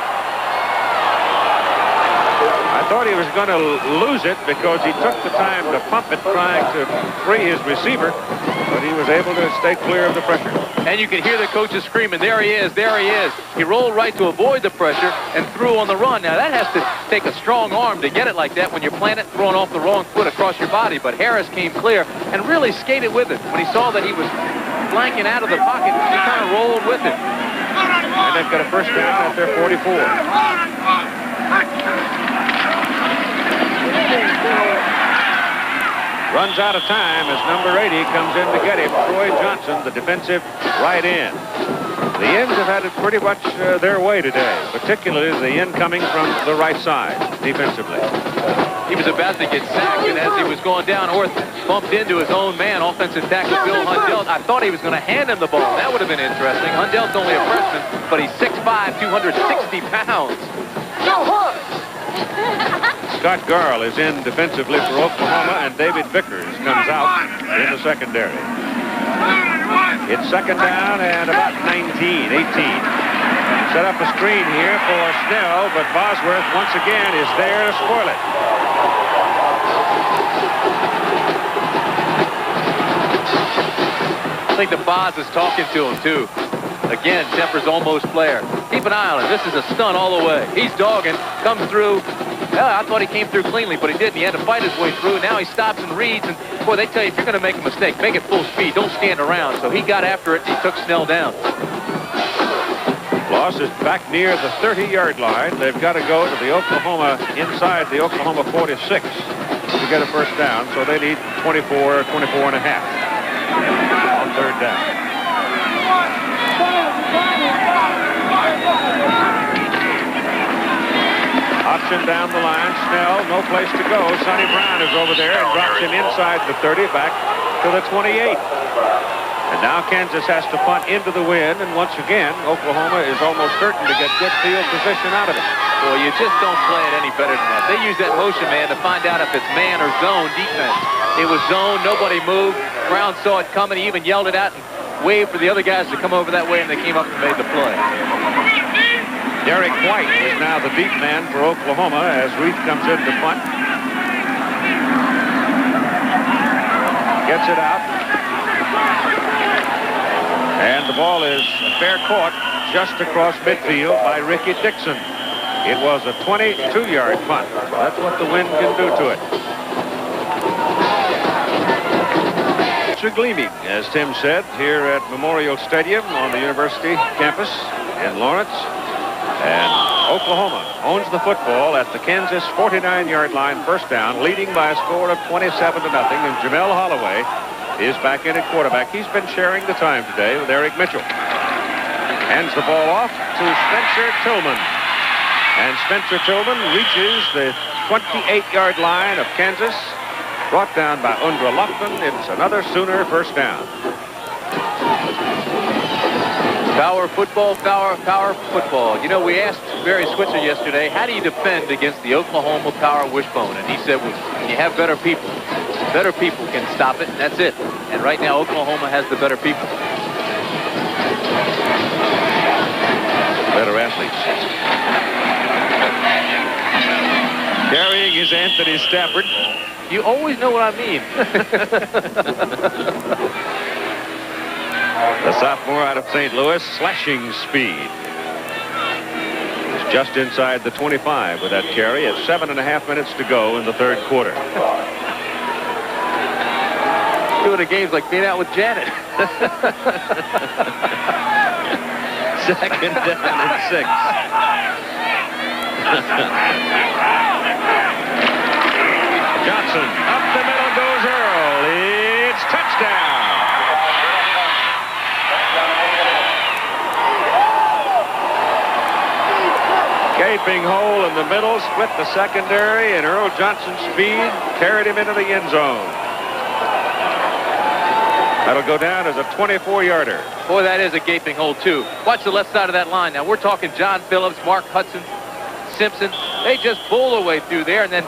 I thought he was going to lose it because he took the time to pump it, trying to free his receiver, but he was able to stay clear of the pressure. And you can hear the coaches screaming, there he is, there he is. He rolled right to avoid the pressure and threw on the run. Now, that has to take a strong arm to get it like that when you're planted, throwing off the wrong foot across your body. But Harris came clear and really skated with it. When he saw that he was flanking out of the pocket, he kind of rolled with it. And they've got a first down at their 44. Runs out of time as number 80 comes in to get him. Troy Johnson, the defensive right end. The ends have had it pretty much their way today, particularly the end coming from the right side defensively. He was about to get sacked, and as he was going down, Orth bumped into his own man, offensive tackle Bill Hundelt. I thought he was going to hand him the ball. That would have been interesting. Hundelt's only a freshman, but he's 6'5", 260 pounds. Scott Garl is in defensively for Oklahoma, and David Vickers comes out in the secondary. It's 2nd down and about 18. Set up a screen here for Snell, but Bosworth once again is there to spoil it. I think the boss is talking to him, too. Again, Temper's almost player. Keep an eye on him. This is a stunt all the way. He's dogging, comes through. Well, I thought he came through cleanly, but he didn't. He had to fight his way through. Now he stops and reads. And, boy, they tell you, if you're going to make a mistake, make it full speed. Don't stand around. So he got after it, and he took Snell down. Loss is back near the 30-yard line. They've got to go to the Oklahoma, inside the Oklahoma 46 to get a first down. So they need 24 and a half on 3rd down. Option down the line. Snell, no place to go. Sonny Brown is over there and drops him inside the 30 back to the 28. And now Kansas has to punt into the wind, and once again, Oklahoma is almost certain to get good field position out of it. Well, you just don't play it any better than that. They use that motion man to find out if it's man or zone defense. It was zone. Nobody moved. Brown saw it coming. He even yelled it out and waved for the other guys to come over that way, and they came up and made the play. Derek White is now the deep man for Oklahoma as Reed comes in to punt. gets it out. And the ball is fair caught just across midfield by Ricky Dixon. It was a 22-yard punt. That's what the wind can do to it. It's gleaming, as Tim said, here at Memorial Stadium on the university campus in Lawrence. And Oklahoma owns the football at the Kansas 49-yard line, first down, leading by a score of 27-0. And Jamel Holloway is back in at quarterback. He's been sharing the time today with Eric Mitchell. Hands the ball off to Spencer Tillman. And Spencer Tillman reaches the 28-yard line of Kansas. Brought down by Undra Loughlin. It's another Sooner first down. Power football, power football. You know, we asked Barry Switzer yesterday, how do you defend against the Oklahoma power wishbone? And he said, when you have better people can stop it, and that's it. And right now, Oklahoma has the better people. Better athletes. Carrying is Anthony Stafford. You always know what I mean. The sophomore out of St. Louis, slashing speed. He's just inside the 25 with that carry at 7.5 minutes to go in the third quarter. Doing the games like being out with Janet. Second down and 6. Johnson, up the middle goes Earl. It's touchdown. Gaping hole in the middle, split the secondary, and Earl Johnson's speed carried him into the end zone. That'll go down as a 24-yarder. Boy, that is a gaping hole, too. Watch the left side of that line. Now, we're talking John Phillips, Mark Hudson, Simpson. They just bull their way through there, and then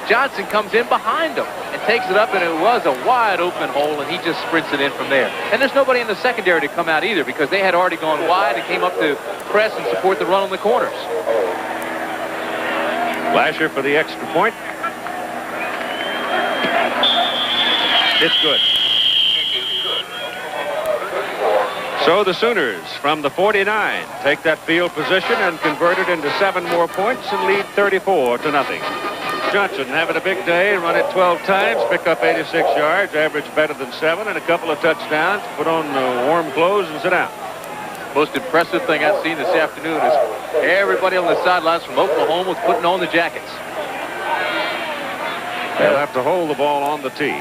Johnson comes in behind them and takes it up, and it was a wide open hole, and he just sprints it in from there. And there's nobody in the secondary to come out either, because they had already gone wide and came up to press and support the run on the corners. Lasher for the extra point. It's good. So the Sooners from the 49 take that field position and convert it into 7 more points and lead 34-0. Johnson having a big day, run it 12 times, pick up 86 yards, average better than 7, and a couple of touchdowns, put on warm clothes and sit down. Most impressive thing I've seen this afternoon is everybody on the sidelines from Oklahoma was putting on the jackets. They'll have to hold the ball on the tee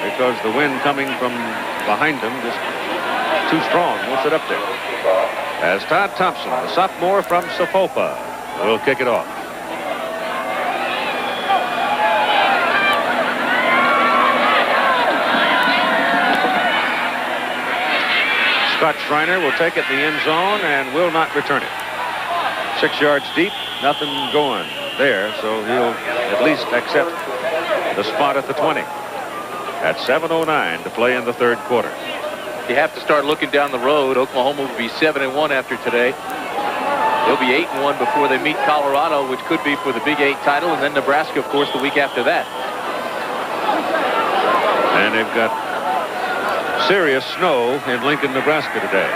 because the wind coming from behind them just too strong. Won't sit up there. As Todd Thompson, the sophomore from Sapulpa, will kick it off. Scott Schreiner will take it in the end zone and will not return it. 6 yards deep, nothing going there, so he'll at least accept the spot at the 20. At 7:09 to play in the third quarter. You have to start looking down the road. Oklahoma will be 7-1 after today. They'll be 8-1 before they meet Colorado, which could be for the Big 8 title, and then Nebraska, of course, the week after that. And they've got serious snow in Lincoln, Nebraska today.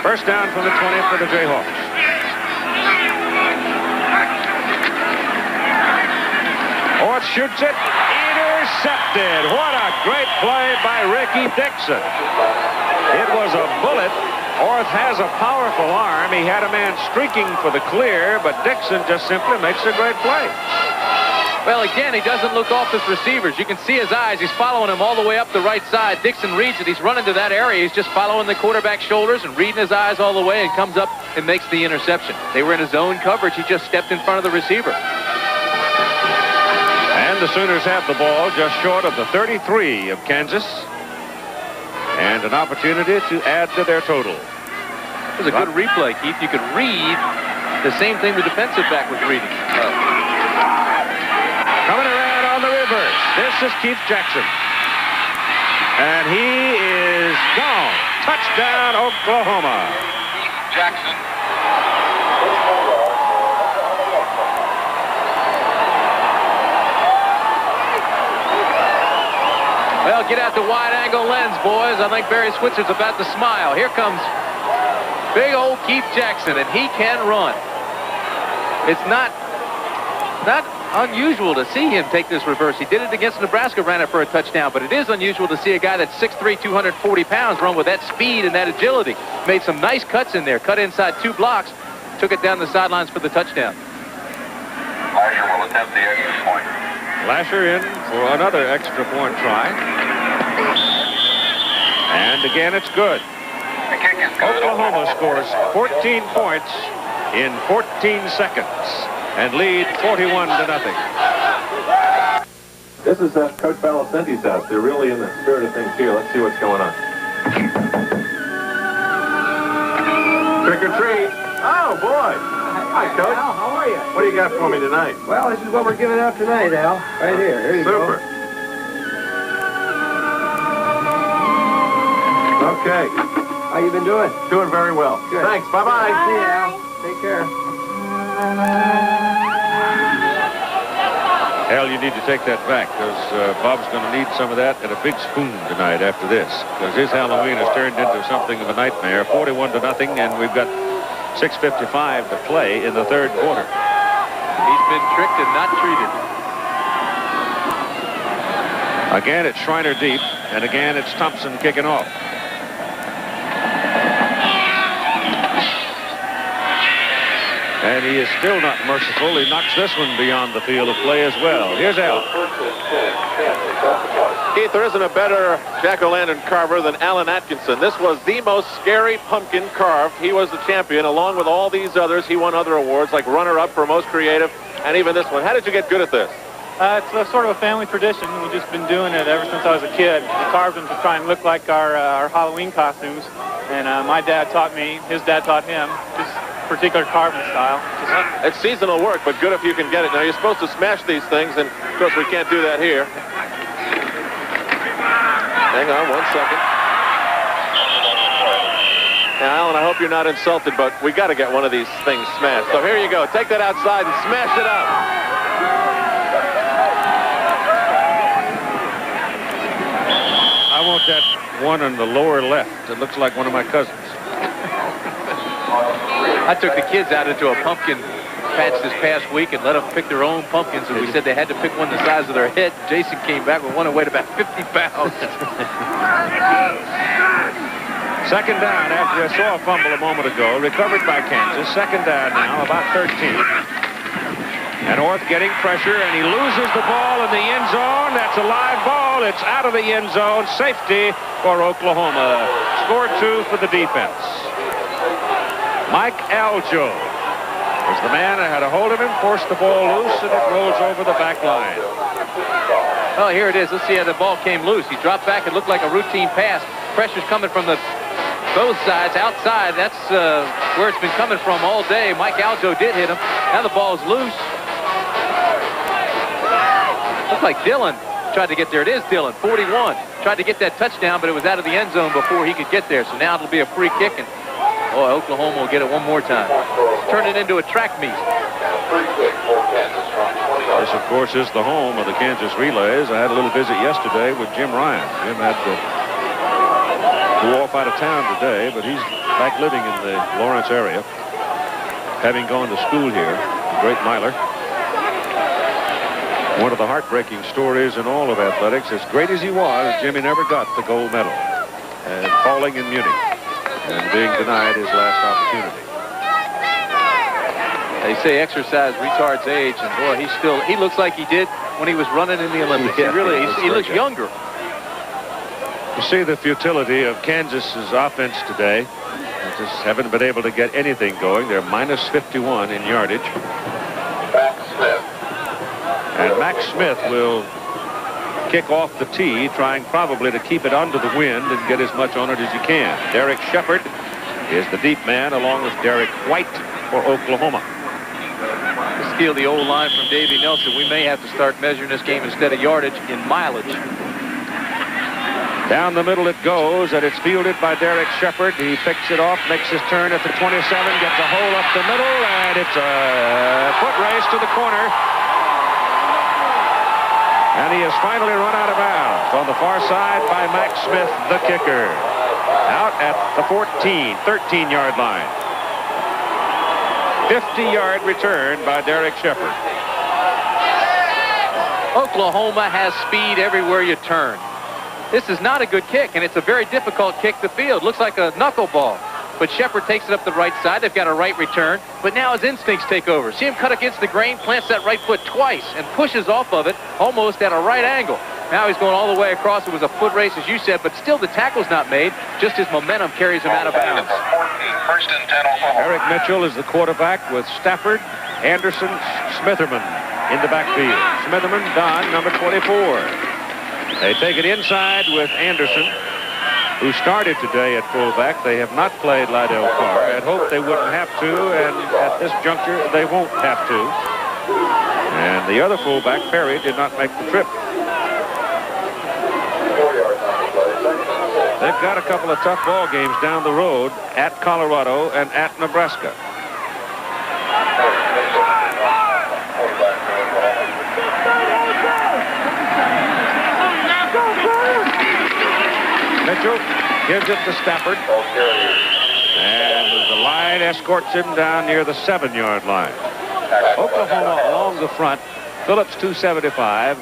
First down from the 20 for the Jayhawks. Orth shoots it. Intercepted. What a great play by Ricky Dixon. It was a bullet. Orth has a powerful arm. He had a man streaking for the clear, but Dixon just simply makes a great play. Well, again, he doesn't look off his receivers. You can see his eyes. He's following him all the way up the right side. Dixon reads it. He's running to that area. He's just following the quarterback's shoulders and reading his eyes all the way and comes up and makes the interception. They were in his zone coverage. He just stepped in front of the receiver. And the Sooners have the ball just short of the 33 of Kansas. And an opportunity to add to their total. It was a good replay, Keith. You could read the same thing the defensive back was reading. Coming around on the reverse. This is Keith Jackson. And he is gone. Touchdown, Oklahoma. Keith Jackson. Well, get out the wide-angle lens, boys. I think Barry Switzer's about to smile. Here comes big old Keith Jackson, and he can run. It's not unusual to see him take this reverse. He did it against Nebraska, ran it for a touchdown, but it is unusual to see a guy that's 6'3", 240 pounds run with that speed and that agility. Made some nice cuts in there, cut inside 2 blocks, took it down the sidelines for the touchdown. Lasher will attempt the extra point. Lasher in for another extra point try. And again, it's good. The kick is good. Oklahoma scores 14 points in 14 seconds and lead 41-0. This is Coach Balacenti's house. They're really in the spirit of things here. Let's see what's going on. Trick or treat. Oh, boy. Hi, Coach. Al, how are you? What do you got for me tonight? Well, this is what we're giving out tonight, Al. Right here. Here you Super. go. Okay. How you been doing? Doing very well. Good. Thanks. Bye-bye. See you, Al. Take care. Al, you need to take that back, because Bob's going to need some of that and a big spoon tonight after this, because his Halloween has turned into something of a nightmare. 41-0, and we've got 6:55 to play in the third quarter. He's been tricked and not treated. Again, it's Schreiner deep, and again, it's Thompson kicking off. And he is still not merciful. He knocks this one beyond the field of play as well. Here's Al. Keith, there isn't a better jack-o'-lantern carver than Alan Atkinson. This was the most scary pumpkin carved. He was the champion. Along with all these others, he won other awards like runner-up for most creative, and even this one. How did you get good at this? It's a sort of a family tradition. We've just been doing it ever since I was a kid. We carved them to try and look like our Halloween costumes. And my dad taught me, his dad taught him, this particular carving style. It's seasonal work, but good if you can get it. Now, you're supposed to smash these things, and, of course, we can't do that here. Hang on 1 second. Now, Alan, I hope you're not insulted, but we got to get one of these things smashed. So here you go. Take that outside and smash it up. I want that one on the lower left. It looks like one of my cousins. I took the kids out into a pumpkin patch this past week and let them pick their own pumpkins, and we said they had to pick one the size of their head. Jason came back with one that weighed about 50 pounds. Second down after I saw a fumble a moment ago. Recovered by Kansas. Second down now, about 13. And Orth getting pressure, and he loses the ball in the end zone. That's a live ball. It's out of the end zone. Safety for Oklahoma. Score 2 for the defense. Mike Aljo was the man that had a hold of him, forced the ball loose, and it rolls over the back line. Oh, here it is. Let's see how the ball came loose. He dropped back. It looked like a routine pass. Pressure's coming from both sides. Outside, that's where it's been coming from all day. Mike Aljo did hit him. Now the ball's loose. Looks like Dillon tried to get there. It is Dillon, 41. Tried to get that touchdown, but it was out of the end zone before he could get there. So now it'll be a free kick, and Oklahoma will get it one more time. Turn it into a track meet. This, of course, is the home of the Kansas Relays. I had a little visit yesterday with Jim Ryan. Jim had to go off out of town today, but he's back living in the Lawrence area, having gone to school here. Great miler. One of the heartbreaking stories in all of athletics. As great as he was, Jimmy never got the gold medal. And falling in Munich and being denied his last opportunity. They say exercise retards age, and boy, he looks like he did when he was running in the Olympics. Yeah, he looks younger. You see the futility of Kansas's offense today. They just haven't been able to get anything going. They're minus 51 in yardage. And Max Smith will kick off the tee, trying probably to keep it under the wind and get as much on it as he can. Derek Shepard is the deep man, along with Derek White for Oklahoma. To steal the old line from Davey Nelson, we may have to start measuring this game instead of yardage in mileage. Down the middle it goes, and it's fielded by Derek Shepard. He picks it off, makes his turn at the 27, gets a hole up the middle, and it's a foot race to the corner. And he is finally run out of bounds on the far side by Max Smith, the kicker. Out at the 13-yard line. 50-yard return by Derek Shepard. Oklahoma has speed everywhere you turn. This is not a good kick, and it's a very difficult kick to field. Looks like a knuckleball. But Shepard takes it up the right side. They've got a right return. But now his instincts take over. See him cut against the grain, plants that right foot twice, and pushes off of it almost at a right angle. Now he's going all the way across. It was a foot race, as you said, but still the tackle's not made. Just his momentum carries him out of bounds. First and 10 Oklahoma. Eric Mitchell is the quarterback with Stafford, Anderson, Smitherman in the backfield. Smitherman, Don, number 24. They take it inside with Anderson, who started today at fullback. They have not played Lydell Carr. I'd hoped they wouldn't have to, and at this juncture, they won't have to. And the other fullback, Perry, did not make the trip. They've got a couple of tough ball games down the road at Colorado and at Nebraska. Mitchell gives it to Stafford. And the line escorts him down near the 7-yard line. Oklahoma along the front. Phillips 275.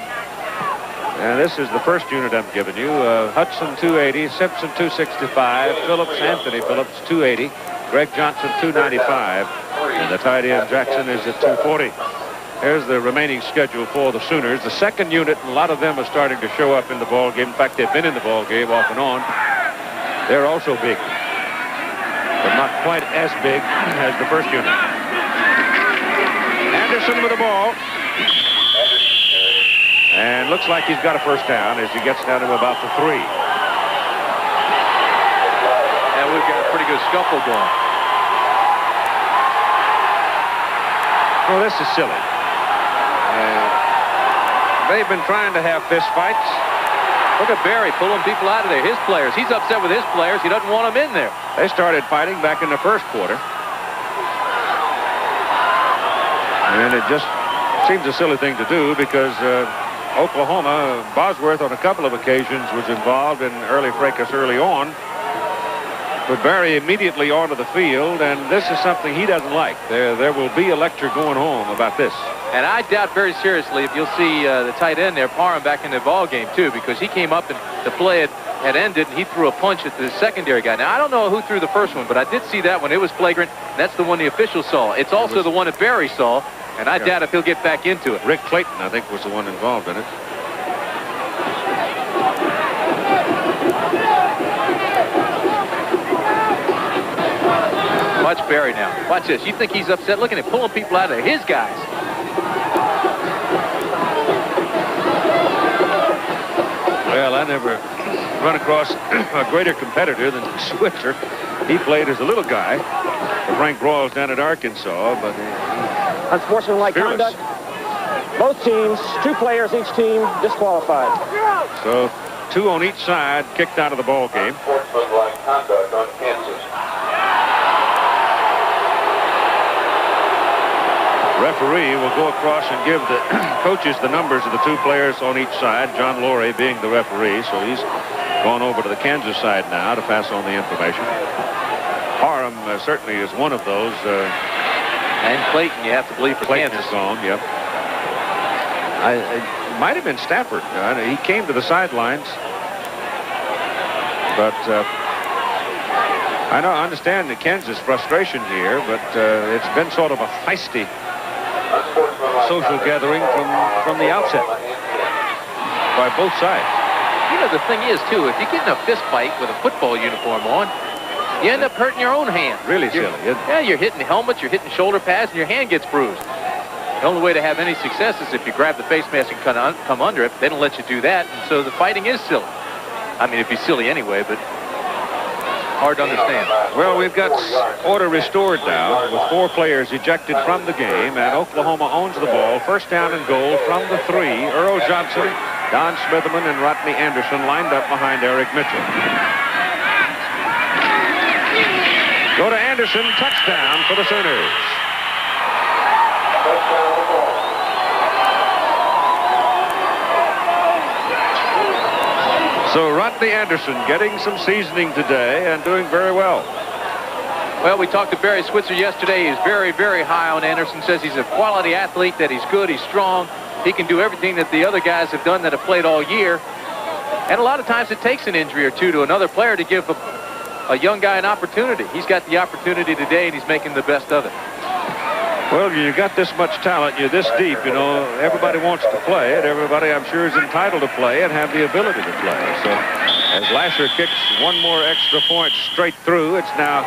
And this is the first unit I'm giving you. Hudson 280, Simpson 265, Anthony Phillips 280, Greg Johnson 295, and the tight end Jackson is at 240. Here's the remaining schedule for the Sooners. The second unit, a lot of them are starting to show up in the ball game. In fact, they've been in the ball game off and on. They're also big, but not quite as big as the first unit. Anderson with the ball. And looks like he's got a first down as he gets down to about the 3. And we've got a pretty good scuffle going. Well, this is silly. They've been trying to have fist fights. Look at Barry pulling people out of there. His players. He's upset with his players. He doesn't want them in there. They started fighting back in the first quarter. And it just seems a silly thing to do because Oklahoma, Bosworth on a couple of occasions was involved in early fracas early on. But Barry immediately onto the field, and this is something he doesn't like. There will be a lecture going home about this. And I doubt very seriously if you'll see the tight end there, Parham, back in the ball game too, because he came up and the play had ended, and he threw a punch at the secondary guy. Now, I don't know who threw the first one, but I did see that one. It was flagrant. That's the one the officials saw. It's also the one that Barry saw, and I doubt if he'll get back into it. Rick Clayton, I think, was the one involved in it. Watch Barry now. Watch this. You think he's upset? Look at him pulling people out of there. His guys. Well, I never run across a greater competitor than Switzer. He played as a little guy for Frank Broyles down at Arkansas, but unsportsmanlike conduct. Both teams, 2 players each team disqualified. So 2 on each side kicked out of the ball game. Unsportsmanlike conduct on Kansas. Referee will go across and give the coaches the numbers of the 2 players on each side, John Laurie being the referee, so he's gone over to the Kansas side now to pass on the information. Parham certainly is one of those. And Clayton, you have to believe, for Clayton Kansas. is gone, yep. It might have been Stafford. He came to the sidelines, but I understand the Kansas frustration here, but it's been sort of a feisty social gathering from the outset by both sides. You know, the thing is, too, if you get in a fist fight with a football uniform on, you end up hurting your own hand. Really silly, isn't it? Yeah, you're hitting helmets, you're hitting shoulder pads, and your hand gets bruised. The only way to have any success is if you grab the face mask and come under it. They don't let you do that, and so the fighting is silly. I mean, it'd be silly anyway, but hard to understand. Well, we've got order restored now with 4 players ejected from the game, and Oklahoma owns the ball. First down and goal from the 3. Earl Johnson, Don Smitherman, and Rodney Anderson lined up behind Eric Mitchell. Go to Anderson, touchdown for the Sooners. So Rodney Anderson getting some seasoning today and doing very well. Well, we talked to Barry Switzer yesterday. He's very, very high on Anderson. Says he's a quality athlete, that he's good, he's strong. He can do everything that the other guys have done that have played all year. And a lot of times it takes an injury or two to another player to give a young guy an opportunity. He's got the opportunity today, and he's making the best of it. Well, you got this much talent, you're this deep, you know, everybody wants to play it. Everybody, I'm sure, is entitled to play and have the ability to play. So as Lasher kicks one more extra point straight through, it's now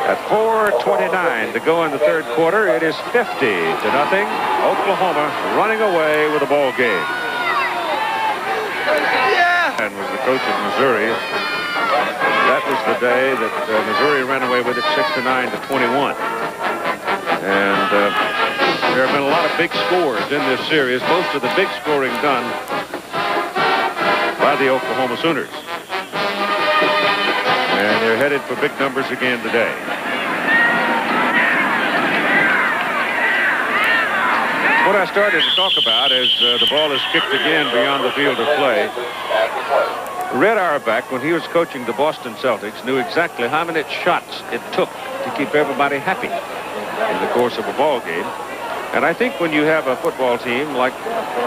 at 4:29 to go in the third quarter. It is 50-0. Oklahoma running away with the ball game. And was the coach of Missouri. That was the day that Missouri ran away with it 69 to 21. And there have been a lot of big scores in this series. Most of the big scoring done by the Oklahoma Sooners. And they're headed for big numbers again today. What I started to talk about is the ball is kicked again beyond the field of play. Red Auerbach, when he was coaching the Boston Celtics, knew exactly how many shots it took to keep everybody happy in the course of a ball game. And I think when you have a football team like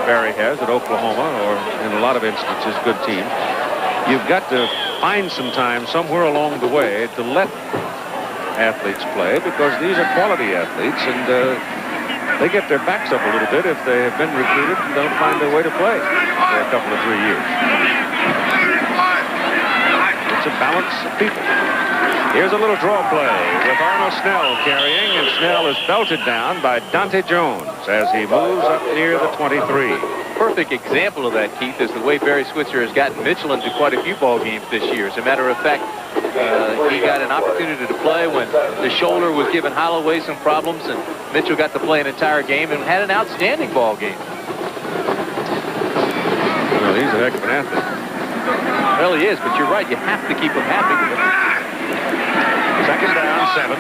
Barry has at Oklahoma, or in a lot of instances good teams, you've got to find some time somewhere along the way to let athletes play, because these are quality athletes, and they get their backs up a little bit if they have been recruited and don't find their way to play for a couple of 3 years. It's a balance of people. Here's a little draw play with Arnold Snell carrying, and Snell is belted down by Dante Jones as he moves up near the 23. Perfect example of that, Keith, is the way Barry Switzer has gotten Mitchell into quite a few ball games this year. As a matter of fact, he got an opportunity to play when the shoulder was giving Holloway some problems, and Mitchell got to play an entire game and had an outstanding ball game. Well, he's a heck of an athlete. Well, he is, but you're right. You have to keep him happy. Second down, 7.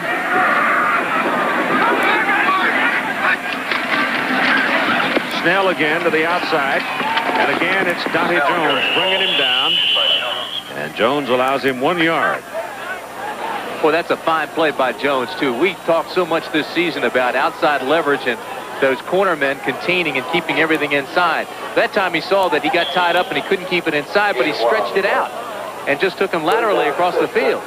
Snell again to the outside. And again, it's Dante Jones bringing him down. And Jones allows him 1 yard. Boy, that's a fine play by Jones, too. We talked so much this season about outside leverage and those corner men containing and keeping everything inside. That time he saw that he got tied up and he couldn't keep it inside, but he stretched it out and just took him laterally across the field.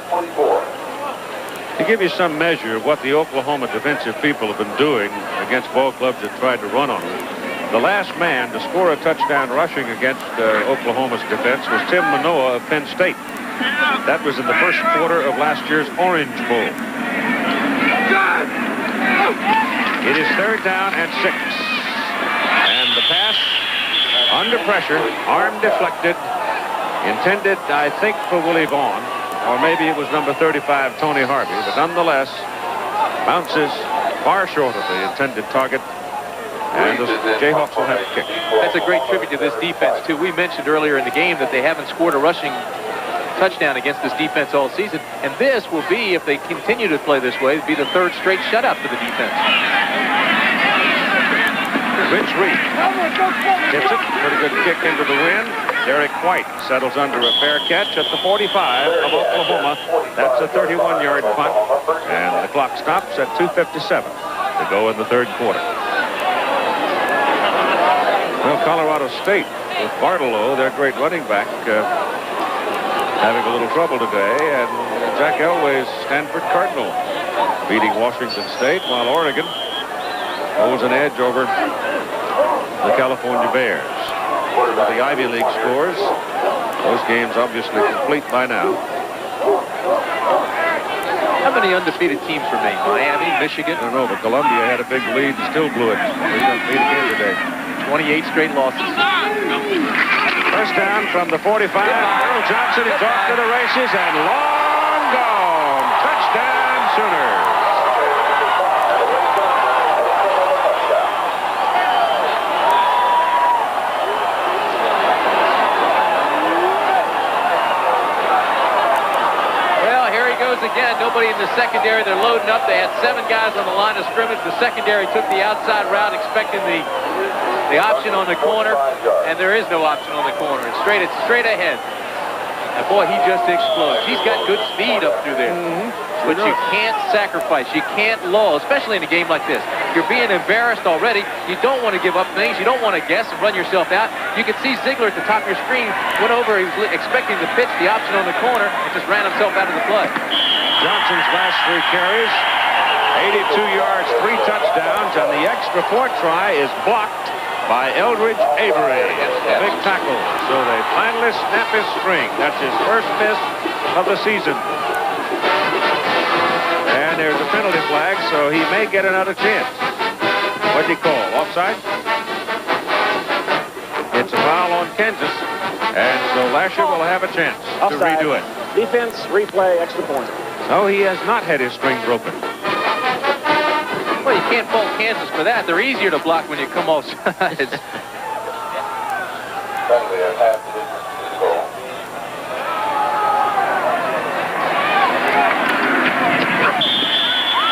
To give you some measure of what the Oklahoma defensive people have been doing against ball clubs that tried to run on them, the last man to score a touchdown rushing against Oklahoma's defense was Tim Manoa of Penn State. That was in the first quarter of last year's Orange Bowl. It is third down and 6. And the pass under pressure, arm deflected, intended, I think, for Willie Vaughn, or maybe it was number 35, Tony Harvey, but nonetheless bounces far short of the intended target, and the Jayhawks will have a kick. That's a great tribute to this defense, too. We mentioned earlier in the game that they haven't scored a rushing touchdown against this defense all season, and this will be, if they continue to play this way, be the third straight shutout for the defense. Rich Reed gets it. Pretty good kick into the wind. Derek White settles under a fair catch at the 45 of Oklahoma. That's a 31-yard punt, and the clock stops at 2:57 to go in the third quarter. Well, Colorado State with Bartolo, their great running back, having a little trouble today, and Jack Elway's Stanford Cardinal beating Washington State, while Oregon holds an edge over the California Bears. The Ivy League scores, those games obviously complete by now. How many undefeated teams remain? Miami, Michigan? I don't know, but Columbia had a big lead and still blew it. They got beat again today. 28 straight losses. First down from the 45. Earl Johnson is off to the races and long gone. Touchdown, Sooners. Well, here he goes again. Nobody in the secondary. They're loading up. They had 7 guys on the line of scrimmage. The secondary took the outside route, expecting the the option on the corner, and there is no option on the corner. It's straight ahead. And boy, he just explodes. He's got good speed up through there. But you can't sacrifice. You can't lull, especially in a game like this. You're being embarrassed already. You don't want to give up things. You don't want to guess and run yourself out. You can see Ziegler at the top of your screen. Went over. He was expecting to pitch the option on the corner and just ran himself out of the play. Johnson's last 3 carries, 82 yards, 3 touchdowns, and the extra point try is blocked by Eldridge Avery. Big tackle. So they finally snap his string. That's his first miss of the season. And there's a penalty flag, so he may get another chance. What'd he call? Offside? It's a foul on Kansas. And so Lasher will have a chance to redo it. Defense, replay, extra point. No, he has not had his string broken. Well, you can't fault Kansas for that. They're easier to block when you come off sides.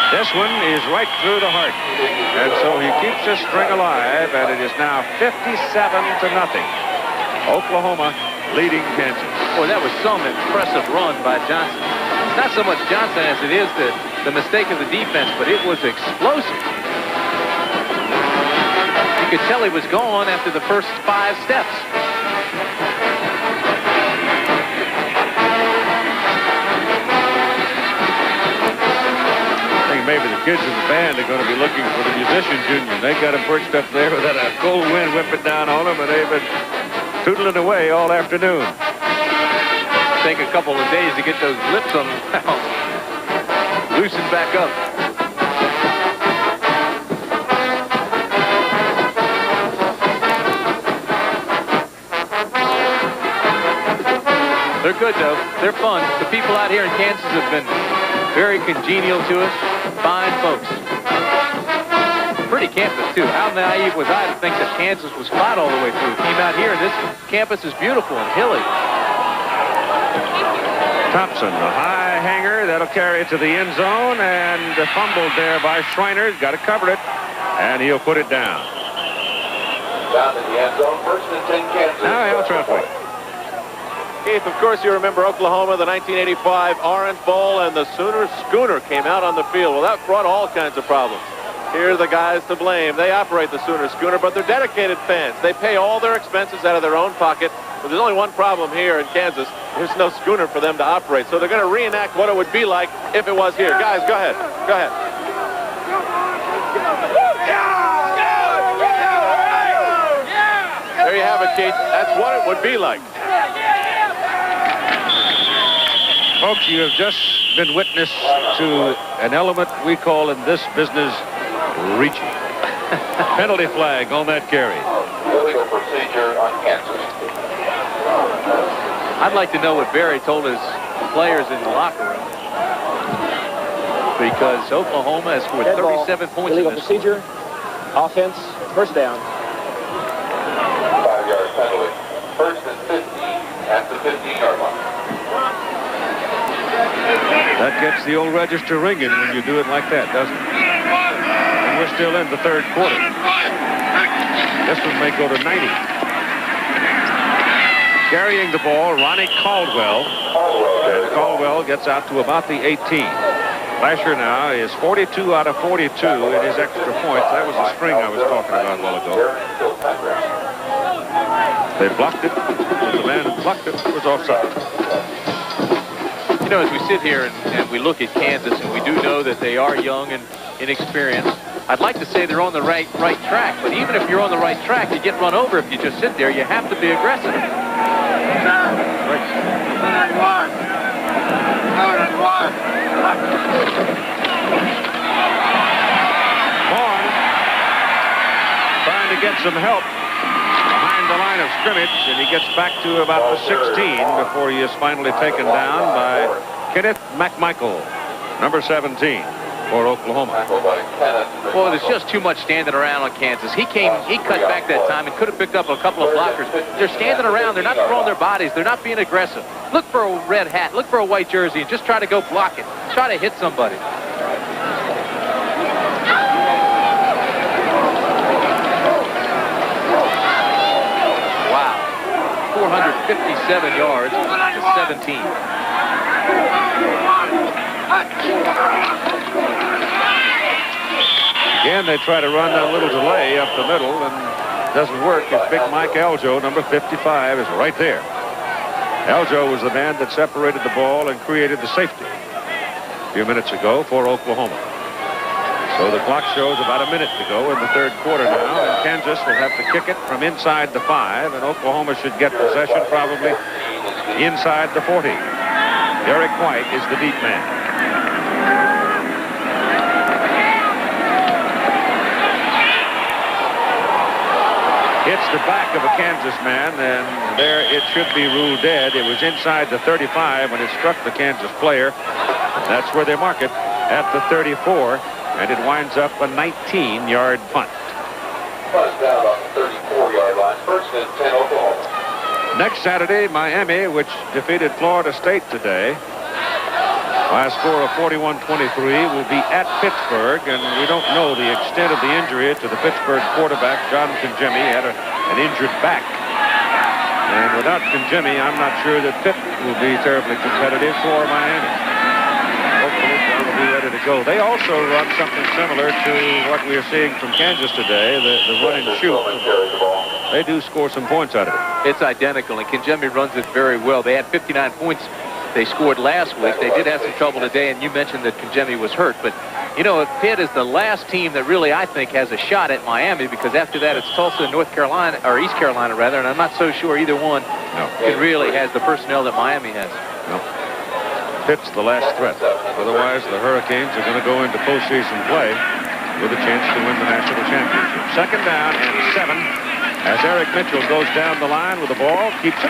This one is right through the heart. And so he keeps his string alive, and it is now 57-0. Oklahoma leading Kansas. Boy, that was some impressive run by Johnson. It's not so much Johnson as it is the mistake of the defense, but it was explosive. You could tell he was gone after the first 5 steps. I think maybe the kids in the band are going to be looking for the musician union. They got him perched up there with a cold wind whipping down on them, and they've been tootling away all afternoon. Take a couple of days to get those lips on them now. Loosen back up. They're good, though. They're fun. The people out here in Kansas have been very congenial to us. Fine folks. Pretty campus, too. How naive was I to think that Kansas was flat all the way through? Came out here, and this campus is beautiful and hilly. Thompson, a high hanger. That'll carry it to the end zone, and fumbled there by Schreiner. Got to cover it, and he'll put it down. Down in the end zone, 1st and 10 Kansas. Now he'll traffic. Keith, of course, you remember Oklahoma, the 1985 Orange Bowl, and the Sooner Schooner came out on the field. Well, that brought all kinds of problems. Here are the guys to blame. They operate the Sooner Schooner, but they're dedicated fans. They pay all their expenses out of their own pocket. But there's only one problem here in Kansas. There's no schooner for them to operate. So they're going to reenact what it would be like if it was here. Guys, go ahead. Go ahead. There you have it, Keith. That's what it would be like. Folks, you have just been witness to an element we call in this business reaching. Penalty flag on that carry. Illegal procedure on Kansas. I'd like to know what Barry told his players in the locker room. Because Oklahoma has scored 37 points illegal in this procedure. Offense, first down. 5-yard penalty. 1st and 15 at the 15-yard line. That gets the old register ringing when you do it like that, doesn't it? And we're still in the 3rd quarter. This one may go to 90. Carrying the ball, Ronnie Caldwell. And Caldwell gets out to about the 18. Lasher now is 42 out of 42 in his extra points. That was the string I was talking about a while ago. They blocked it. The man who blocked it was offside. You know, as we sit here and we look at Kansas, and we do know that they are young and inexperienced, I'd like to say they're on the right track, but even if you're on the right track, you get run over if you just sit there. You have to be aggressive. Vaughn trying to get some help behind the line of scrimmage, and he gets back to about the 16 before he is finally taken down by Kenneth McMichael, number 17 for Oklahoma. Well, there's just too much standing around on Kansas. He cut back that time and could have picked up a couple of blockers. They're standing around. They're not throwing their bodies. They're not being aggressive. Look for a red hat. Look for a white jersey and just try to go block it. Try to hit somebody. 57 yards to 17. Again, they try to run a little delay up the middle, and it doesn't work. It's big Mike Aljo, number 55, is right there. Aljo was the man that separated the ball and created the safety a few minutes ago for Oklahoma. So the clock shows about a minute to go in the third quarter now, and Kansas will have to kick it from inside the 5, and Oklahoma should get possession probably inside the 40. Derek White is the deep man. Hits the back of a Kansas man, and there it should be ruled dead. It was inside the 35 when it struck the Kansas player. That's where they mark it, at the 34, and it winds up a 19-yard punt. Punt down about the 34-yard line. First and 10, Oklahoma. Next Saturday, Miami, which defeated Florida State today by a score of 41-23, will be at Pittsburgh, and we don't know the extent of the injury to the Pittsburgh quarterback. John Congemi had an injured back. And without Congemi, I'm not sure that Pitt will be terribly competitive for Miami. Hopefully, they'll be ready to go. They also run something similar to what we are seeing from Kansas today, the run and shoot. They do score some points out of it. It's identical, and Congemi runs it very well. They had 59 points they scored last week. They did have some trouble today, and you mentioned that Congemi was hurt. But, you know, Pitt is the last team that really, I think, has a shot at Miami, because after that it's Tulsa and North Carolina, or East Carolina, rather, and I'm not so sure either one really has the personnel that Miami has. No. Pitt's the last threat. Otherwise, the Hurricanes are going to go into postseason play with a chance to win the national championship. Second down and 7 as Eric Mitchell goes down the line with the ball, keeps it,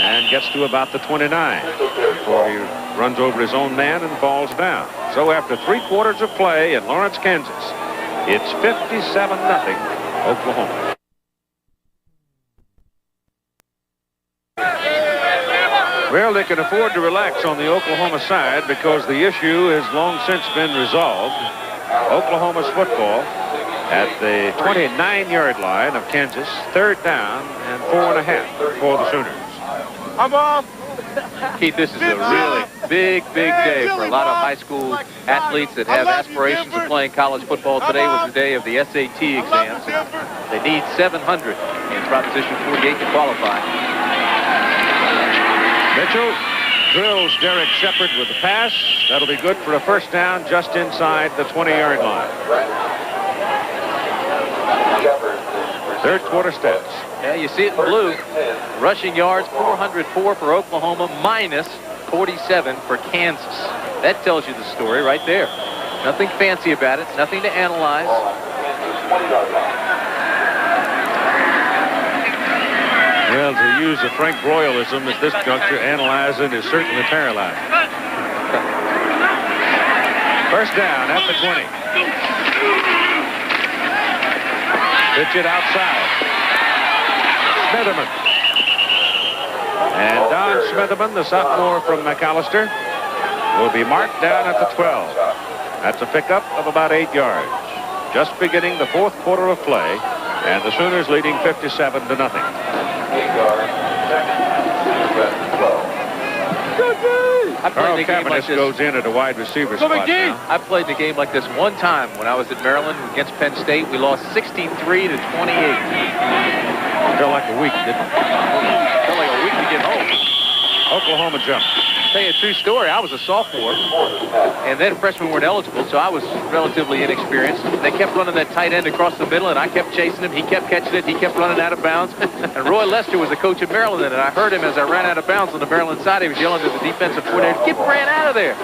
and gets to about the 29 before he runs over his own man and falls down. So after 3 quarters of play in Lawrence, Kansas, it's 57-0 Oklahoma. Well, they can afford to relax on the Oklahoma side because the issue has long since been resolved. Oklahoma's football at the 29-yard line of Kansas, third down and 4.5 for the Sooners. Keith, this is a really big day for a lot of high school athletes that have aspirations of playing college football. Today was the day of the SAT exams. They need 700 in Proposition 48 to qualify. Mitchell drills Derek Shepard with the pass. That'll be good for a first down just inside the 20-yard line. Third quarter stats. Yeah, you see it in blue. Rushing yards, 404 for Oklahoma, minus 47 for Kansas. That tells you the story right there. Nothing fancy about it, nothing to analyze. Well, to use a Frank Broylism at this juncture, analyzing is certainly paralyzed. First down at the 20. Pitch it outside. Smitherman. And Don Smitherman, the sophomore from McAllister, will be marked down at the 12. That's a pickup of about 8 yards. Just beginning the fourth quarter of play, and the Sooners leading 57-0. I played a game like this. Goes in at a wide receiver spot now. I played the game like this one time when I was at Maryland against Penn State. We lost 63-28. Felt like a week, didn't it? Felt like a week to get home. Oklahoma jump. Tell you a true story. I was a sophomore, and then freshmen weren't eligible, so I was relatively inexperienced. They kept running that tight end across the middle, and I kept chasing him. He kept catching it. He kept running out of bounds. And Roy Lester was the coach at Maryland, and I heard him as I ran out of bounds on the Maryland side. He was yelling to the defensive coordinator, "Get Brant out of there!"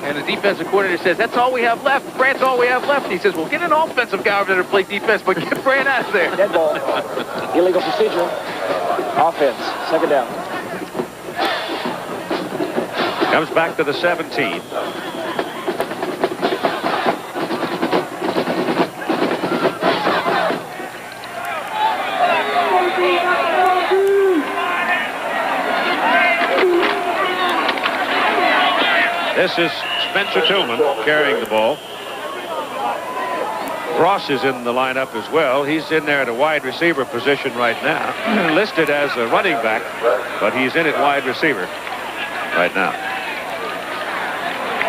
And the defensive coordinator says, "That's all we have left. Brant's all we have left." And he says, "Well, get an offensive guy over there to play defense, but get Brant out of there." Dead ball. Illegal procedure. Offense. Second down. Comes back to the 17. This is Spencer Tillman carrying the ball. Cross is in the lineup as well. He's in there at a wide receiver position right now, listed as a running back, but he's in at wide receiver right now.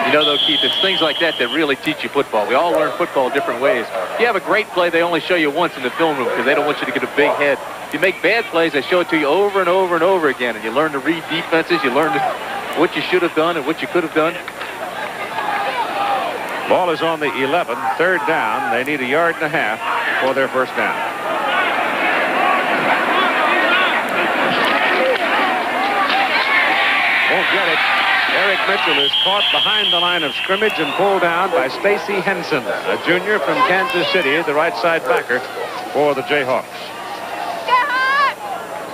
You know, though, Keith, it's things like that that really teach you football. We all learn football different ways. If you have a great play, they only show you once in the film room because they don't want you to get a big head. If you make bad plays, they show it to you over and over and over again, and you learn to read defenses. You learn what you should have done and what you could have done. Ball is on the 11, third down. They need a yard and a half for their first down. Won't get it. Eric Mitchell is caught behind the line of scrimmage and pulled down by Stacy Henson, a junior from Kansas City, the right side backer for the Jayhawks.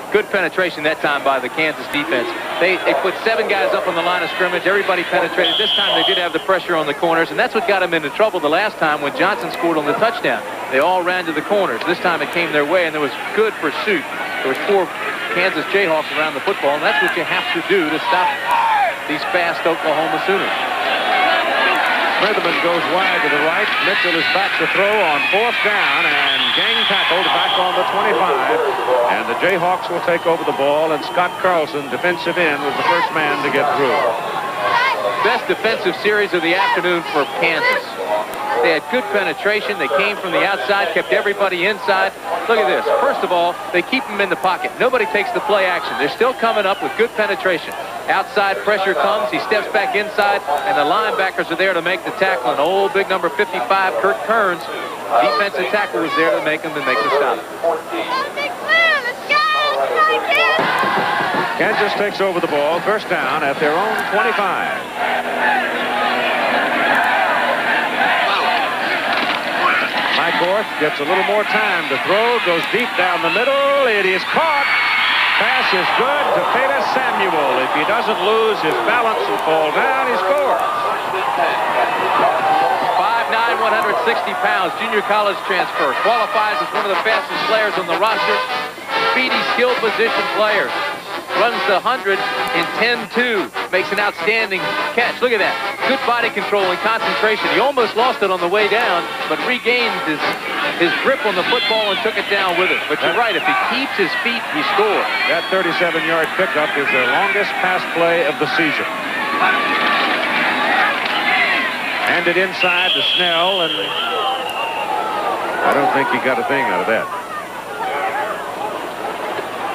Good penetration that time by the Kansas defense. They put 7 guys up on the line of scrimmage. Everybody penetrated. This time they did have the pressure on the corners, and that's what got them into trouble the last time when Johnson scored on the touchdown. They all ran to the corners. This time it came their way, and there was good pursuit. There was 4 Kansas Jayhawks around the football, and that's what you have to do to stop these fast Oklahoma Sooners. Smitherman goes wide to the right. Mitchell is back to throw on 4th down, and gang tackled back on the 25. And the Jayhawks will take over the ball, and Scott Carlson, defensive end, was the first man to get through. Best defensive series of the afternoon for Kansas. They had good penetration. They came from the outside, kept everybody inside. Look at this. First of all, they keep them in the pocket. Nobody takes the play action. They're still coming up with good penetration. Outside pressure comes. He steps back inside, and the linebackers are there to make the tackle. And old big number 55, Kurt Kearns, defensive tackle, was there to make him and make the stop. Kansas takes over the ball, first down at their own 25. Mike Orth gets a little more time to throw, goes deep down the middle. It is caught. Pass is good to Taylor Samuel. If he doesn't lose his balance and fall down, he scores. 5'9", 160 pounds, junior college transfer. Qualifies as one of the fastest players on the roster. Speedy, skilled position player. Runs the 100 in 10-2. Makes an outstanding catch. Look at that. Good body control and concentration. He almost lost it on the way down, but regained his grip on the football and took it down with it. But you're right. If he keeps his feet, he scores. That 37-yard pickup is their longest pass play of the season. Handed inside to Snell, and I don't think he got a thing out of that.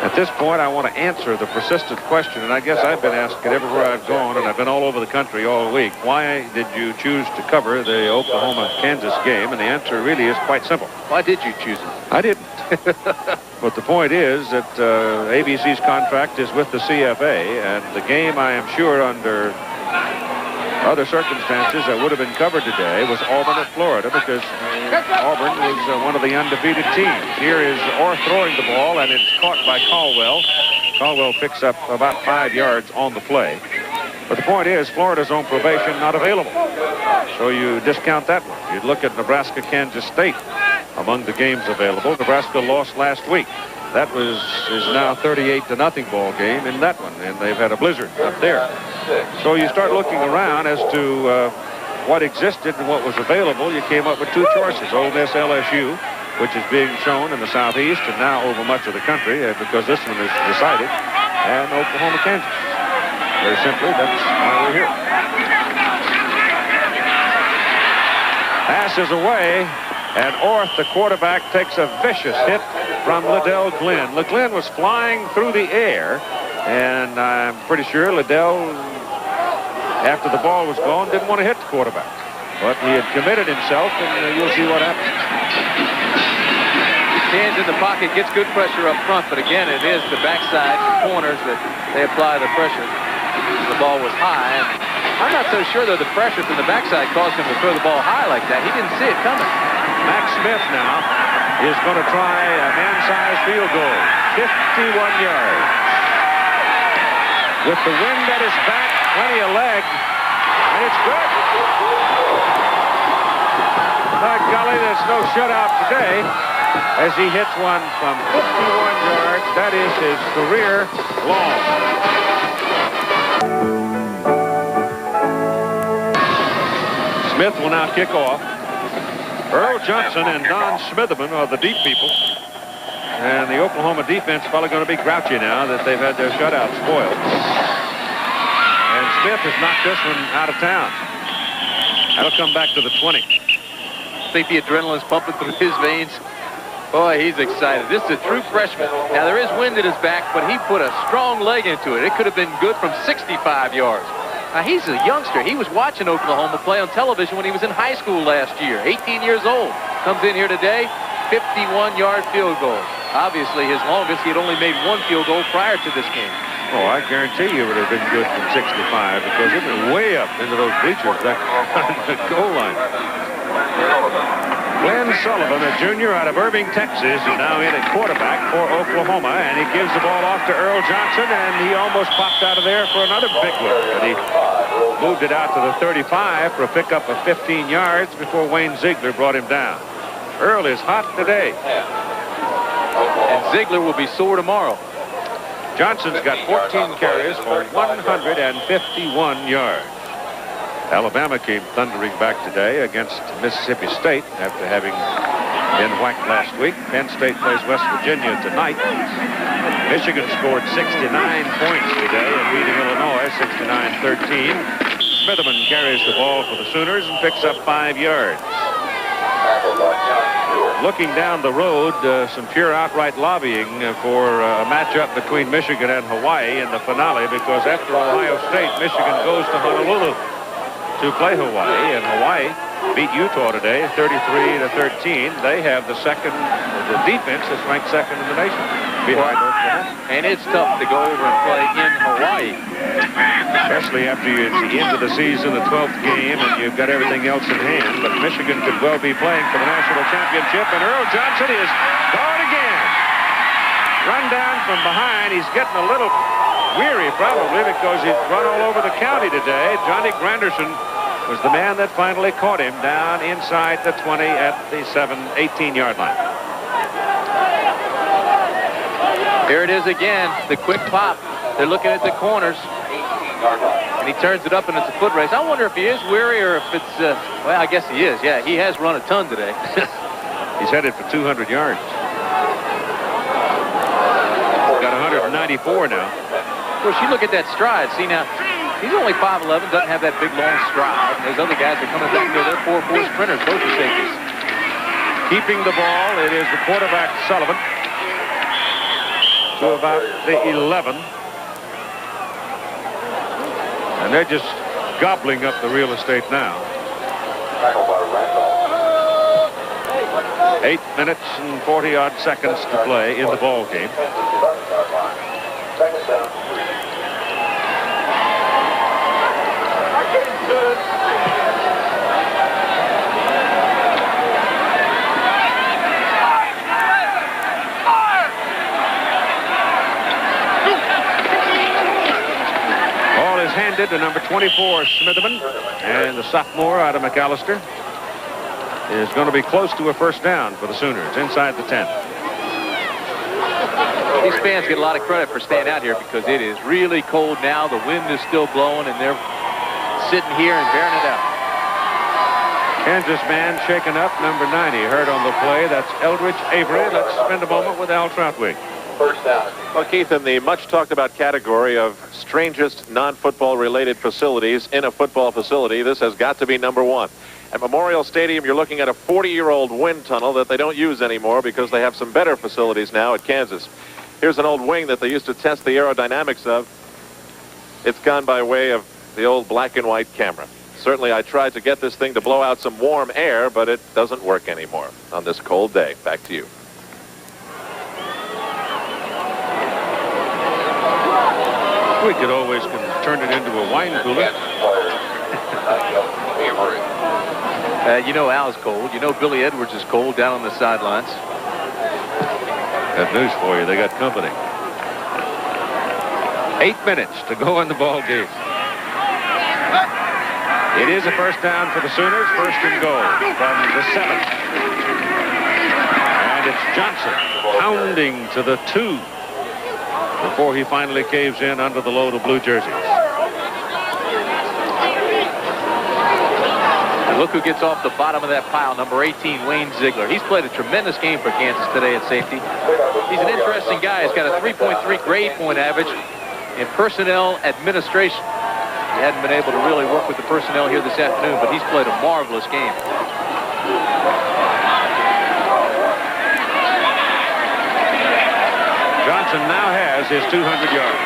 At this point, I want to answer the persistent question, and I guess I've been asked it everywhere I've gone, and I've been all over the country all week. Why did you choose to cover the Oklahoma-Kansas game? And the answer really is quite simple. Why did you choose it? I didn't. But the point is that ABC's contract is with the CFA, and the game, I am sure, under other circumstances that would have been covered today was Auburn at Florida, because Auburn was one of the undefeated teams. Here is Orr throwing the ball, and it's caught by Caldwell. Caldwell picks up about 5 yards on the play. But the point is, Florida's on probation, not available. So you discount that one. You'd look at Nebraska-Kansas State among the games available. Nebraska lost last week. That is now 38-0 ball game in that one, and they've had a blizzard up there. So you start looking around as to what existed and what was available. You came up with 2 choices: Ole Miss LSU, which is being shown in the Southeast and now over much of the country because this one is decided, and Oklahoma, Kansas. Very simply, that's why we're here. Pass is away, and Orth, the quarterback, takes a vicious hit from Liddell Glenn. Glenn was flying through the air, and I'm pretty sure Liddell, after the ball was gone, didn't want to hit the quarterback. But he had committed himself, and you'll see what happens. Hands in the pocket, gets good pressure up front, but again, it is the backside corners that they apply the pressure. The ball was high, and I'm not so sure, though, the pressure from the backside caused him to throw the ball high like that. He didn't see it coming. Max Smith now is going to try a man-sized field goal. 51 yards. With the wind at his back, plenty of leg, and it's good. By golly, there's no shutout today as he hits one from 51 yards. That is his career long. Smith will now kick off. Earl Johnson and Don Smitherman are the deep people. And the Oklahoma defense is probably going to be grouchy now that they've had their shutout spoiled. And Smith has knocked this one out of town. That'll come back to the 20. I think the adrenaline's pumping through his veins. Boy, he's excited. This is a true freshman. Now, there is wind at his back, but he put a strong leg into it. It could have been good from 65 yards. Now, he's a youngster. He was watching Oklahoma play on television when he was in high school last year. 18 years old. Comes in here today, 51-yard field goal. Obviously, his longest, he had only made one field goal prior to this game. Oh, I guarantee you it would have been good from 65 because it went way up into those bleachers back on the goal line. Glenn Sullivan, a junior out of Irving, Texas, is now in at quarterback for Oklahoma, and he gives the ball off to Earl Johnson, and he almost popped out of there for another big one. But he moved it out to the 35 for a pickup of 15 yards before Wayne Ziegler brought him down. Earl is hot today. And Ziegler will be sore tomorrow. Johnson's got 14 carries for 151 yards. Alabama came thundering back today against Mississippi State after having been whacked last week. Penn State plays West Virginia tonight. Michigan scored 69 points today and beating Illinois 69-13. Smitherman carries the ball for the Sooners and picks up 5 yards. Looking down the road, some pure outright lobbying for a matchup between Michigan and Hawaii in the finale, because after Ohio State, Michigan goes to Honolulu to play Hawaii, and Hawaii beat Utah today 33-13. They have the defense that's ranked second in the nation behind Oklahoma. And it's tough to go over and play in Hawaii. Especially after it's the end of the season, the 12th game, and you've got everything else in hand. But Michigan could well be playing for the national championship, and Earl Johnson is gone again. Run down from behind. He's getting a little weary probably because he's run all over the county today. Johnny Granderson was the man that finally caught him down inside the 20 at the 18-yard line. Here it is again, the quick pop. They're looking at the corners. And he turns it up and it's a foot race. I wonder if he is weary or if it's, well, I guess he is. Yeah, he has run a ton today. He's headed for 200 yards. Got 194 now. Of course, you look at that stride. See, now, he's only 5'11", doesn't have that big, long stride. And those other guys are coming back there. They're 4'4" sprinters, both the safeties. Keeping the ball, it is the quarterback, Sullivan, to about the 11. And they're just gobbling up the real estate now. 8 minutes and 40-odd seconds to play in the ball game. Handed to number 24, Smitherman, and the sophomore out of McAllister is going to be close to a first down for the Sooners inside the 10. These fans get a lot of credit for staying out here because it is really cold now. The wind is still blowing, and they're sitting here and bearing it out. Kansas man shaken up, number 90, hurt on the play. That's Eldridge Avery. Let's spend a moment with Al Troutwig. First down. Well, Keith, in the much talked about category of strangest non-football related facilities in a football facility, this has got to be number 1. At Memorial Stadium, you're looking at a 40-year-old wind tunnel that they don't use anymore because they have some better facilities now at Kansas. Here's an old wing that they used to test the aerodynamics of. It's gone by way of the old black and white camera. Certainly, I tried to get this thing to blow out some warm air, but it doesn't work anymore on this cold day. Back to you. We could always turn it into a wine cooler. You know Al's cold. You know Billy Edwards is cold down on the sidelines. Got news for you. They got company. 8 minutes to go in the ball game. It is a first down for the Sooners. First and goal from the 7. And it's Johnson pounding to the 2. Before he finally caves in under the load of blue jerseys. And look who gets off the bottom of that pile, number 18, Wayne Ziegler. He's played a tremendous game for Kansas today at safety. He's an interesting guy. He's got a 3.3 grade point average in personnel administration. He hadn't been able to really work with the personnel here this afternoon, but he's played a marvelous game. Johnson now has his 200 yards.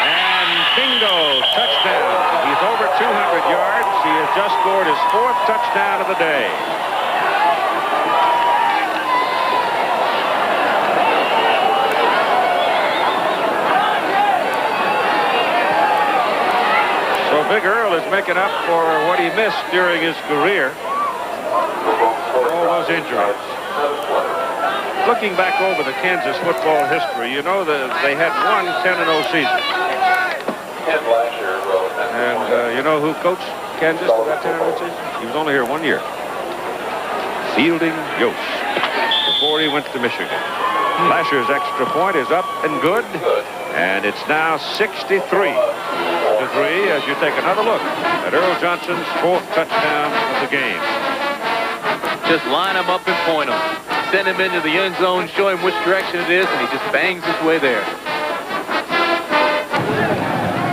And bingo, touchdown. He's over 200 yards. He has just scored his 4th touchdown of the day. So Big Earl is making up for what he missed during his career. All those injuries. Looking back over the Kansas football history, you know that they had one 10-0 season. And you know who coached Kansas for that 10-0 season? He was only here 1 year. Fielding Yost, before he went to Michigan. Lasher's extra point is up and good, and it's now 63-3 as you take another look at Earl Johnson's 4th touchdown of the game. Just line him up and point him. Send him into the end zone, show him which direction it is, and he just bangs his way there.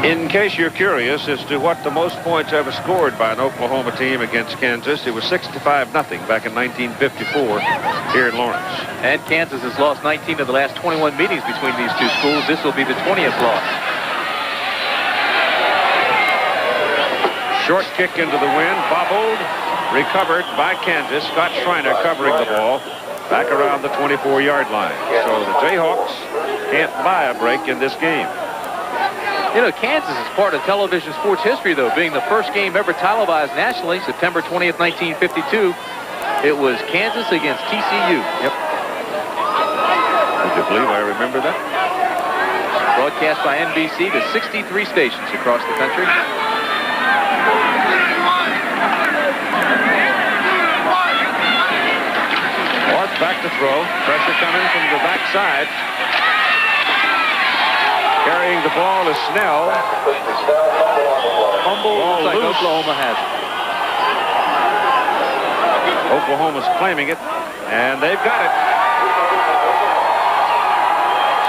In case you're curious as to what the most points ever scored by an Oklahoma team against Kansas, it was 65-0 back in 1954 here in Lawrence. And Kansas has lost 19 of the last 21 meetings between these two schools. This will be the 20th loss. Short kick into the wind, bobbled, recovered by Kansas. Scott Schreiner covering the ball back around the 24-yard line. So the Jayhawks can't buy a break in this game. You know, Kansas is part of television sports history, though, being the first game ever televised nationally, September 20th, 1952. It was Kansas against TCU. Yep. Would you believe I remember that? Broadcast by NBC to 63 stations across the country. Orth back to throw. Pressure coming from the backside. Carrying the ball is Snell. Fumble, looks like Oklahoma has it. Oklahoma's claiming it, and they've got it.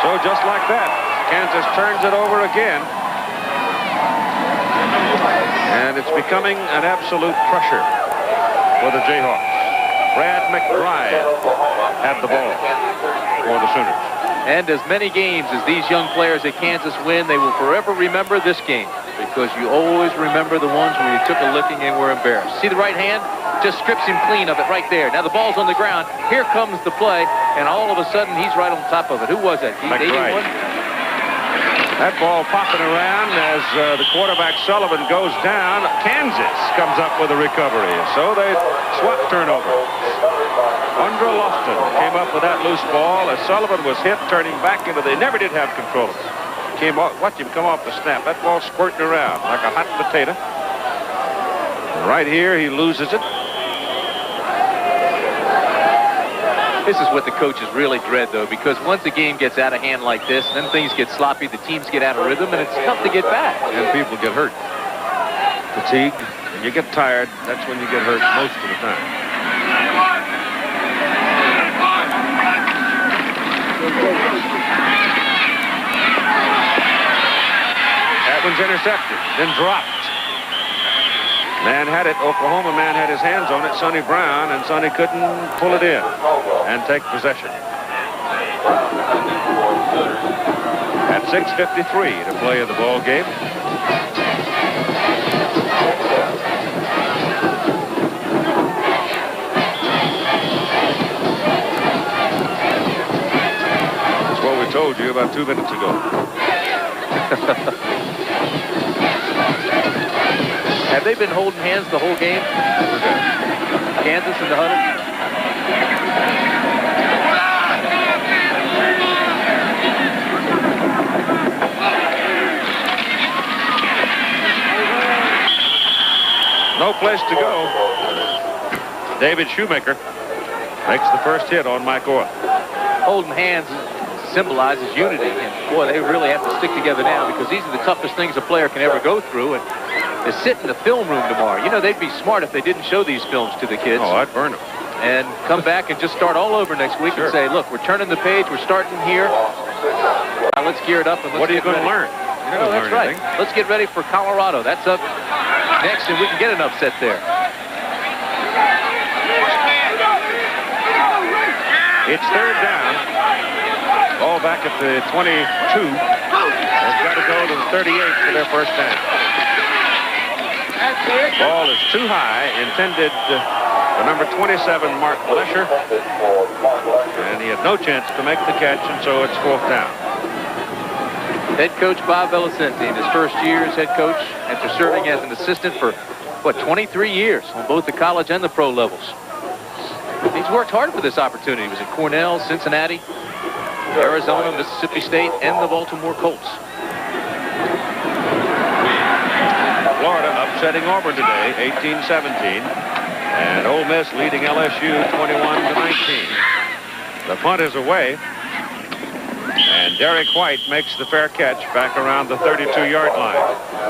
So just like that, Kansas turns it over again. And it's becoming an absolute crusher for the Jayhawks. Brad McBride had the ball for the Sooners. And as many games as these young players at Kansas win, they will forever remember this game, because you always remember the ones where you took a licking and were embarrassed. See the right hand? Just strips him clean of it right there. Now the ball's on the ground. Here comes the play, and all of a sudden he's right on top of it. Who was that? McBride. That ball popping around as the quarterback Sullivan goes down. Kansas comes up with a recovery. So they swap turnover. Andra Lofton came up with that loose ball as Sullivan was hit, turning back into the... They never did have control of it. Came off, watch him come off the snap. That ball squirting around like a hot potato. And right here, he loses it. This is what the coaches really dread, though, because once the game gets out of hand like this, then things get sloppy, the teams get out of rhythm, and it's tough to get back. And people get hurt. Fatigue. When you get tired, that's when you get hurt most of the time. That one's intercepted, then dropped. Man had it, Oklahoma man had his hands on it, Sonny Brown, and Sonny couldn't pull it in and take possession. At 6:53 to play in the ball game. That's what we told you about 2 minutes ago. Have they been holding hands the whole game? Kansas and the Hunters? No place to go. David Shoemaker makes the first hit on Mike Orth. Holding hands symbolizes unity, and boy, they really have to stick together now, because these are the toughest things a player can ever go through, and is sit in the film room tomorrow. You know, they'd be smart if they didn't show these films to the kids. Oh, I'd burn them. And come back and just start all over next week and say, look, we're turning the page. We're starting here. Now let's gear it up. And let's what are you going to learn? Oh, that's right. Let's get ready for Colorado. That's up next, and we can get an upset there. It's third down. Ball back at the 22. They've got to go to the 38 for their first down. Ball is too high, intended for number 27, Mark Lesher. And he had no chance to make the catch, and so it's fourth down. Head coach Bob Vellicenti in his first year as head coach after serving as an assistant for, 23 years on both the college and the pro levels. He's worked hard for this opportunity. He was in Cornell, Cincinnati, Arizona, Mississippi State, and the Baltimore Colts. Florida upsetting Auburn today, 18-17. And Ole Miss leading LSU 21-19. The punt is away. And Derek White makes the fair catch back around the 32-yard line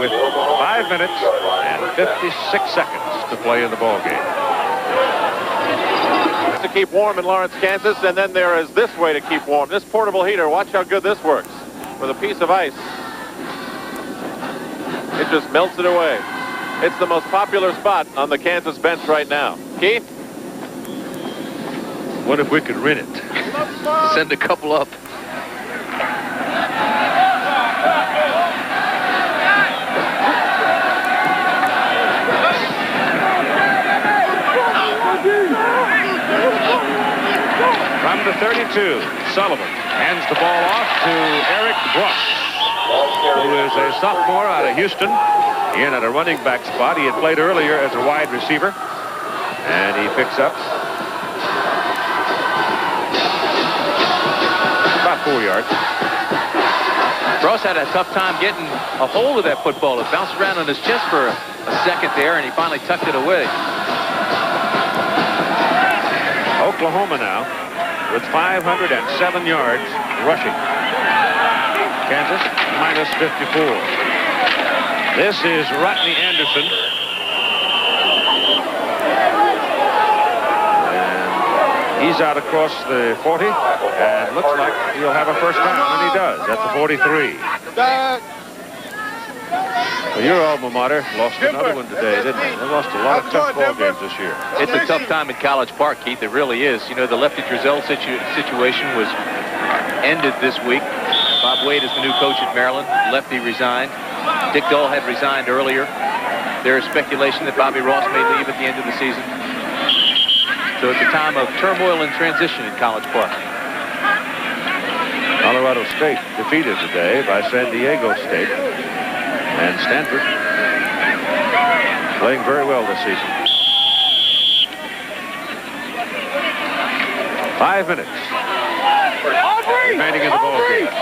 with 5 minutes and 56 seconds to play in the ballgame. To keep warm in Lawrence, Kansas, and then there is this way to keep warm. This portable heater, watch how good this works. With a piece of ice, it just melts it away. It's the most popular spot on the Kansas bench right now. Keith? What if we could rent it? Send a couple up. From the 32, Sullivan hands the ball off to Eric Bruss, who is a sophomore out of Houston, in at a running back spot. He had played earlier as a wide receiver, and he picks up about 4 yards. Bruss had a tough time getting a hold of that football. It bounced around on his chest for a second there, and he finally tucked it away. Oklahoma now with 507 yards rushing. Kansas minus 54. This is Rodney Anderson. And he's out across the 40 and looks like he'll have a first down, and he does. That's a 43. Well, your alma mater lost another one today, didn't they? They lost a lot of tough ball games this year. It's a tough time at College Park, Keith. It really is. You know, the Lefty Drizel situation was ended this week. Bob Wade is the new coach at Maryland. Lefty resigned. Dick Dole had resigned earlier. There is speculation that Bobby Ross may leave at the end of the season. So it's a time of turmoil and transition in College Park. Colorado State defeated today by San Diego State. And Stanford playing very well this season. 5 minutes remaining in the ball game.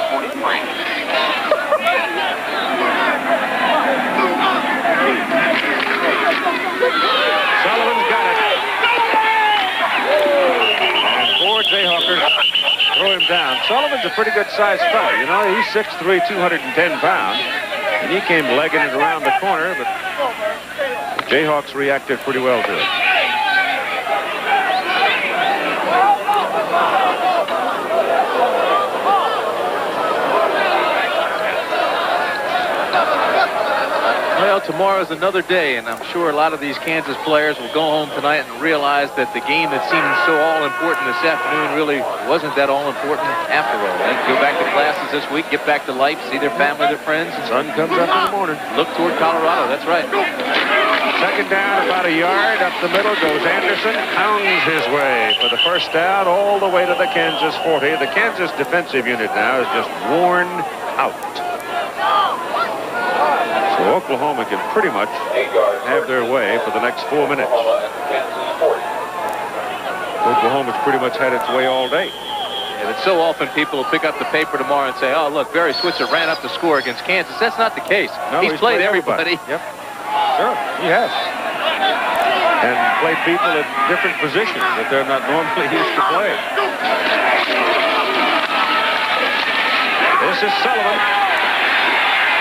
Sullivan's got it. And 4 Jayhawkers throw him down. Sullivan's a pretty good sized fellow. You know, he's 6'3", 210 pounds. And he came legging it around the corner, but the Jayhawks reacted pretty well to it. Well, tomorrow's another day, and I'm sure a lot of these Kansas players will go home tonight and realize that the game that seemed so all-important this afternoon really wasn't that all-important after all. They go back to classes this week, get back to life, see their family, their friends. Sun comes up in the morning. Look toward Colorado, that's right. Second down, about a yard. Up the middle goes Anderson. Pounds his way for the first down all the way to the Kansas 40. The Kansas defensive unit now is just worn out. So Oklahoma can pretty much have their way for the next 4 minutes. Oklahoma's pretty much had its way all day. And it's so often people will pick up the paper tomorrow and say, oh, look, Barry Switzer ran up the score against Kansas. That's not the case. No, he's played everybody. Yep. Sure, he has. And played people at different positions that they're not normally used to play. This is Sullivan.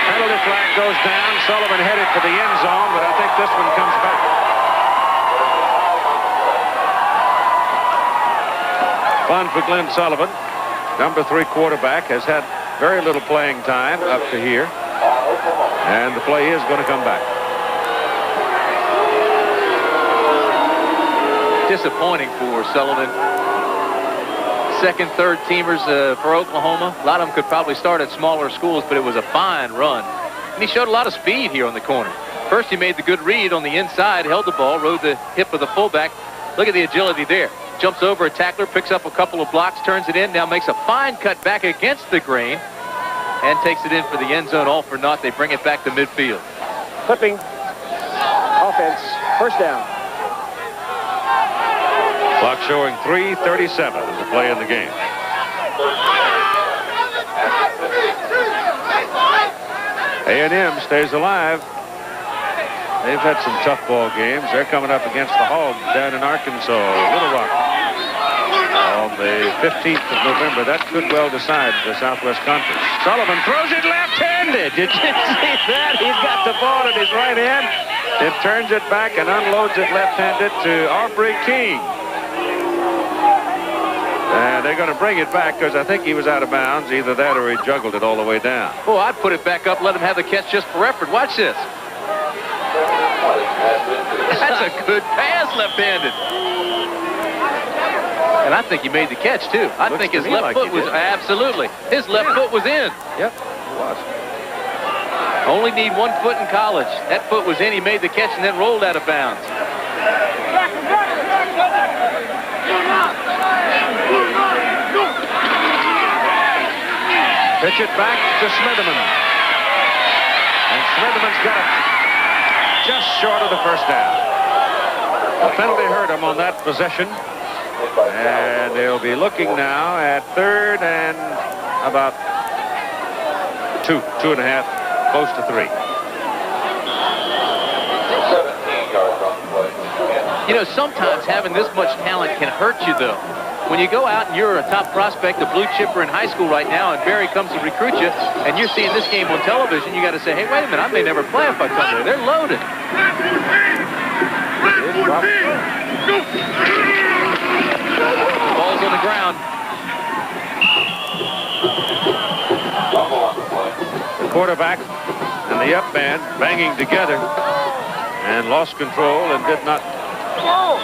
Penalty Another flag goes down. Sullivan headed for the end zone, but I think this one comes back. Fun for Glenn Sullivan. Number 3 quarterback has had very little playing time up to here. And the play is going to come back. Disappointing for Sullivan. Second, third teamers for Oklahoma. A lot of them could probably start at smaller schools, but it was a fine run. And he showed a lot of speed here on the corner. First, he made the good read on the inside, held the ball, rode the hip of the fullback. Look at the agility there. Jumps over a tackler, picks up a couple of blocks, turns it in, now makes a fine cut back against the grain, and takes it in for the end zone. All for naught. They bring it back to midfield. Clipping offense, first down. Clock showing 3:37 as the play in the game. A&M stays alive. They've had some tough ball games. They're coming up against the Hogs down in Arkansas, Little Rock, on the 15th of November. That could well decide the Southwest Conference. Sullivan throws it left-handed. Did you see that? He's got the ball in his right hand. It turns it back and unloads it left-handed to Aubrey King. And they're going to bring it back because I think he was out of bounds. Either that or he juggled it all the way down. Oh, I'd put it back up, let him have the catch just for effort. Watch this. That's a good pass left-handed. And I think he made the catch, too. I think his left foot was, absolutely, his left foot was in. Yep, it was. Only need one foot in college. That foot was in, he made the catch and then rolled out of bounds. Pitch it back to Smitherman. And Smitherman's got it just short of the first down. The penalty hurt him on that possession. And they'll be looking now at 3rd and about 2.5, close to 3. You know, sometimes having this much talent can hurt you, though. When you go out and you're a top prospect, a blue chipper in high school right now, and Barry comes to recruit you, and you're seeing this game on television, you got to say, hey, wait a minute, I may never play if I come there. They're loaded. Ball's on the ground. The quarterback and the up man banging together and lost control and did not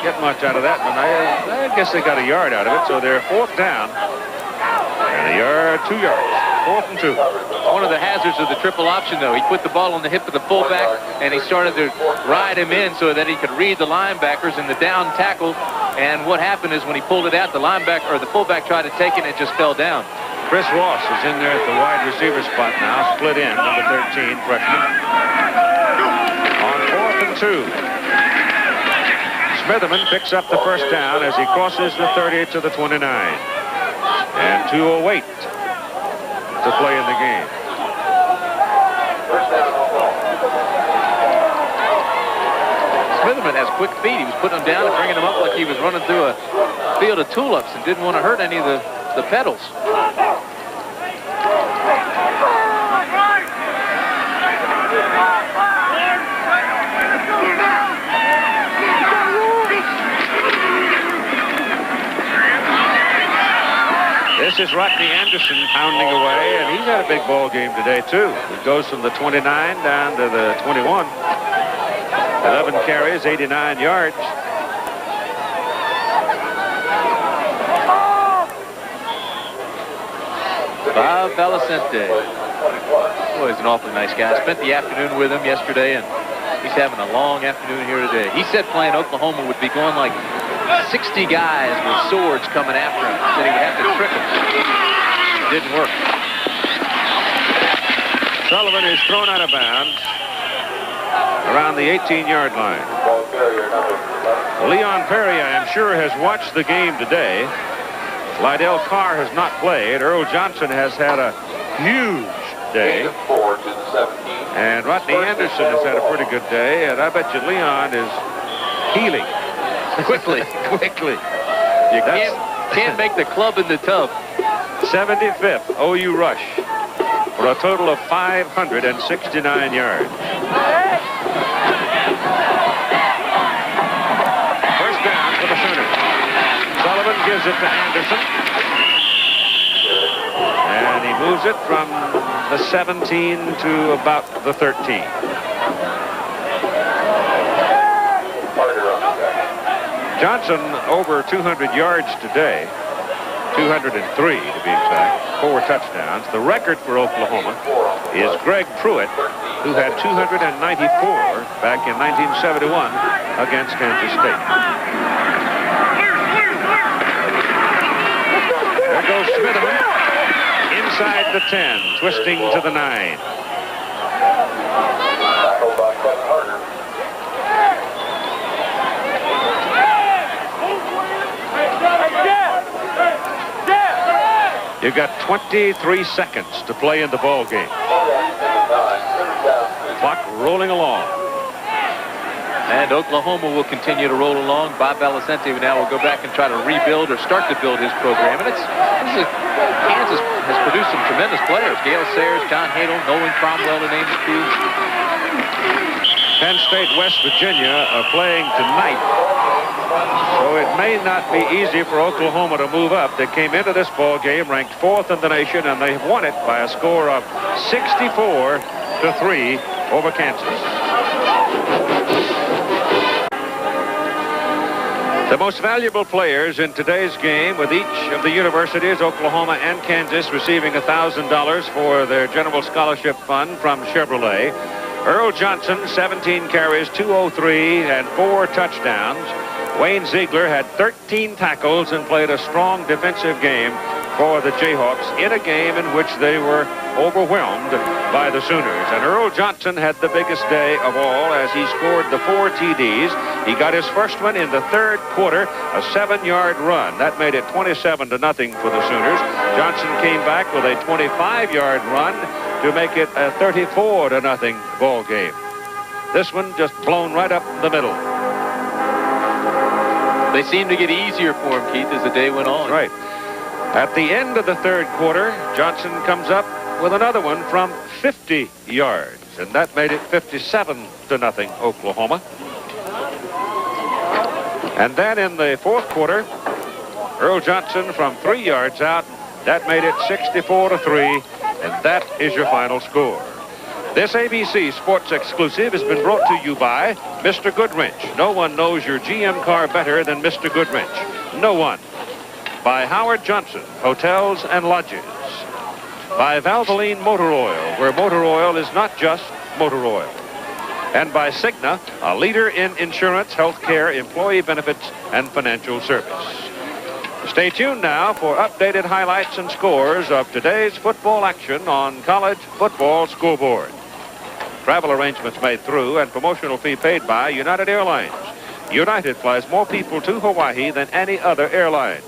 get much out of that one. I guess they got a yard out of it, so they're 4th down. And a yard, 2 yards. 4th and 2. One of the hazards of the triple option, though, he put the ball on the hip of the fullback, and he started to ride him in so that he could read the linebackers in the down tackle. And what happened is when he pulled it out, the linebacker or the fullback tried to take it, and it just fell down. Chris Ross is in there at the wide receiver spot now, split in, number 13, freshman. On 4th and 2. Smitherman picks up the first down as he crosses the 30 to the 29. And 2:08 to play in the game. Smitherman has quick feet. He was putting them down and bringing them up like he was running through a field of tulips and didn't want to hurt any of the pedals. This is Rodney Anderson pounding away, and he's had a big ball game today, too. He goes from the 29 down to the 21. 11 carries, 89 yards. Bob Valicente. Boy, he's an awfully nice guy. I spent the afternoon with him yesterday, and he's having a long afternoon here today. He said playing Oklahoma would be going like 60 guys with swords coming after him. Said he would have to trick them. It didn't work. Sullivan is thrown out of bounds around the 18-yard line. Leon Perry, I am sure, has watched the game today. Lydell Carr has not played. Earl Johnson has had a huge day. And Rodney Anderson has had a pretty good day. And I bet you Leon is healing. Quickly. You can't make the club in the tub. 75th OU rush for a total of 569 yards. First down for the Sooners. Sullivan gives it to Anderson. And he moves it from the 17 to about the 13. Johnson over 200 yards today. 203 to be exact. 4 touchdowns. The record for Oklahoma is Greg Pruitt, who had 294 back in 1971 against Kansas State. There goes Smitherman inside the 10, twisting to the 9. You've got 23 seconds to play in the ball game. Clock rolling along. And Oklahoma will continue to roll along. Bob Valicente now will go back and try to rebuild or start to build his program. And Kansas has produced some tremendous players. Gale Sayers, John Hadle, Nolan Cromwell, to name a few. Penn State, West Virginia are playing tonight. So it may not be easy for Oklahoma to move up. They came into this ball game ranked 4th in the nation, and they have won it by a score of 64-3 over Kansas. The most valuable players in today's game, with each of the universities, Oklahoma and Kansas, receiving $1,000 for their general scholarship fund from Chevrolet. Earl Johnson, 17 carries, 203, and 4 touchdowns. Wayne Ziegler had 13 tackles and played a strong defensive game for the Jayhawks in a game in which they were overwhelmed by the Sooners. And Earl Johnson had the biggest day of all as he scored the 4 TDs. He got his first one in the 3rd quarter, a 7-yard run. That made it 27-0 for the Sooners. Johnson came back with a 25-yard run to make it a 34-0 ball game. This one just blown right up the middle. They seemed to get easier for him, Keith, as the day went on. Right. At the end of the 3rd quarter, Johnson comes up with another one from 50 yards, and that made it 57-0 Oklahoma. And then in the 4th quarter, Earl Johnson from 3 yards out, that made it 64-3, and that is your final score. This ABC Sports Exclusive has been brought to you by Mr. Goodwrench. No one knows your GM car better than Mr. Goodwrench. No one. By Howard Johnson, Hotels and Lodges. By Valvoline Motor Oil, where motor oil is not just motor oil. And by Cigna, a leader in insurance, health care, employee benefits, and financial service. Stay tuned now for updated highlights and scores of today's football action on College Football Scoreboard. Travel arrangements made through and promotional fee paid by United Airlines. United flies more people to Hawaii than any other airline.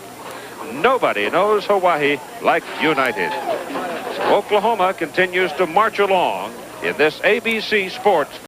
Nobody knows Hawaii like United. Oklahoma continues to march along in this ABC Sports